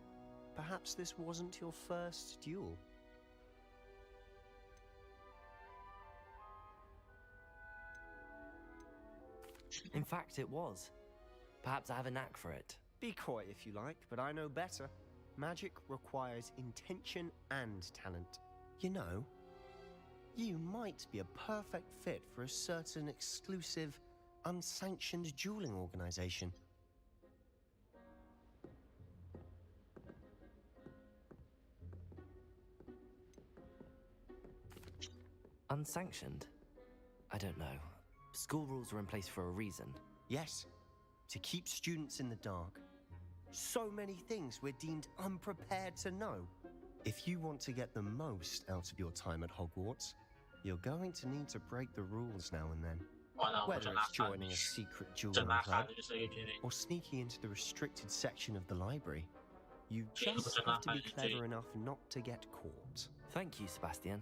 perhaps this wasn't your first duel. In fact, it was. Perhaps I have a knack for it. Be coy if you like, but I know better. Magic requires intention and talent. You know, you might be a perfect fit for a certain exclusive, unsanctioned dueling organization. Unsanctioned? I don't know. School rules are in place for a reason. Yes, to keep students in the dark. So many things we're deemed unprepared to know. If you want to get the most out of your time at Hogwarts, you're going to need to break the rules now and then. Whether it's joining a secret dueling club or sneaking into the restricted section of the library, you just have to be clever enough not to get caught. Thank you, Sebastian.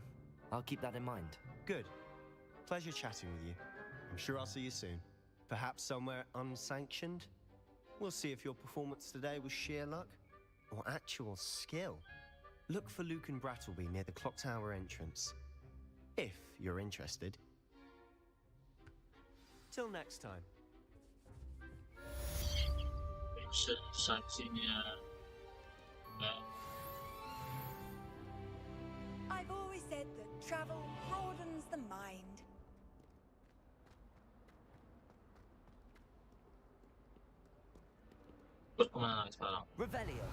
I'll keep that in mind. Good. Pleasure chatting with you. I'm sure I'll see you soon. Perhaps somewhere unsanctioned? We'll see if your performance today was sheer luck or actual skill. Look for Luke and Brattleby near the clock tower entrance, if you're interested. Till next time. I've always said that travel broadens the mind. Revelio.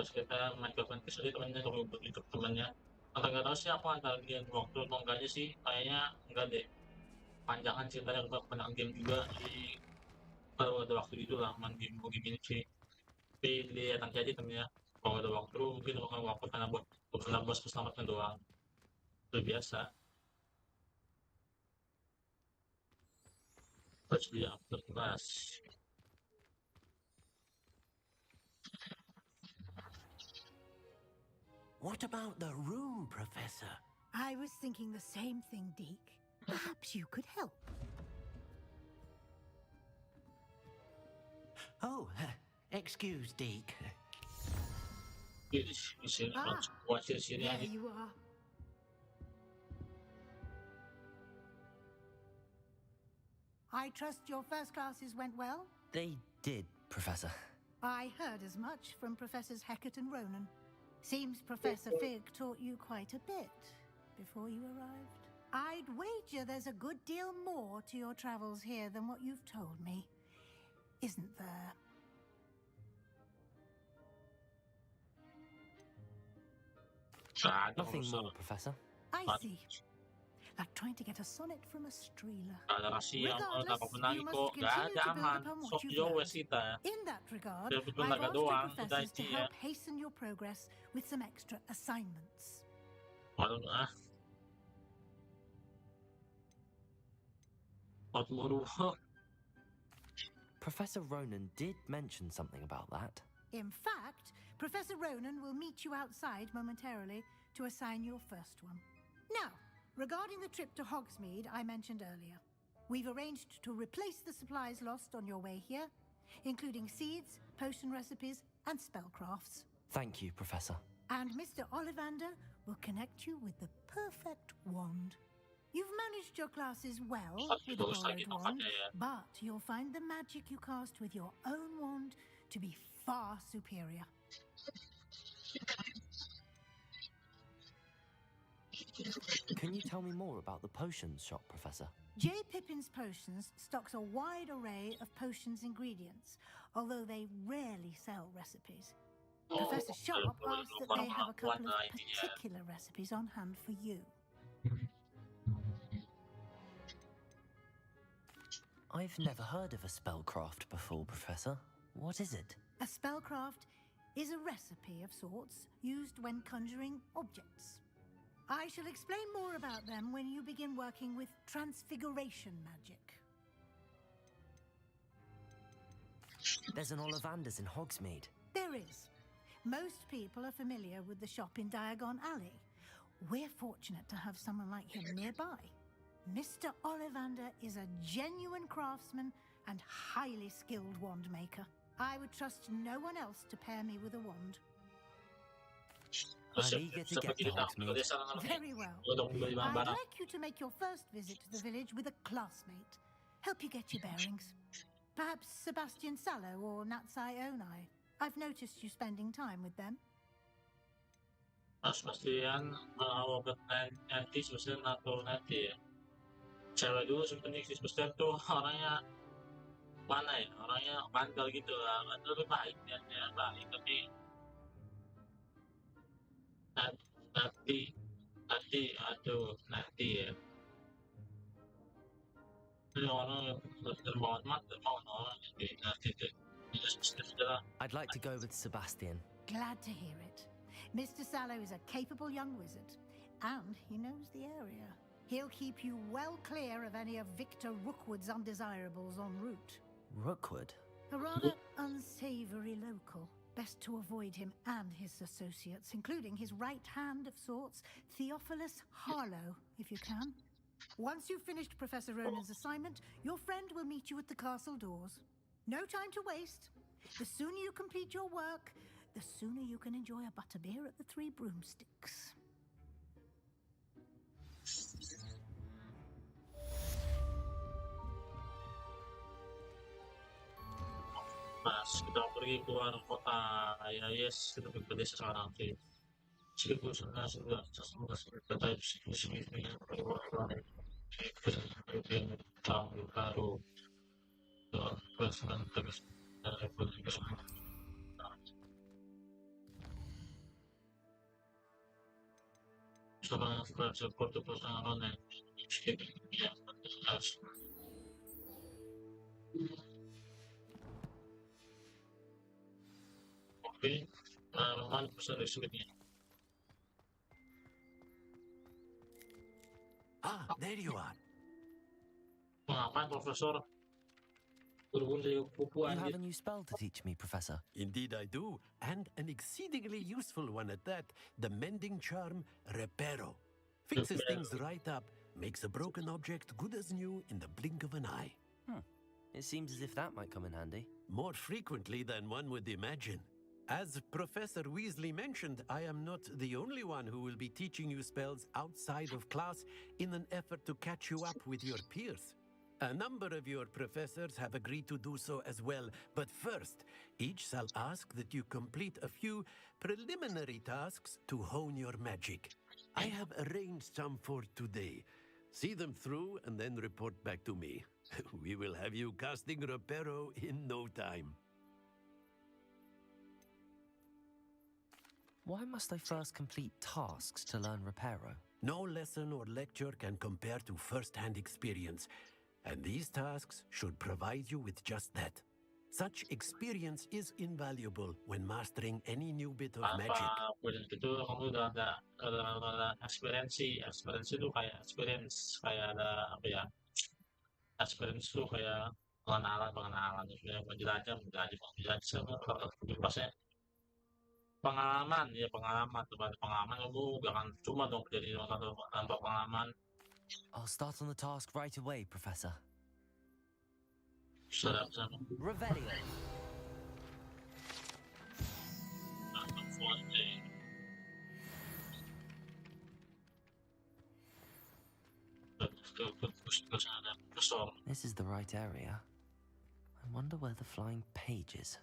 terus kita main ke fanpage jadi temennya untuk temennya atau nggak tahu sih apa antara dia waktu atau enggaknya sih kayaknya enggak deh panjangan ceritanya untuk menang game juga jadi kalau ada waktu itu lah main game ini sih tapi dia nanti aja temennya kalau ada waktu mungkin akan waktu karena buat bos keselamatan doang itu biasa terus dia upload kelas. What about the room, Professor? I was thinking the same thing, Deke. Perhaps you could help. Oh, excuse, Deke. There you are. I trust your first classes went well? They did, Professor. I heard as much from Professors Hecat and Ronan. Seems Professor Fig taught you quite a bit before you arrived. I'd wager there's a good deal more to your travels here than what you've told me. Isn't there? Nothing more, Professor. I see. Like trying to get a sonnet from a streeler. Regardless, you must continue to build upon what you've learned. In that regard, I've asked your professors to help hasten your progress with some extra assignments. Professor Ronan did mention something about that. In fact, Professor Ronan will meet you outside momentarily to assign your first one. Now, regarding the trip to Hogsmeade I mentioned earlier, we've arranged to replace the supplies lost on your way here, including seeds, potion recipes, and spellcrafts. Thank you, Professor. And Mr. Ollivander will connect you with the perfect wand. You've managed your classes well with a borrowed wand, but you'll find the magic you cast with your own wand to be far superior. Can you tell me more about the potions shop, Professor? J. Pippin's Potions stocks a wide array of potions ingredients, although they rarely sell recipes. Professor Sharp asked that they have a couple of particular recipes on hand for you. I've never heard of a spellcraft before, Professor. What is it? A spellcraft is a recipe of sorts used when conjuring objects. I shall explain more about them when you begin working with transfiguration magic. There's an Ollivander's in Hogsmeade. There is. Most people are familiar with the shop in Diagon Alley. We're fortunate to have someone like him nearby. Mr. Ollivander is a genuine craftsman and highly skilled wand maker. I would trust no one else to pair me with a wand. I'm eager to get to Hogsmeade. Very well. I'd like you to make your first visit to the village with a classmate. Help you get your bearings. Perhaps Sebastian Sallow or Natsai Onai. I've noticed you spending time with them. Sebastian, nanti Sebastian atau nanti ya. Cewek dulu sebenarnya Sebastian tuh orangnya mana ya? Orangnya bandel gitu lah. Bandel tuh baik ya, baik tapi nanti ya. Ini orang terbawa mata mau orang jadi nanti deh. I'd like to go with Sebastian. Glad to hear it. Mr. Sallow is a capable young wizard, and he knows the area. He'll keep you well clear of any of Victor Rookwood's undesirables en route. Rookwood? A rather unsavory local. Best to avoid him and his associates, including his right hand of sorts, Theophilus Harlow, if you can. Once you've finished Professor Ronan's assignment, your friend will meet you at the castle doors. No time to waste. The sooner you complete your work, the sooner you can enjoy a butterbeer at the Three Broomsticks. Mas, kita pergi keluar kota. Ya, yes, kita pergi ke desa sekarang sih. Sekitar sana sudah kita sini tahun baru. Terus support the personal online. Yeah, okay. 100% resumenya. Ah, there you are. Ngapain Profesor? You have a new spell to teach me, Professor. Indeed I do, and an exceedingly useful one at that. The mending charm, Reparo. Fixes things right up, makes a broken object good as new in the blink of an eye. It seems as if that might come in handy. More frequently than one would imagine. As Professor Weasley mentioned, I am not the only one who will be teaching you spells outside of class in an effort to catch you up with your peers. A number of your professors have agreed to do so as well, but first, each shall ask that you complete a few preliminary tasks to hone your magic. I have arranged some for today. See them through and then report back to me. We will have you casting Reparo in no time. Why must I first complete tasks to learn Reparo? No lesson or lecture can compare to first-hand experience, and these tasks should provide you with just that. Such experience is invaluable when mastering any new bit of magic. Itu kamu udah ada experience itu kayak experience kayak ada apa ya? Experience itu kayak pengenalan kayak menjelajah pasnya pengalaman kamu jangan cuma dong jadi tanpa pengalaman. I'll start on the task right away, Professor. Revelio. This is the right area. I wonder where the flying page is.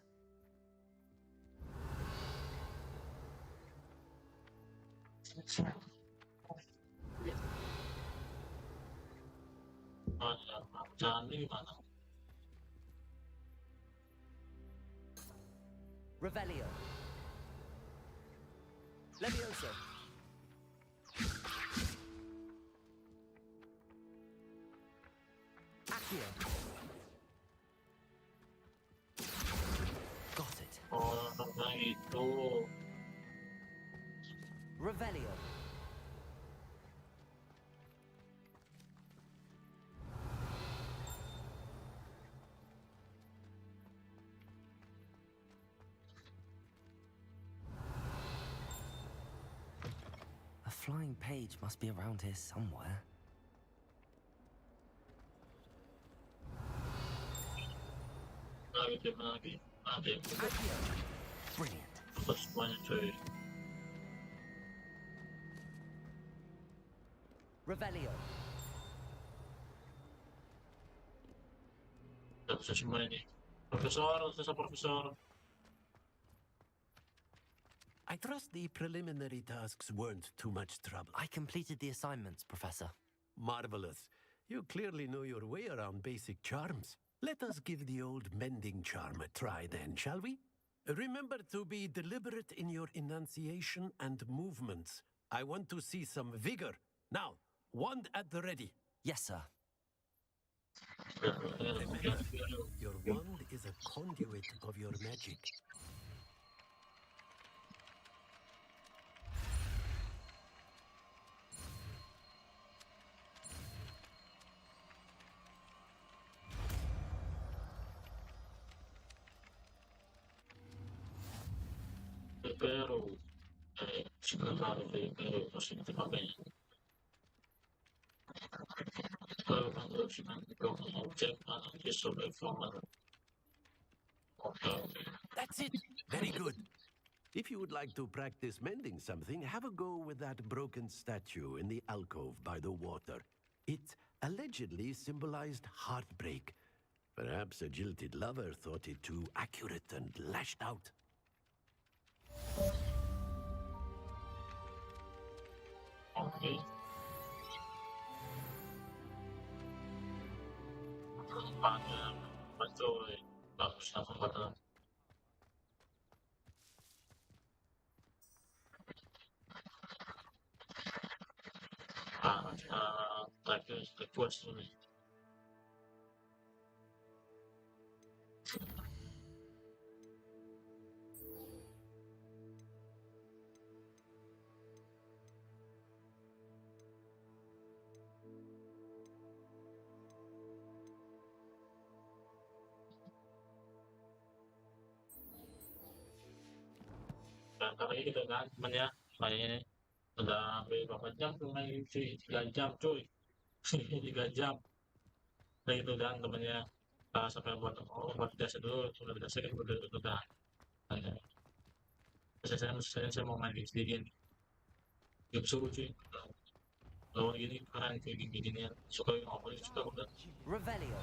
Revelio. Levioso. Accio. Got it. Itu. Revelio. A flying page must be around here somewhere. Brilliant. Revelio. Profesor. I trust the preliminary tasks weren't too much trouble. I completed the assignments, Professor. Marvelous. You clearly know your way around basic charms. Let us give the old mending charm a try then, shall we? Remember to be deliberate in your enunciation and movements. I want to see some vigor. Now, wand at the ready. Yes, sir. Your wand is a conduit of your magic. Pero sekarang itu masih dipakai. That's it. Very good. If you would like to practice mending something, have a go with that broken statue in the alcove by the water. It allegedly symbolized heartbreak. Perhaps a jilted lover thought it too accurate and lashed out. Okay. Request ini. Kali gitu kan temennya kayaknya udah sampai berapa jam tuh main cuy, 3 jam cuy. 3 jam kayak gitu kan temennya, sampai buat biasa dulu, udah biasa kan udah saya mau main game sendirian, game seru cuy, lawan gini keren kayak gini ya, suka ngomongin suka udah Revelio.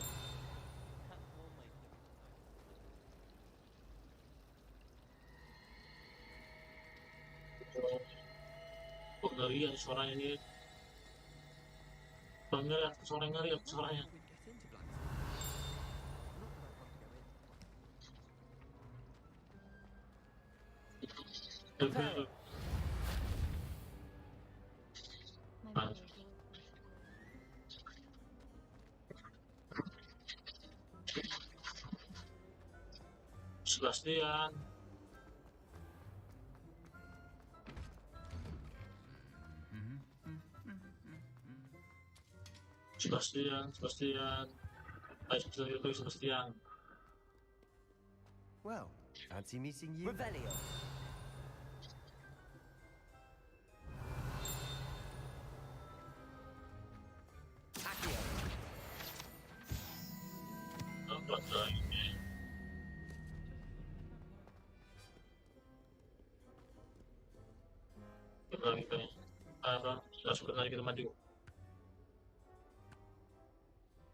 kok ngeri ya suaranya ini, ngeri ya suaranya. Sebastian, ayo Sebastian. Well, fancy meeting you. Revelio.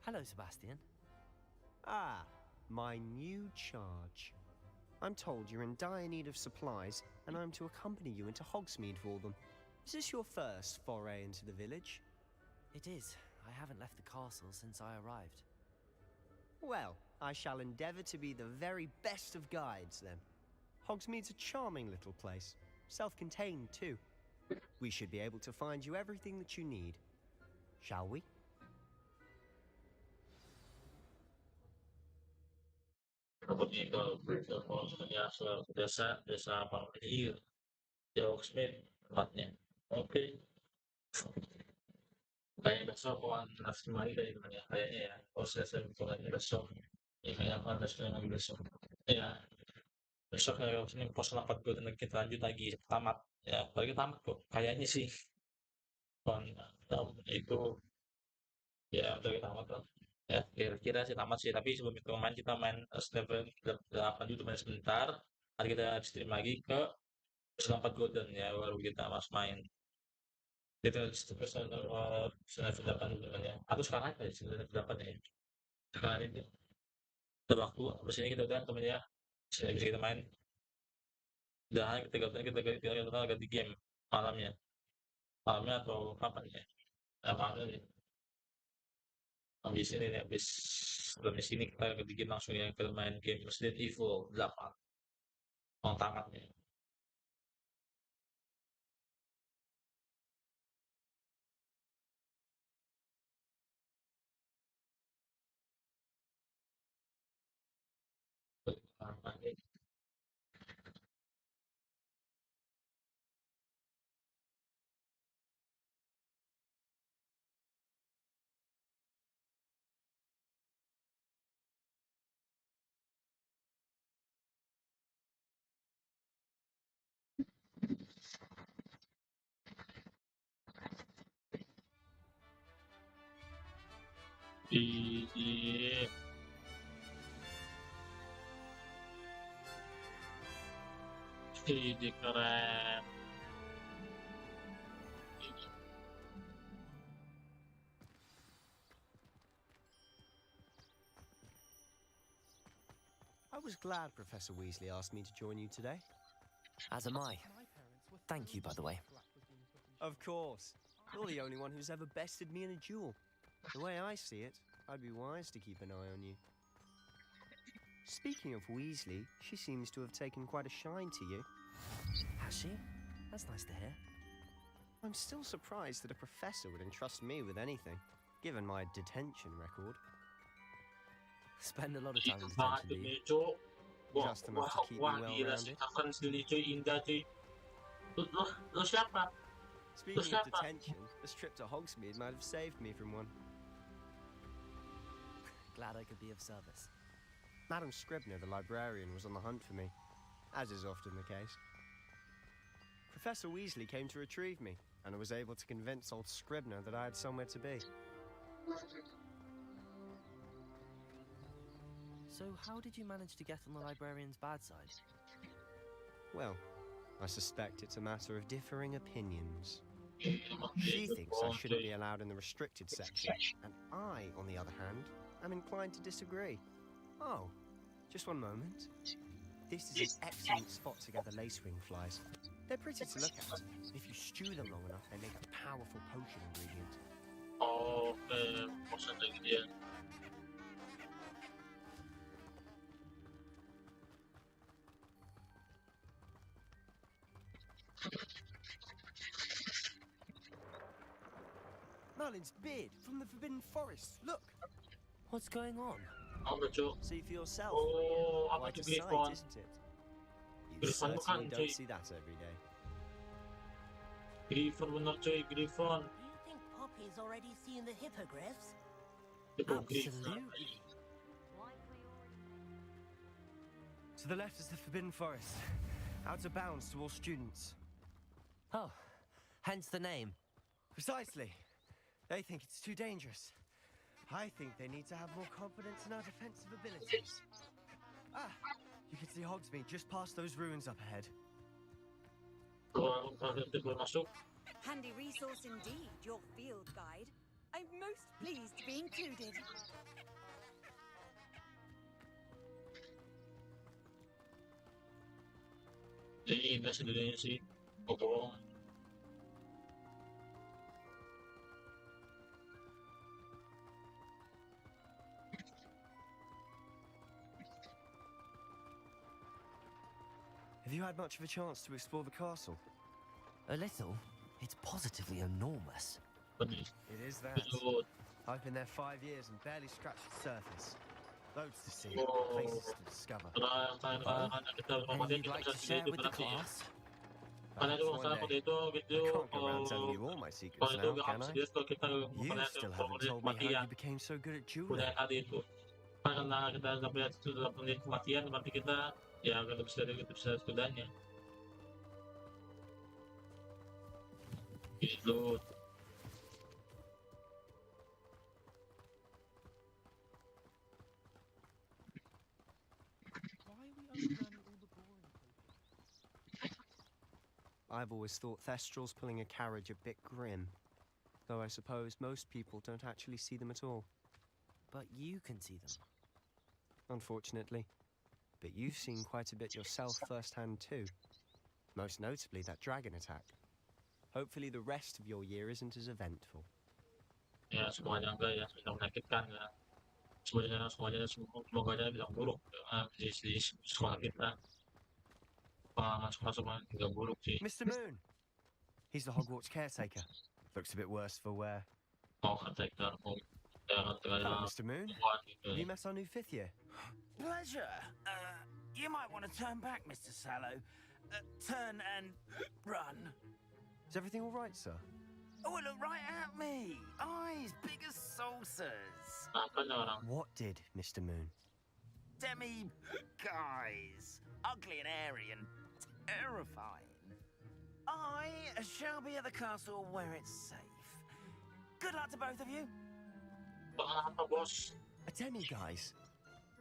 Hello, Sebastian. Ah, my new charge. I'm told you're in dire need of supplies, and I'm to accompany you into Hogsmeade for them. Is this your first foray into the village? It is. I haven't left the castle since I arrived. Well, I shall endeavour to be the very best of guides, then. Hogsmeade's a charming little place. Self-contained, too. We should be able to find you everything that you need. Shall we? Desa apa ini di Hogsmeade tempatnya. Oke. Kayaknya besok akan nasi lagi dari temannya kayaknya ya. Saya lagi besok. Ya kayaknya aku ada lagi besok. Ya besok ya sini pos 4 gue dan kita lanjut lagi tamat. Ya apalagi tamat kok. Kayaknya sih. Itu ya udah kita tamat lah. Ya kira-kira sih tamat sih, tapi sebelum itu main kita main level 8 dulu, main sebentar, nanti kita stream lagi ke 4 golden ya, baru kita mas main itu level 8 dulu kan ya, atau sekarang aja sih level 8 ya, sekarang ini ada waktu abis ini kita udah temen ya, bisa kita main udah kita ganti game malamnya atau kapan ya, malamnya nih habis ini nih, habis sini kita bikin langsung yang ke main game Resident Evil 8 mau tamatnya. Iya. Ide keren. I was glad Professor Weasley asked me to join you today. As am I. Thank you, by the way. Of course. You're the only one who's ever bested me in a duel. The way I see it, I'd be wise to keep an eye on you. Speaking of Weasley, she seems to have taken quite a shine to you. Has she? That's nice to hear. I'm still surprised that a professor would entrust me with anything, given my detention record. Spend a lot of time in Banget detention, do nih, you? Cuk. Wah, Just enough to keep me wah, well gila sih, rounded. Takan sini cuy, indah cuy. Lu siapa? Speaking of detention, this trip to Hogsmeade might have saved me from one. Glad I could be of service. Madam Scribner, the librarian, was on the hunt for me, as is often the case. Professor Weasley came to retrieve me, and I was able to convince old Scribner that I had somewhere to be. So how did you manage to get on the librarian's bad side? Well, I suspect it's a matter of differing opinions. She thinks I shouldn't be allowed in the restricted section, and I, on the other hand, am inclined to disagree. Oh, just one moment. This is an excellent spot to gather lacewing flies. They're pretty to look at. If you stew them long enough, they make a powerful potion ingredient. Oh, maksudnya gitu ya. Merlin's beard from the Forbidden Forest. Look. What's going on? See for yourself. Oh, apa Quite tuh a sight, Griffon? isn't it? You Griffon bukan, certainly cuy. don't see that every day. Griffon bener cuy, Griffon. Do you think Poppy's already seen the hippogriffs? Absolutely. To the left is the Forbidden Forest. Out of bounds to all students. Oh, hence the name. Precisely. They think it's too dangerous. I think they need to have more confidence in our defensive abilities. Ah, you can see Hogsmeade just past those ruins up ahead. Handy resource indeed, your field guide. I'm most pleased to be included. Ini indah sebenarnya sih. Oh, bohong. Have you had much of a chance to explore the castle? A little. It's positively enormous. It is that. I've been there 5 years and barely scratched the surface. Loads to see, places to discover. And you'd like to share with the class? Karena itu masalah waktu itu gitu, I can't go around telling you all my secrets kalau itu now, gak can harus I? serius kalau kita You mengenai still haven't told me how you became so good at udah dueling. tadi itu. Karena kita sampai sudah menit kematian, berarti kita ya kita bisa sudahnya. Gitu. I've always thought Thestrals pulling a carriage a bit grim, though I suppose most people don't actually see them at all. But you can see them. Unfortunately. But you've seen quite a bit yourself firsthand too. Most notably that dragon attack. Hopefully the rest of your year isn't as eventful. Ya semuanya enggak ya, sudah menyakitkan ya. Semoga aja bilang buruk di sekolah kita. Pengalaman sekolah semuanya tidak buruk sih. Mr. Moon! He's the Hogwarts caretaker. Looks a bit worse for wear. Oh, caretaker. Hello, Mr. Moon. Have you met our new 5th year? Pleasure. You might want to turn back, Mr. Sallow. Turn and run. Is everything all right, sir? Oh, look right at me. Eyes big as saucers. What did, Mr. Moon? Guys. Ugly and airy and terrifying. I shall be at the castle where it's safe. Good luck to both of you. A demi-guise?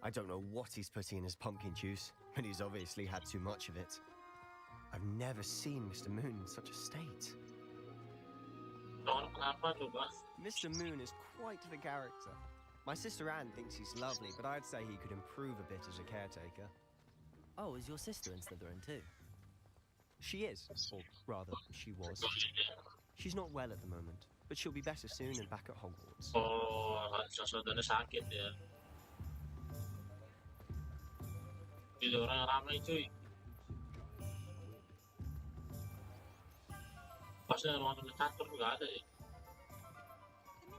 I don't know what he's putting in his pumpkin juice, but he's obviously had too much of it. I've never seen Mr. Moon in such a state. Mr. Moon is quite the character. My sister Anne thinks he's lovely, but I'd say he could improve a bit as a caretaker. Oh, is your sister in Slytherin too? She is, or rather, she was. She's not well at the moment, but she'll be better soon and back at Hogwarts. Oh, saudaranya sakit ya. Jadi orang yang ramai cuy.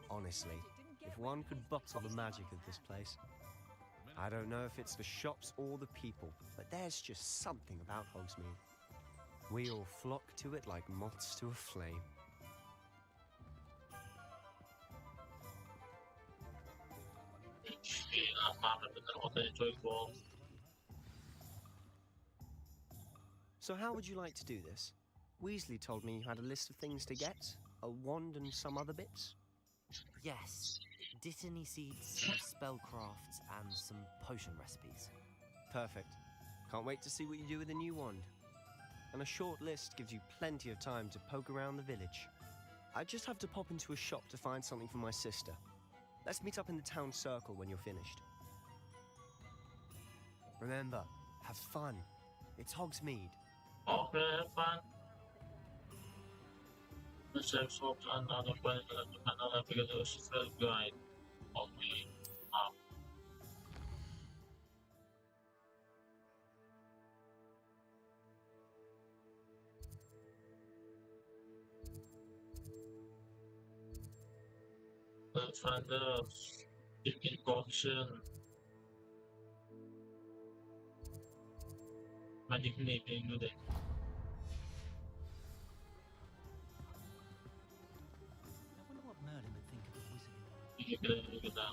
Honestly, if one could bottle the magic of this place. I don't know if it's the shops or the people, but there's just something about Hogsmeade. We all flock to it like moths to a flame. So how would you like to do this? Weasley told me you had a list of things to get, a wand and some other bits. Yes, Dittany seeds, some spellcrafts, and some potion recipes. Perfect. Can't wait to see what you do with the new wand. And a short list gives you plenty of time to poke around the village. I just have to pop into a shop to find something for my sister. Let's meet up in the town circle when you're finished. Remember, have fun. It's Hogsmeade. Okay, have fun. The sex shops and other planets are navigate a spell guide. Okay. Defenders, inconction, magic name included. I wonder what Merlin would think of a wizard. Kita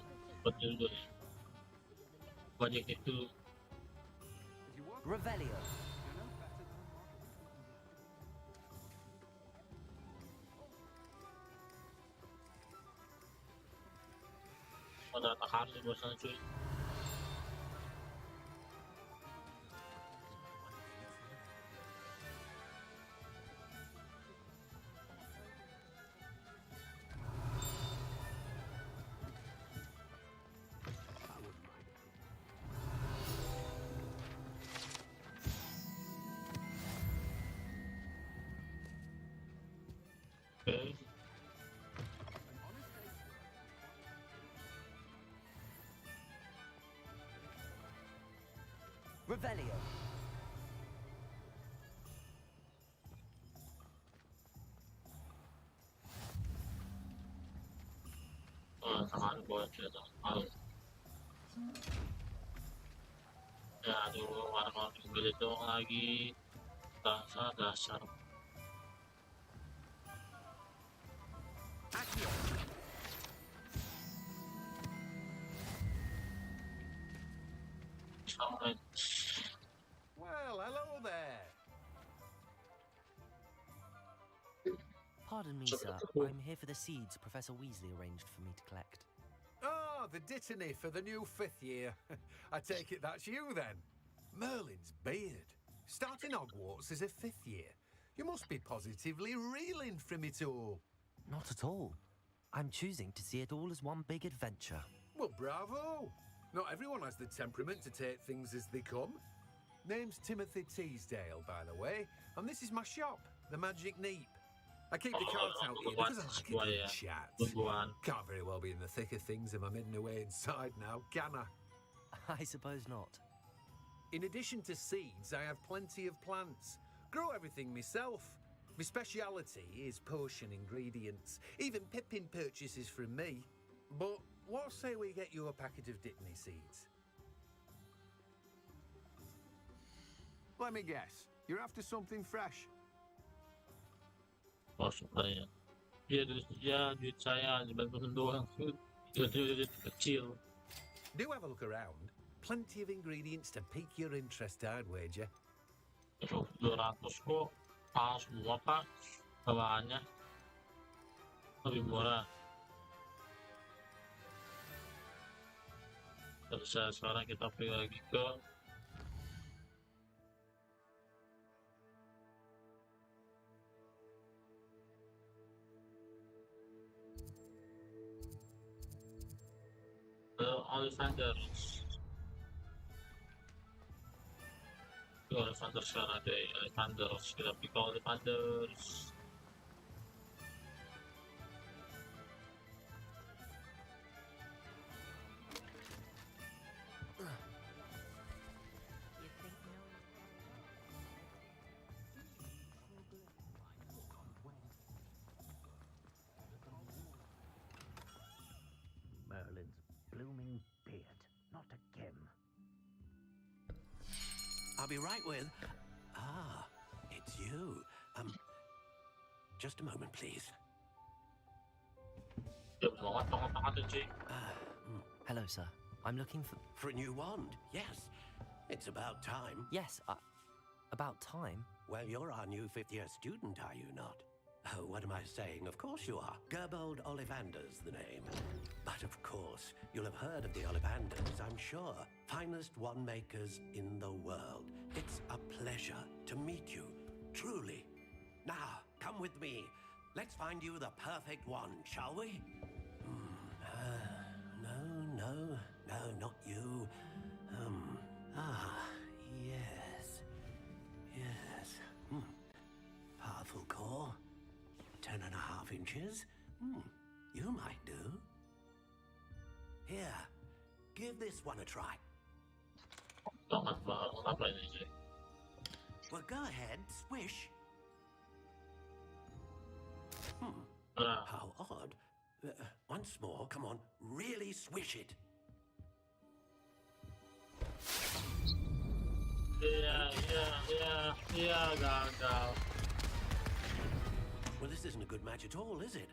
betul tu. Banyak itu. Revelio. Ada takar di bawah sana cuy. Okay. Revelio. Tangan buat kita tahu. Ya, dulu warna beli dong lagi. Dasar. Well, hello there. Pardon me, sir. I'm here for the seeds Professor Weasley arranged for me to collect. Oh, the Dittany for the new 5th year. I take it that's you then. Merlin's beard. Starting Hogwarts as a 5th year. You must be positively reeling from it all. Not at all. I'm choosing to see it all as one big adventure. Well, bravo. Not everyone has the temperament to take things as they come. Name's Timothy Teasdale, by the way, and this is my shop, the Magic Neep. I keep the carts out here because I like a good chat. Can't very well be in the thick of things if I'm hidden away inside now, can I? I suppose not. In addition to seeds, I have plenty of plants. Grow everything myself. My speciality is potion ingredients. Even Pippin purchases from me. But what say we get you a packet of Dittany seeds? Let me guess. You're after something fresh. Masuk saya. Dia duit saya 90% doang. Duit kecil. Do have a look around. Plenty of ingredients to pique your interest, I'd wager. 200 kok. Pas semua pak. Bawaannya lebih murah. Terus sekarang kita pergi lagi ke Ollivanders. Ollivanders sekarang ada Ollivanders. Kita pergi ke Ollivanders. be right with... Ah, it's you. Just a moment, please. Hello, sir. I'm looking for... For a new wand, yes. It's about time. Yes, about time? Well, you're our new fifth-year student, are you not? Oh, what am I saying? Of course you are. Gerbold Ollivander's the name. But of course, you'll have heard of the Ollivanders, I'm sure. Finest wand makers in the world. It's a pleasure to meet you, truly. Now, come with me. Let's find you the perfect wand, shall we? No, not you. Yes. Powerful core. 10.5 inches. You might do. Here, give this one a try. Well, go ahead, swish. How odd. Once more, come on, really swish it. Yeah, gagal. Well, this isn't a good match at all, is it?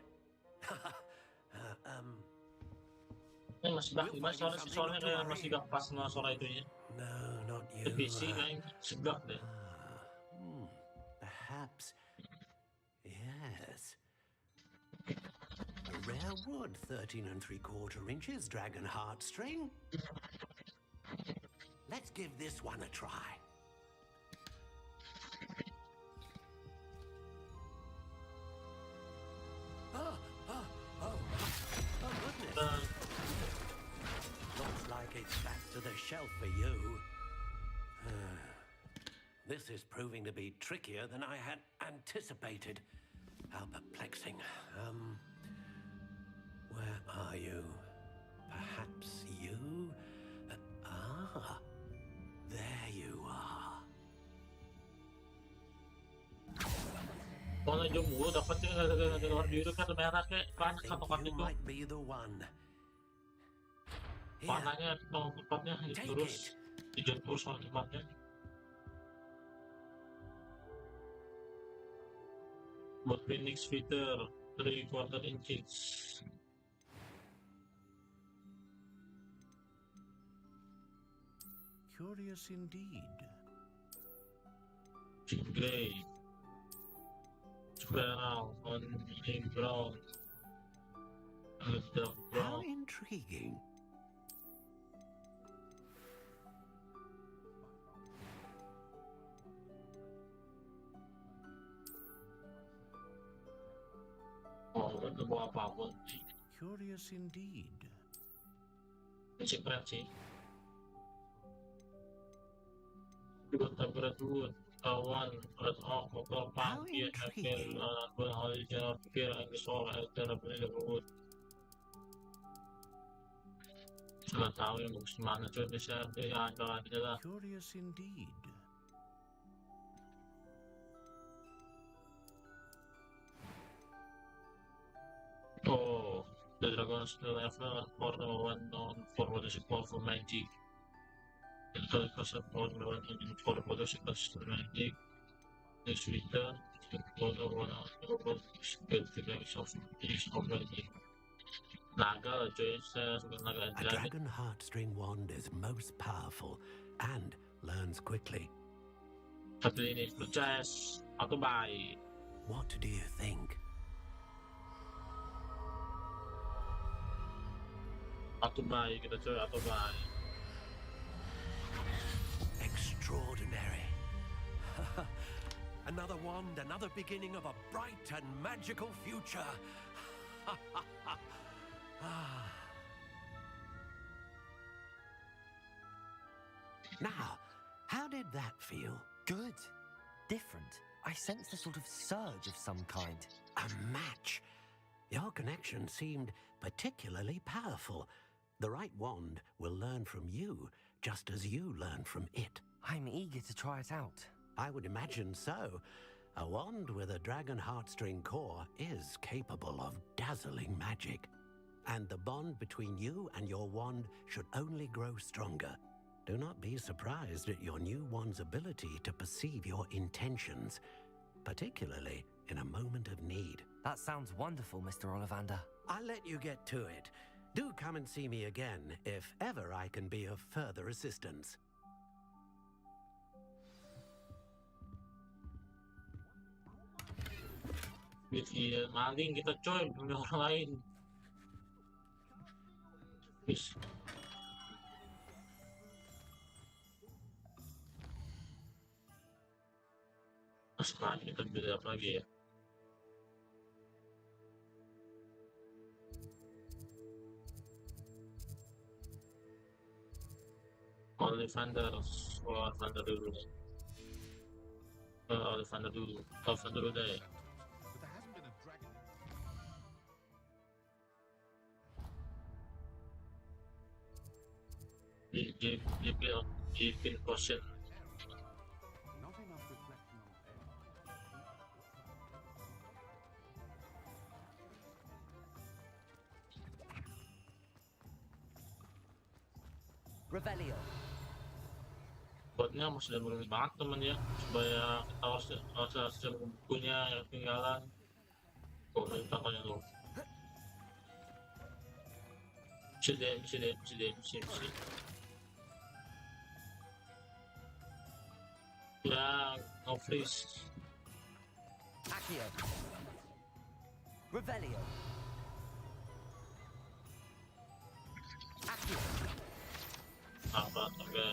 Ini masih gak, soalnya kayak masih gak pas sama suara itunya. No, not you. PC kayaknya segak deh. Perhaps. Yes. A rare wood, 13 3/4 inches, dragon heartstring. Let's give this one a try. Oh, goodness. Looks like it's back to the shelf for you. This is proving to be trickier than I had anticipated. How perplexing. Where are you? Perhaps you? There you are. Kalau jom mulu dapetnya nggak keluar biru kan merah kayak kan kantong itu. Panahnya tempatnya terus dijemput soal tempatnya. Buat Phoenix Fitter 3/4 inches. Curious indeed. Gray. Squirrel on brown. Dark brown. How intriguing. Itu bawa apapun. Curious indeed. Keren sih. Juga temperatur, awan, red off, motor pagi, akhir, berhari jalan pikir, akhir sore, akhir berikut. Nggak tahu yang bagus mana, coba bisa jalan-jalan aja lah. Curious indeed. Oh, the dragon still ever for the one known for what is called for magic. Itu kasar for the one known for what is called magic. This winter, for the one known for the magic. Naga lah cuy, saya suka naga. A dragon heartstring wand is most powerful and learns quickly. Tapi ini percaya atau baik. What do you think? Atau baik kita coba atau baik. Extraordinary. Another wand, another beginning of a bright and magical future. Now, how did that feel? Good. Different. I sensed a sort of surge of some kind. A match. Your connection seemed particularly powerful. The right wand will learn from you, just as you learn from it. I'm eager to try it out. I would imagine so. A wand with a dragon heartstring core is capable of dazzling magic. And the bond between you and your wand should only grow stronger. Do not be surprised at your new one's ability to perceive your intentions, particularly in a moment of need. That sounds wonderful, Mr. Ollivander. I'll let you get to it. Do come and see me again if ever I can be of further assistance. Iya, maling kita coy, punya orang lain. Bis. Sekarang kita beli apa lagi ya? Ollivander dulu. Ollivander dulu deh. Give potion. Revelio. Buatnya masih belum banget temen ya, supaya kita harus bukunya yang ketinggalan. Oh, ini tampaknya tuh. Bisa. Ya, no freeze. Accio. Revelio. Accio. Apa? Oke.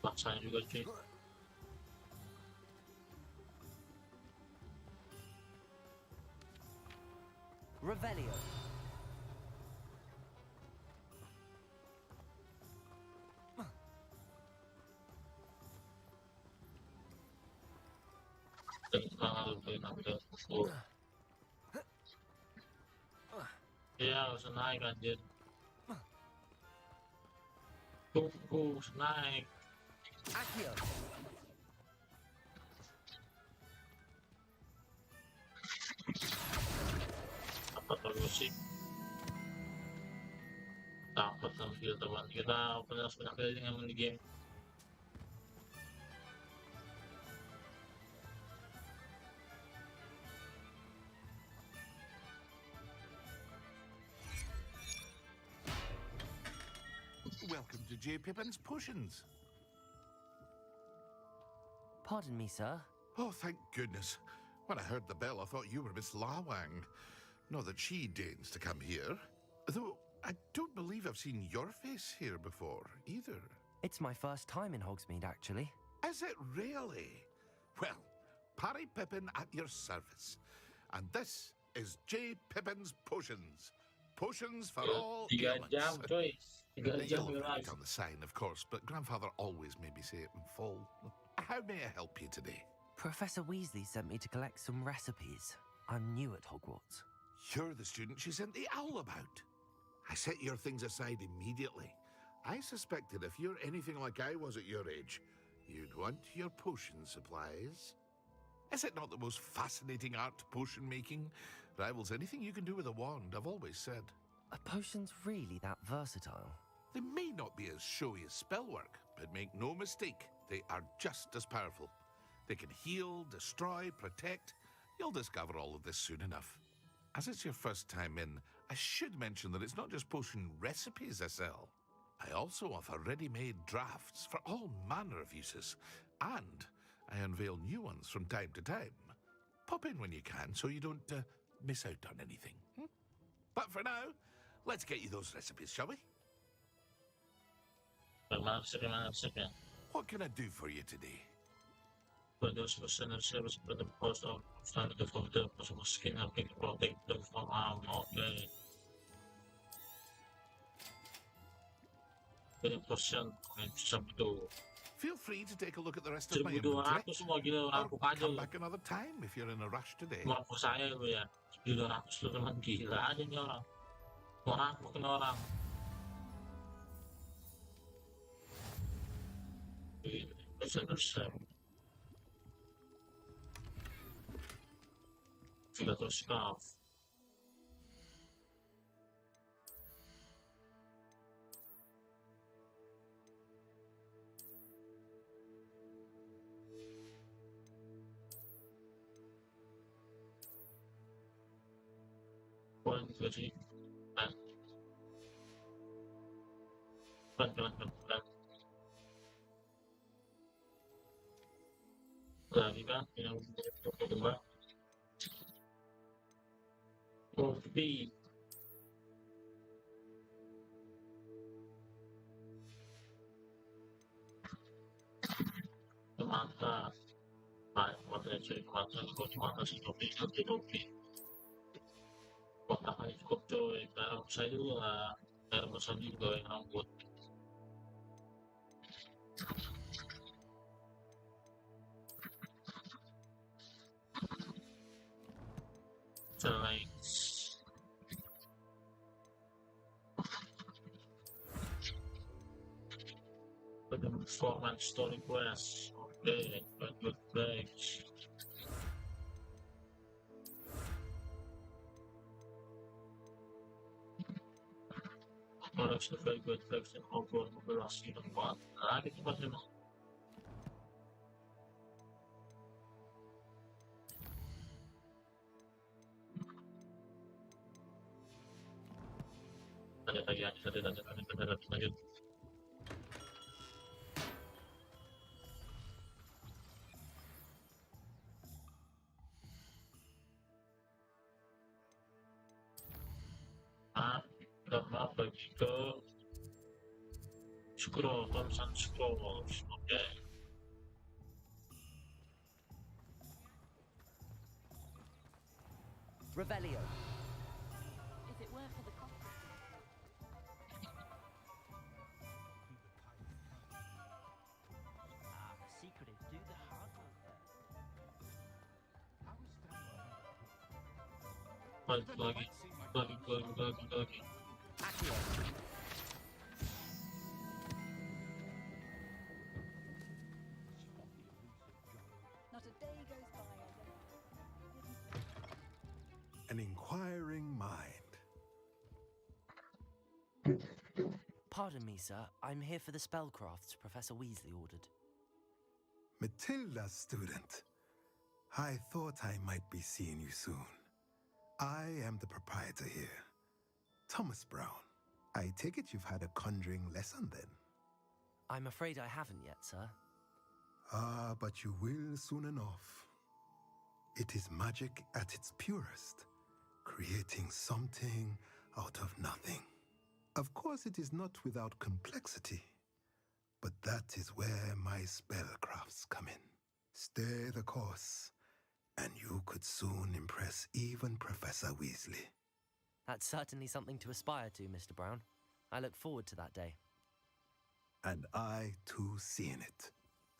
Paksaan juga cuy. Revelio. Ya, harus naik anjir. Harus naik. Accio. Dapat musik. Dapat tampil teman. Kita harus banyak kali dengan mini game. Welcome to J. Pippin's Potions. Pardon me, sir. Oh, thank goodness. When I heard the bell, I thought you were Miss Lawang. Not that she deigns to come here. Though, I don't believe I've seen your face here before, either. It's my first time in Hogsmeade, actually. Is it really? Well, Parry Pippin at your service. And this is J. Pippin's Potions. Potions for all ailments. You'll write on the sign, of course, but Grandfather always made me say it in full. How may I help you today? Professor Weasley sent me to collect some recipes. I'm new at Hogwarts. You're the student she sent the owl about. I set your things aside immediately. I suspected if you're anything like I was at your age, you'd want your potion supplies. Is it not the most fascinating art, potion making? Rivals anything you can do with a wand, I've always said. Are potions really that versatile? They may not be as showy as spellwork, but make no mistake, they are just as powerful. They can heal, destroy, protect. You'll discover all of this soon enough. As it's your first time in, I should mention that it's not just potion recipes I sell. I also offer ready-made drafts for all manner of uses, and I unveil new ones from time to time. Pop in when you can so you don't miss out on anything. But for now, let's get you those recipes, shall we? What can I do for you today? For those who send a service for the post of the for the possible skin helping protect them from harm. Okay. Feel free to take a look at the rest of my inventory. Or come back another time if you're in a rush today. Maaf saya lu ya. 200 lu teman gila aja nih orang. Makin orang. sudah terus scarf. Poin gaji. Pelan. Lagi kan yang kedua. Kopi. Mata. Baik, matanya cari mata si topi. Kotaknya cukup coy, karena saya juga lah, air besar juga yang rambut. Selain performance story quest, oke, good bags. Products the very good bags and overall velocity tempat. Lagi tempatnya mas. Lanjut. Kita pergi ke scroll, Thompson Scrolls, oke. Revelio. If it were for the cost. The secret is do the hard work there. Lagi. Not a day goes by I don't. An inquiring mind. Pardon me, sir. I'm here for the spellcrafts Professor Weasley ordered. Matilda, student. I thought I might be seeing you soon. I am the proprietor here, Thomas Brown. I take it you've had a conjuring lesson then? I'm afraid I haven't yet, sir. But you will soon enough. It is magic at its purest, creating something out of nothing. Of course, it is not without complexity, but that is where my spellcrafts come in. Stay the course, and you could soon impress even Professor Weasley. That's certainly something to aspire to, Mr. Brown. I look forward to that day. And I, too, seeing it.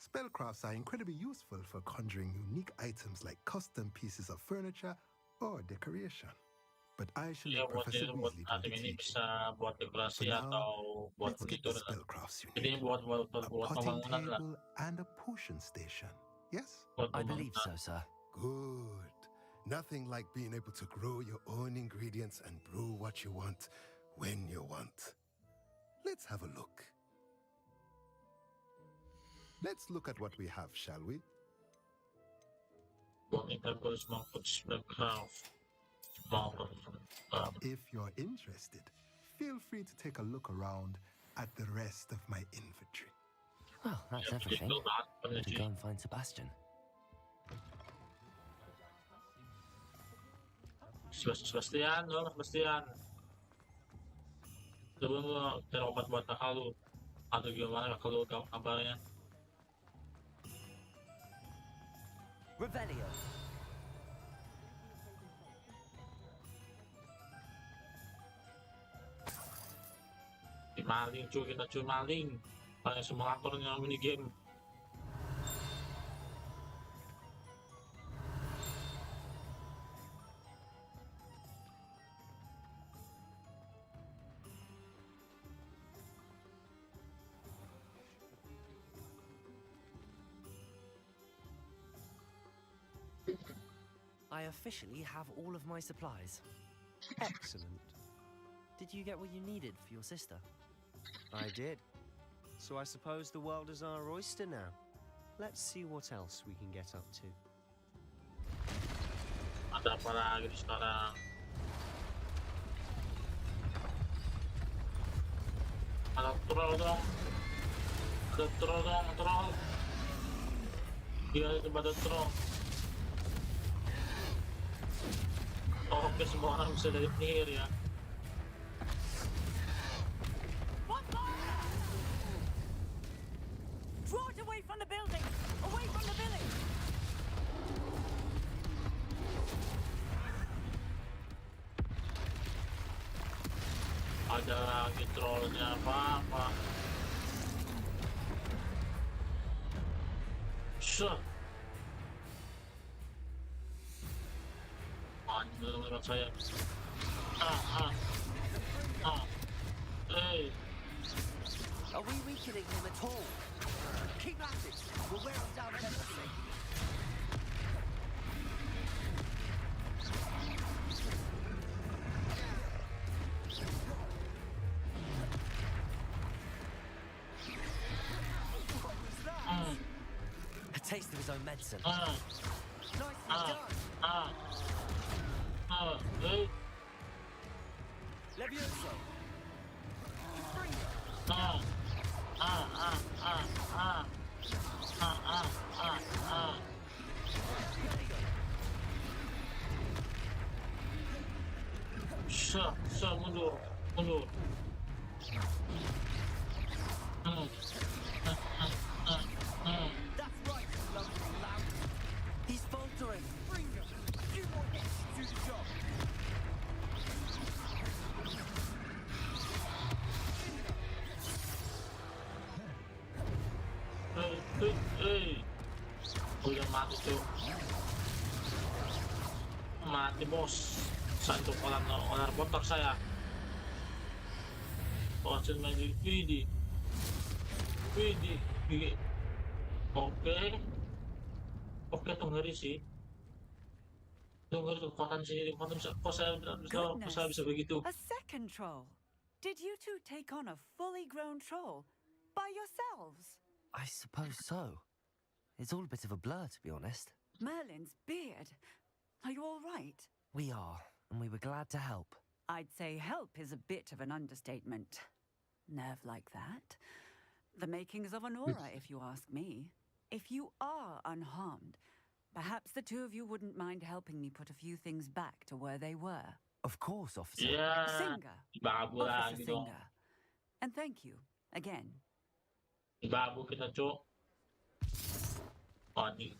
Spellcrafts are incredibly useful for conjuring unique items like custom pieces of furniture or decoration. But I shall let Professor Weasley do the teaching. For now, let's get the spellcrafts you need. A potting table and a potion station, yes? I believe so, sir. Good. Nothing like being able to grow your own ingredients and brew what you want when you want. Let's have a look. Let's look at what we have, shall we? If you're interested, feel free to take a look around at the rest of my inventory. Well, that's everything. Better go and find Sebastian. Sebastian. Coba lo cari obat buat kakak lu. Atau gimana kakak lu kabarnya? Revelio. Maling cuy, kita cuy maling. Banyak simulatornya mini game. I officially have all of my supplies. Excellent. Did you get what you needed for your sister? I did. So I suppose the world is our oyster now. Let's see what else we can get up to. Ada apa lagi sekarang? Ada troll dong. Ada troll dong, troll. Iya, itu ada troll. Oke, semua orang bisa dari penyihir ya. Draw it away from the building! Away from the village! Ada lagi trollnya apa-apa. Sure. Anjir, menurut saya. Hey. Are we weakening him at all? Keep at it. We'll wear him down eventually. A taste of his own medicine. Hey. Levioso. Mundur. That's right, lovely lamb. He's faltering. Bring him. You want to do the job. Hey. Udah mati tuh. Mati bos. Satu onar kotor saya. Potion magic. Widih. Oke, tuh ngeri sih. Tuh ngeri tuh kekuatan sih. Kok saya bisa begitu? A second troll. Did you two take on a fully grown troll by yourselves? I suppose so. It's all a bit of a blur, to be honest. Merlin's beard. Are you all right? We are, and we were glad to help. I'd say help is a bit of an understatement. Nerve like that. The makings of an aura, if you ask me. If you are unharmed, perhaps the two of you wouldn't mind helping me put a few things back to where they were. Of course, officer. Yeah. Singer. Babu Officer lagi dong. Singer. And thank you, again. Babu kita, Cok. Panik.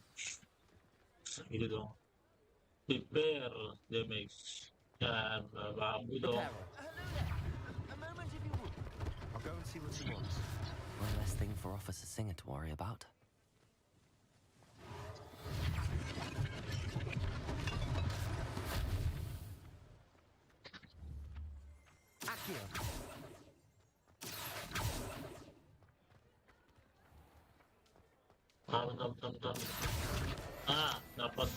Gitu dong. Prepare damage. Ya, babu dong. A moment if you would. I'll go and see what he wants. One less thing for Officer Singer to worry about. Accio. Bentar. Dapat.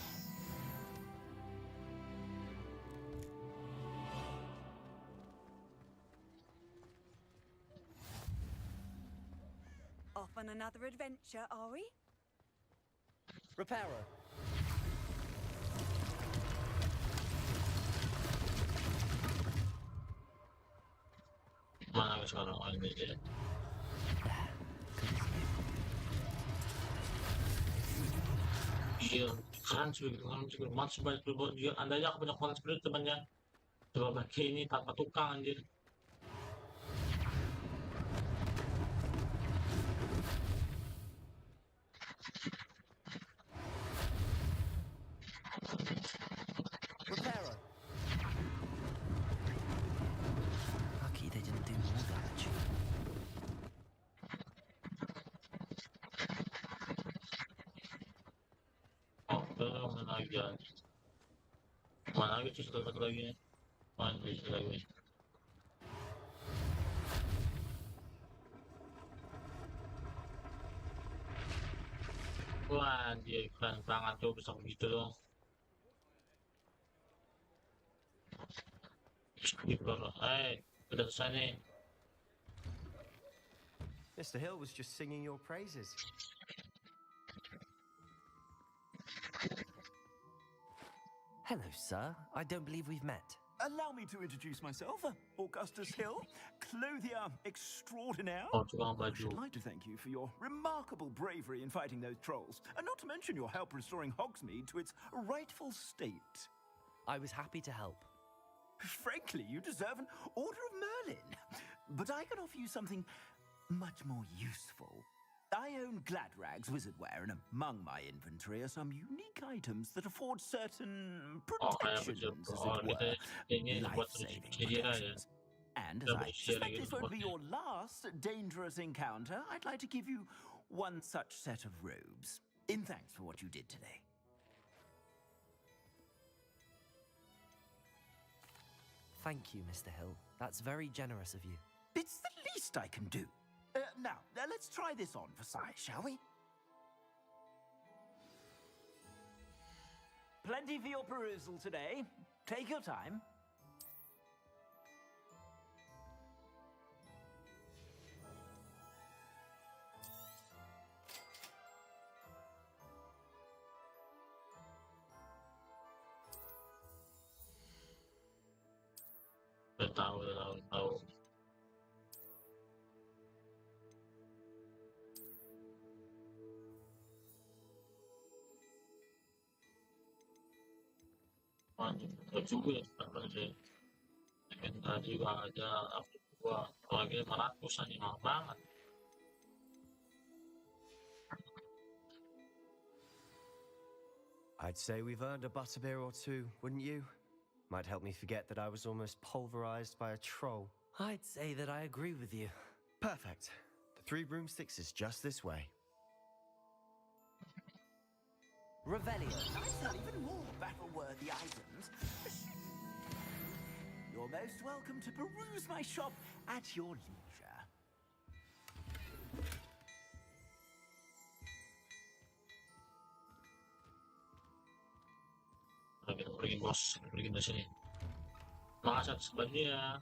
Off on another adventure, are we? Reparo. Mana sekarang ini ya? Iya, keren sih begitu kan juga mat sebanyak dia andanya aku punya konten seperti temannya coba pakai ini tanpa tukang anjir. Reparo. Lucky they didn't do more damage. Mana lagi sih satu lagi? Mana lagi? Wah, dia keren banget tuh bisa begitu dong. Udah selesai nih. Mr. Hill was just singing your praises. Hello, sir. I don't believe we've met. Allow me to introduce myself, Augustus Hill, clothier extraordinaire. Oh, I should like to thank you for your remarkable bravery in fighting those trolls, and not to mention your help restoring Hogsmeade to its rightful state. I was happy to help. Frankly, you deserve an Order of Merlin. But I can offer you something much more useful. I own Gladrag's wizardware, and among my inventory are some unique items that afford certain protections, as it were, life-saving protections. And as I suspect this won't be your last dangerous encounter, I'd like to give you one such set of robes, in thanks for what you did today. Thank you, Mr. Hill. That's very generous of you. It's the least I can do. Now, let's try this on for size, shall we? Plenty for your perusal today. Take your time. Tahu. Juga ya, sih. Tadi juga ada gua lagi 500 aja mahal banget. I'd say we've earned a butterbeer or two, wouldn't you? Might help me forget that I was almost pulverized by a troll. I'd say that I agree with you. Perfect. The 3 broomsticks is just this way. Revelio. I sell even more battle-worthy items. You're most welcome to peruse my shop at your leisure. Kita pergi bos, pergi dari sini. Makasih atas bantunya.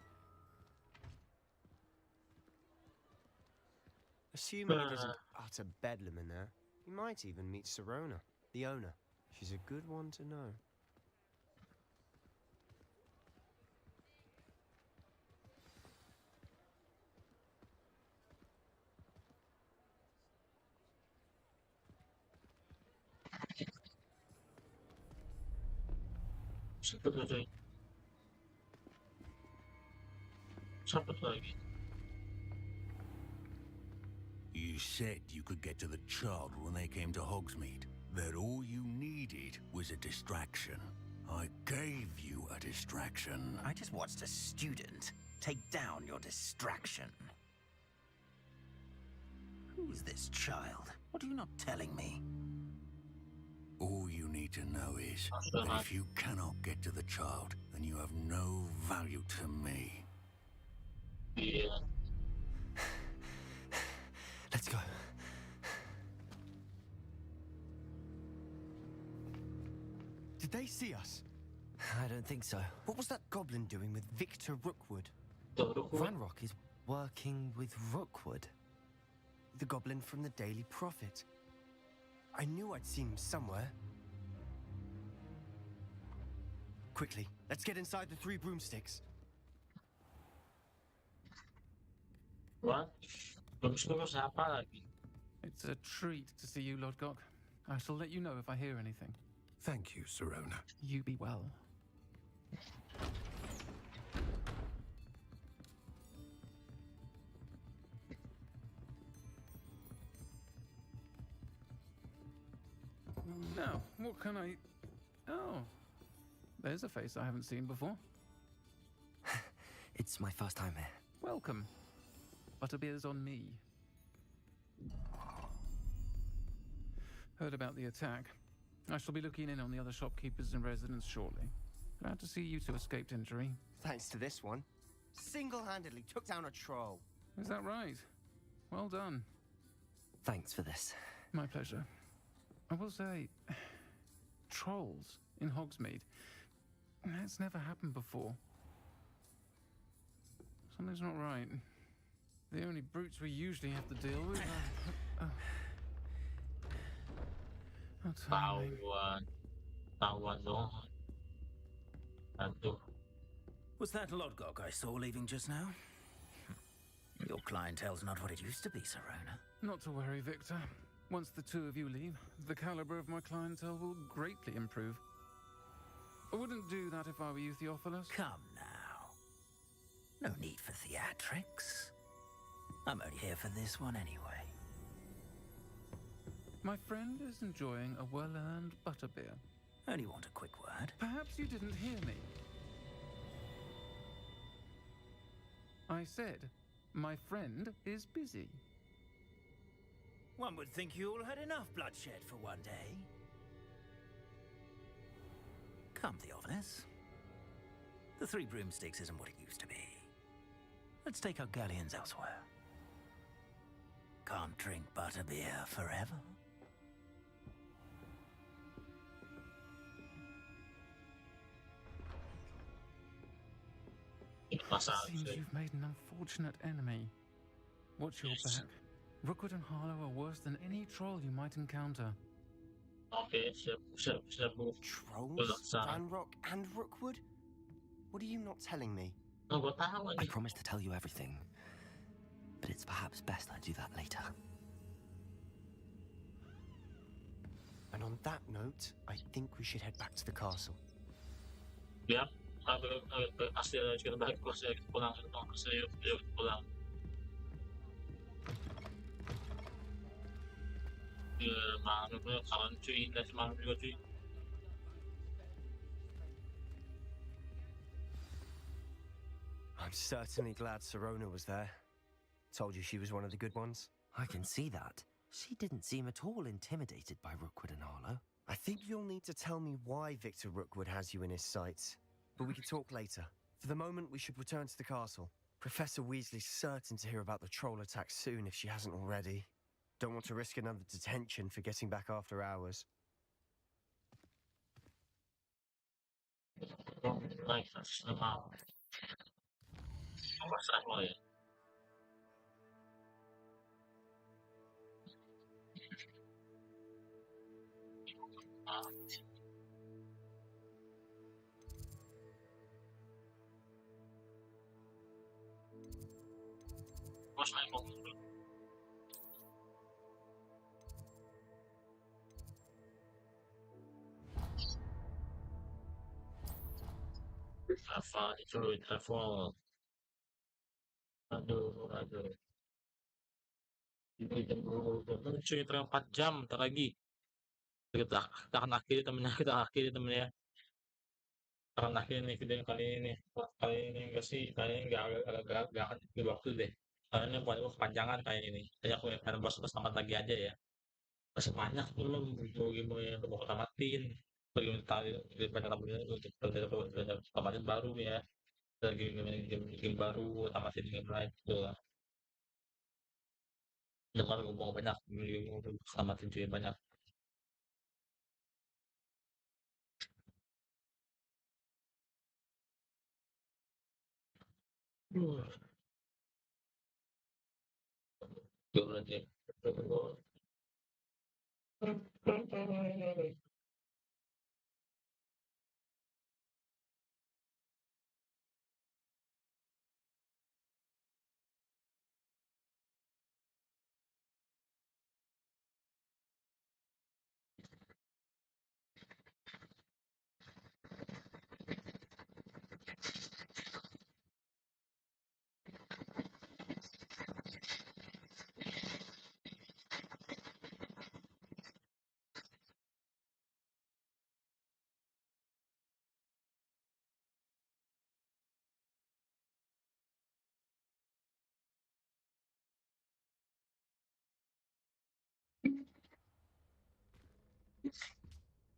Assuming it isn't utter bedlam in there, you might even meet Sirona, the owner. She's a good one to know. You said you could get to the child when they came to Hogsmeade. That all you needed was a distraction. I gave you a distraction. I just watched a student take down your distraction. Who's this child? What are you not telling me? All you need to know is that if you cannot get to the child, then you have no value to me. Yeah. Let's go. Did they see us? I don't think so. What was that goblin doing with Victor Rookwood? Ranrock is working with Rookwood. The goblin from the Daily Prophet. I knew I'd seen him somewhere. Quickly, let's get inside the 3 broomsticks. What? Siapa lagi? It's a treat to see you, Lodgok. I shall let you know if I hear anything. Thank you, Sirona. You be well. Now, what can I... Oh, there's a face I haven't seen before. It's my first time here. Welcome. Butterbeer's on me. Heard about the attack. I shall be looking in on the other shopkeepers and residents shortly. Glad to see you two escaped injury. Thanks to this one. Single-handedly took down a troll. Is that right? Well done. Thanks for this. My pleasure. I will say, trolls in Hogsmeade. That's never happened before. Something's not right. The only brutes we usually have to deal with are... Tawan dong. Aduh. Was that Lodgok I saw leaving just now? Your clientele's not what it used to be, Sirona. Not to worry, Victor. Once the two of you leave, the caliber of my clientele will greatly improve. I wouldn't do that if I were you, Theophilus. Come now. No need for theatrics. I'm only here for this one anyway. My friend is enjoying a well-earned butterbeer. Only want a quick word. Perhaps you didn't hear me. I said, my friend is busy. One would think you all had enough bloodshed for one day. Come, Theophilus. The Three Broomsticks isn't what it used to be. Let's take our galleons elsewhere. Can't drink butterbeer forever. It seems you've made an unfortunate enemy. Watch your back. Rookwood and Harlow are worse than any troll you might encounter. Okay, siap bu. Trolls? Vanrock and Rookwood? What are you not telling me? I promise to tell you everything, but it's perhaps best I do that later. And on that note, I think we should head back to the castle. Ya, pasti kita balik kelas ya, kita pulang, yuk pulang. Malam itu kawan cuy, dan semalam juga cuy. I'm certainly glad Sirona was there. Told you she was one of the good ones. I can see that. She didn't seem at all intimidated by Rookwood and Harlow. I think you'll need to tell me why Victor Rookwood has you in his sights. But we can talk later. For the moment, we should return to the castle. Professor Weasley's certain to hear about the troll attack soon if she hasn't already. Don't want to risk another detention for getting back after hours. Travel. Aduh. Cuy, 4 jam, ntar lagi. Kita akan akhiri temennya, Kita akan akhiri nih video kali ini. Kali ini enggak sih, kali ini enggak akan di waktu deh. Kali ini buat kepanjangan kayak ini. Saya aku akan bahas tamat lagi aja ya. Masih banyak belum game yang mau tamatin. Bagi tadi banyak untuk tamatin baru ya. Game baru, tamatin game lain gitu lah. Dengar ngomong banyak game untuk tamatin cuy banyak.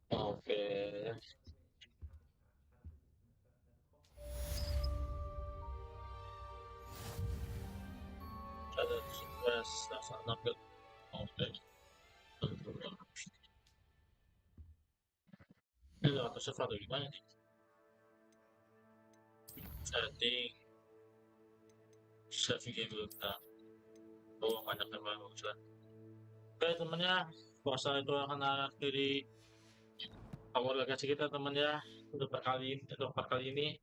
Oke. Ada sukses saat nampil. Oke. Ini atau sesuatu gimana nih? Setting. saving game dulu kita. Oh banyak yang bagus lah. Oke temennya, puasa itu akan akhiri Hogwarts Legacy kita teman ya. Untuk 4 kali ini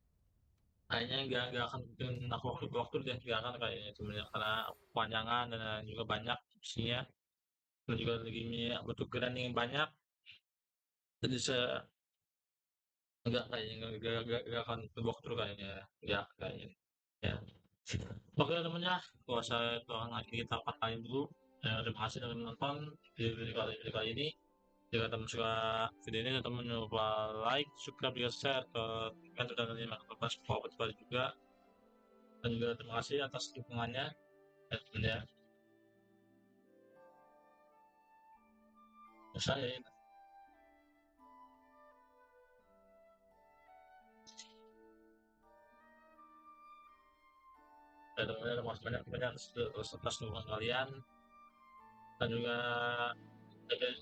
kayaknya nggak akan bikin aku waktu deh, nggak akan kayaknya temennya karena kepanjangan dan juga banyak isinya, dan juga lagi butuh grinding yang banyak, jadi saya nggak akan walkthrough kayaknya ya kayaknya ya. Oke temennya, puasa itu akan akhiri kita 4 kali dulu. Terima kasih telah menonton video kali ini. Jika teman suka video ini, teman jangan lupa like, subscribe, juga share ke teman sudah nanti makan baru juga. Dan juga terima kasih atas dukungannya ya teman ya. Saya ini. Dan teman-teman terima kasih banyak atas dukungan kalian. Dan juga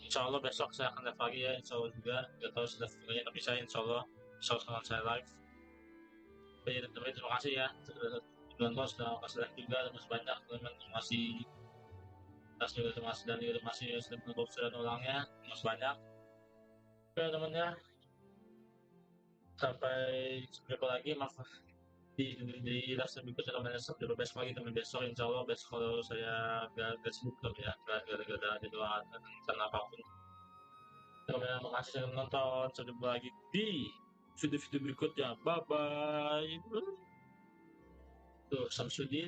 insya Allah besok saya akan live lagi ya, insya Allah juga nggak tahu sudah videonya, tapi saya insya Allah besok akan saya live. Oke teman-teman terima kasih ya sudah kasih like juga, terima kasih banyak teman-teman, terima kasih atas juga terima kasih, dan juga terima kasih sudah menonton sudah ulangnya, terima kasih banyak. Oke teman ya, sampai jumpa lagi, maaf di live berikutnya teman-teman. Sampai besok lagi teman, besok insya Allah besok kalau saya gak sibuk teman ya, gak ada jadwal dan rencana apapun. Teman-teman terima kasih sudah menonton, sampai jumpa lagi di video-video berikutnya, bye bye. Tuh Samsudin